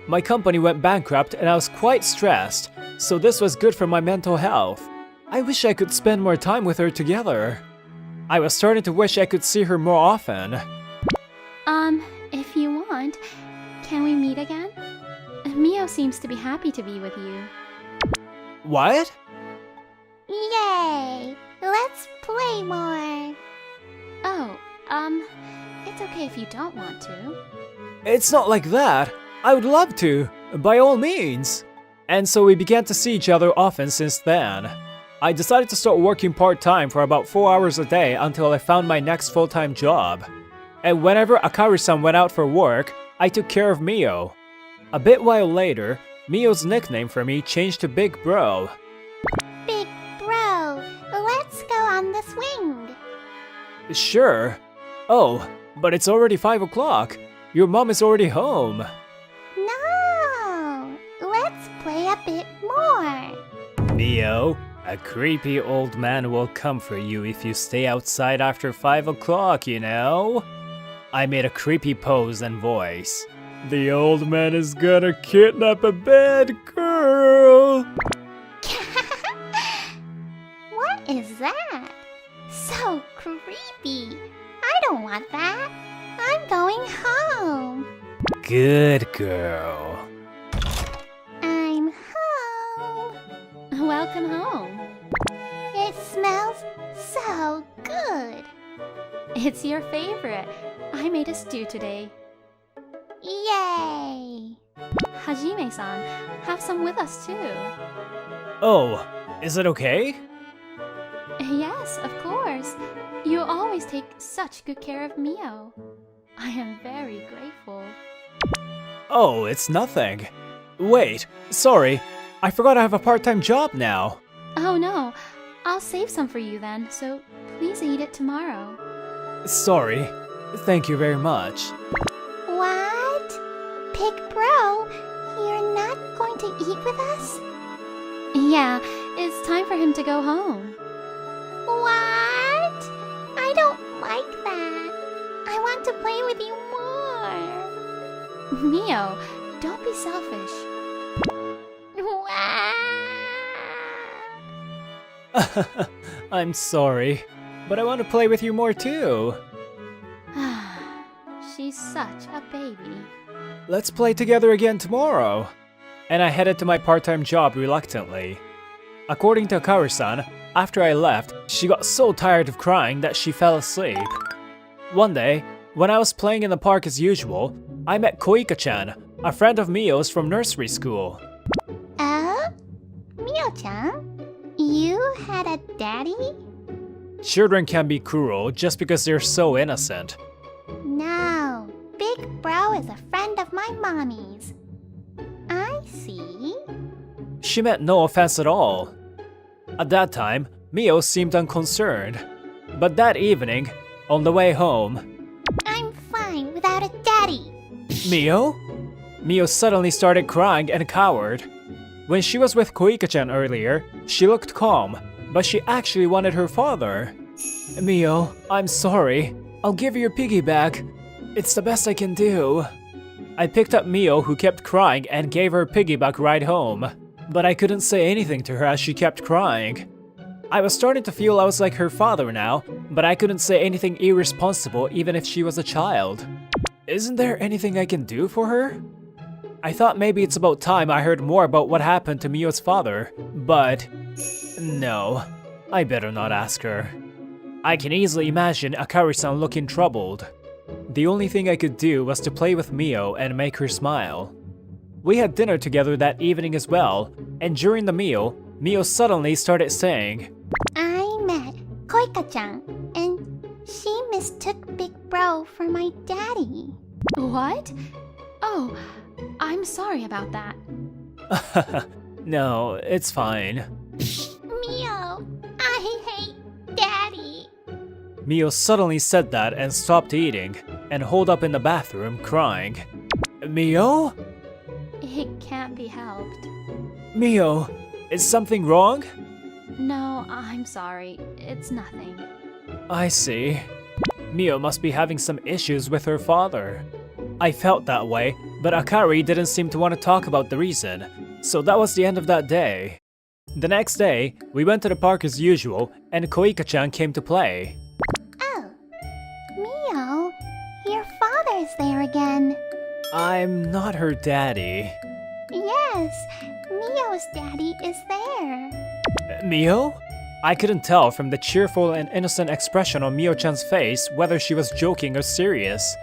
A: My company went bankrupt and I was quite stressed, so this was good for my mental health. I wish I could spend more time with her together. I was starting to wish I could see her more often.
G: If you want, can we meet again? Mio seems to be happy to be with you.
A: What?
F: Yay! Let's play more.
G: Oh, it's okay if you don't want to.
A: It's not like that. I would love to, by all means. And so we began to see each other often since then. I decided to start working part-time for about 4 hours a day until I found my next full-time job. And whenever Akaru-san went out for work, I took care of Mio. A bit while later, Mio's nickname for me changed to Big Bro.
F: Big bro, let's go on the swing.
A: Sure. Oh, but it's already 5 o'clock. Your mom is already home.
F: No, let's play a bit more.
A: Mio, a creepy old man will come for you if you stay outside after 5 o'clock, you know? I made a creepy pose and voice. The old man is gonna kidnap a bad girl.
F: What is that? So creepy. I don't want that. I'm going home.
A: Good girl.
F: I'm home.
G: Welcome home.
F: It smells so good.
G: It's your favorite. I made a stew today.
F: Yay!
G: Hajime-san, have some with us too.
A: Oh, is it okay?
G: Yes, of course. You always take such good care of Mio. I am very grateful.
A: Oh, it's nothing. Wait, sorry. I forgot I have a part-time job now.
G: Oh no, I'll save some for you then, so please eat it tomorrow.
A: Sorry. Thank you very much.
F: What? Pig Bro, you're not going to eat with us?
G: Yeah, it's time for him to go home.
F: What? I don't like that. I want to play with you more.
G: Mio, don't be selfish.
A: I'm sorry, but I want to play with you more too.
G: She's such a baby.
A: Let's play together again tomorrow. And I headed to my part-time job reluctantly. According to Akaru-san, after I left, she got so tired of crying that she fell asleep. One day, when I was playing in the park as usual, I met Koika-chan, a friend of Mio's from nursery school.
F: Oh? Mio-chan? You had a daddy?
A: Children can be cruel just because they're so innocent.
F: No. Big Big Bro is a friend of my mommy's. I see.
A: She meant no offense at all. At that time, Mio seemed unconcerned. But that evening, on the way home,
F: I'm fine without a daddy.
A: Mio? Mio suddenly started crying and cowered. When she was with Koika-chan earlier, she looked calm, but she actually wanted her father. Mio, I'm sorry. I'll give you your piggy back. It's the best I can do. I picked up Mio, who kept crying, and gave her a piggyback ride home. But I couldn't say anything to her as she kept crying. I was starting to feel I was like her father now, but I couldn't say anything irresponsible even if she was a child. Isn't there anything I can do for her? I thought maybe it's about time I heard more about what happened to Mio's father, but no, I better not ask her. I can easily imagine Akari-san looking troubled. The only thing I could do was to play with Mio and make her smile. We had dinner together that evening as well, and during the meal, Mio suddenly started saying,
F: I met Koika-chan, and she mistook Big Bro for my daddy.
G: What? Oh, I'm sorry about that.
A: No, it's fine.
F: Mio, I hate daddy.
A: Mio suddenly said that and stopped eating, and holed up in the bathroom crying. Mio?
G: It can't be helped.
A: Mio, is something wrong?
G: No, I'm sorry. It's nothing.
A: I see. Mio must be having some issues with her father. I felt that way, but Akari didn't seem to want to talk about the reason, so that was the end of that day. The next day, we went to the park as usual, and Koika-chan came to play.
F: Oh, Mio, your father's there again.
A: I'm not her daddy.
F: Yes, Mio's daddy is there.
A: Mio? I couldn't tell from the cheerful and innocent expression on Mio-chan's face whether she was joking or serious.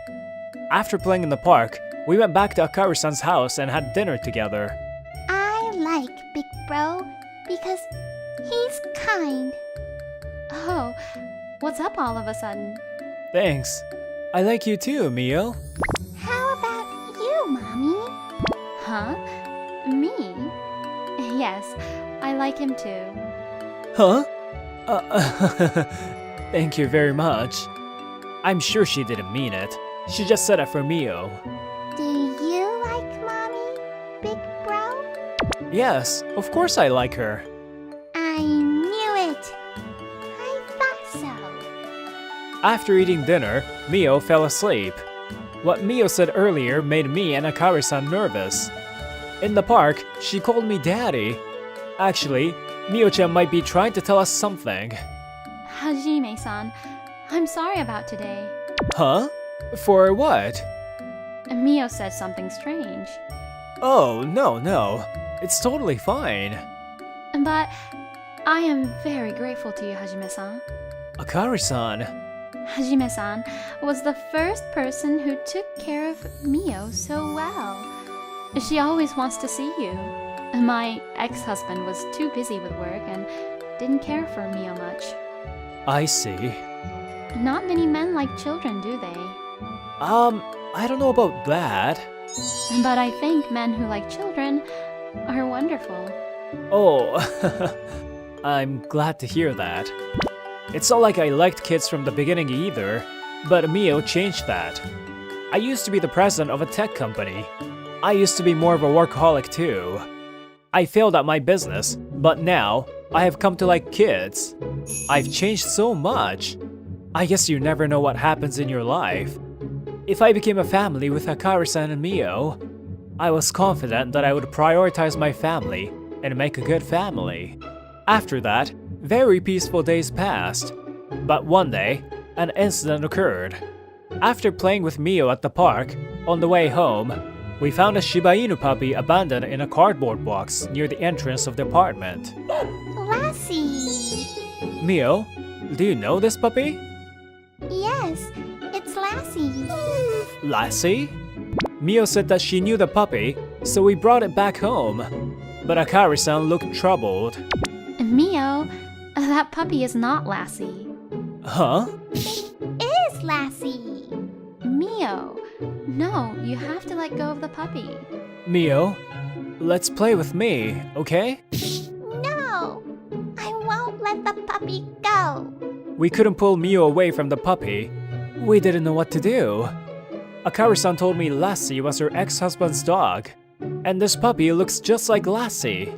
A: After playing in the park, we went back to Akari-san's house and had dinner together.
F: I like Big Bro because he's kind.
G: Oh, what's up all of a sudden?
A: Thanks. I like you too, Mio.
F: How about you, Mommy?
G: Huh? Me? Yes, I like him too.
A: Huh? Thank you very much. I'm sure she didn't mean it. She just said it for Mio.
F: Do you like Mommy, Big Bro?
A: Yes, of course I like her.
F: I knew it. I thought so.
A: After eating dinner, Mio fell asleep. What Mio said earlier made me and Akari-san nervous. In the park, she called me daddy. Actually, Mio-chan might be trying to tell us something.
G: Hajime-san, I'm sorry about today.
A: Huh? For what?
G: Mio said something strange.
A: Oh, no. It's totally fine.
G: But I am very grateful to you, Hajime-san.
A: Akari-san.
G: Hajime-san was the first person who took care of Mio so well. She always wants to see you. My ex-husband was too busy with work and didn't care for Mio much.
A: I see.
G: Not many men like children, do they?
A: I don't know about that.
G: But I think men who like children are wonderful.
A: Oh, I'm glad to hear that. It's not like I liked kids from the beginning either, but Mio changed that. I used to be the president of a tech company. I used to be more of a workaholic too. I failed at my business, but now I have come to like kids. I've changed so much. I guess you never know what happens in your life. If I became a family with Akari-san and Mio, I was confident that I would prioritize my family and make a good family. After that, very peaceful days passed. But one day, an incident occurred. After playing with Mio at the park, on the way home, we found a Shiba Inu puppy abandoned in a cardboard box near the entrance of the apartment.
F: Lassie.
A: Mio, do you know this puppy?
F: Yes, it's Lassie.
A: Lassie? Mio said that she knew the puppy, so we brought it back home. But Akari-san looked troubled.
G: Mio, that puppy is not Lassie.
A: Huh?
F: Is Lassie.
G: Mio,
I: No, you have to let go of the puppy.
A: Mio, let's play with me, okay?
F: No, I won't let the puppy go.
A: We couldn't pull Mio away from the puppy. We didn't know what to do. Akari-san told me Lassie was her ex-husband's dog. And this puppy looks just like Lassie.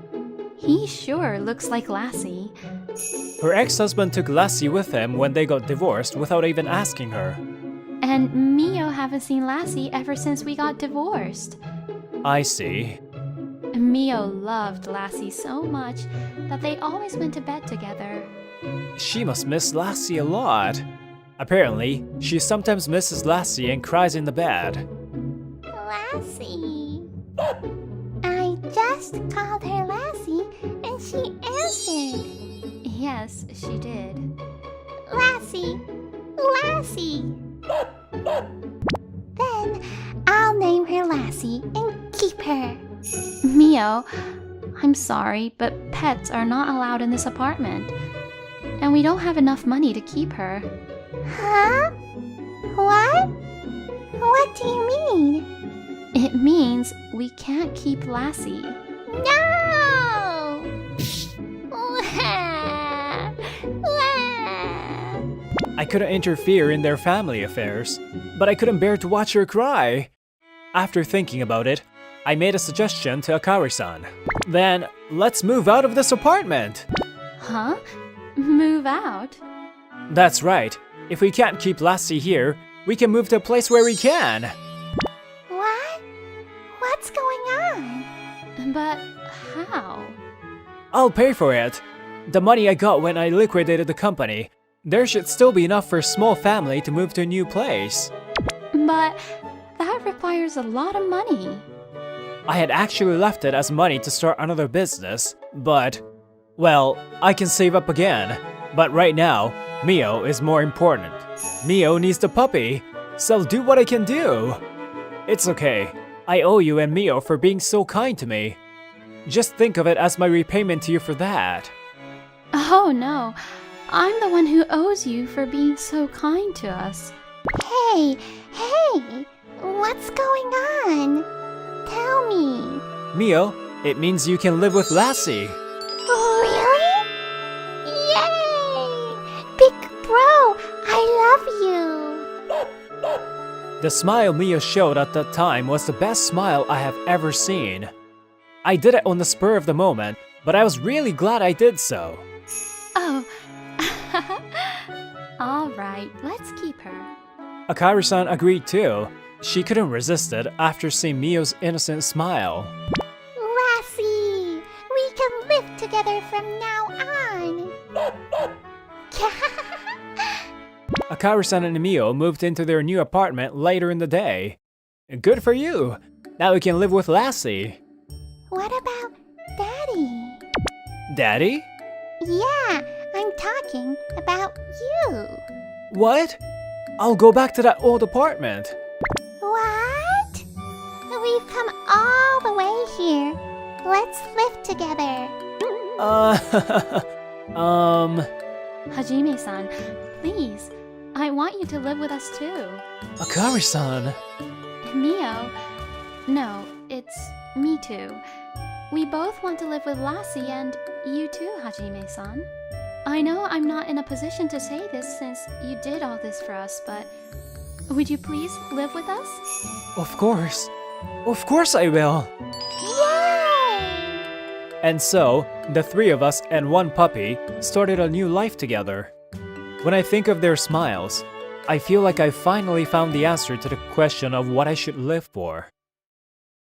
I: He sure looks like Lassie.
A: Her ex-husband took Lassie with him when they got divorced without even asking her.
I: And Mio haven't seen Lassie ever since we got divorced.
A: I see.
I: Mio loved Lassie so much that they always went to bed together.
A: She must miss Lassie a lot. Apparently, she sometimes misses Lassie and cries in the bed.
F: Lassie. I just called her Lassie and she answered.
I: Yes, she did.
F: Lassie. Lassie. Then I'll name her Lassie and keep her.
I: Mio, I'm sorry, but pets are not allowed in this apartment. And we don't have enough money to keep her.
F: Huh? What? What do you mean?
I: It means we can't keep Lassie.
F: No!
A: I couldn't interfere in their family affairs, but I couldn't bear to watch her cry. After thinking about it, I made a suggestion to Akari-san. Then, let's move out of this apartment!
I: Huh? Move out?
A: That's right. If we can't keep Lassie here, we can move to a place where we can.
F: What? What's going on?
I: But how?
A: I'll pay for it. The money I got when I liquidated the company. There should still be enough for a small family to move to a new place.
I: But that requires a lot of money.
A: I had actually left it as money to start another business, but... well, I can save up again. But right now, Mio is more important. Mio needs the puppy, so I'll do what I can do. It's okay. I owe you and Mio for being so kind to me. Just think of it as my repayment to you for that.
I: Oh no, I'm the one who owes you for being so kind to us.
F: Hey, what's going on? Tell me.
A: Mio, it means you can live with Lassie.
F: Really? Yay! Big bro, I love you.
A: The smile Mio showed at that time was the best smile I have ever seen. I did it on the spur of the moment, but I was really glad I did so.
I: Oh. All right, let's keep her.
A: Akari-san agreed too. She couldn't resist it after seeing Mio's innocent smile.
F: Lassie, we can live together from now on.
A: Akari-san and Mio moved into their new apartment later in the day. Good for you! Now we can live with Lassie.
F: What about Daddy?
A: Daddy?
F: Yeah, I'm talking about you.
A: What? I'll go back to that old apartment.
F: What? We've come all the way here. Let's live together.
I: Hajime-san, please. I want you to live with us too.
A: Akari-san.
I: Mio. No, it's me too. We both want to live with Lassie and you too, Hajime-san. I know I'm not in a position to say this since you did all this for us, but would you please live with us?
A: Of course. Of course I will.
F: Yay!
A: And so, the three of us and one puppy started a new life together. When I think of their smiles, I feel like I finally found the answer to the question of what I should live for.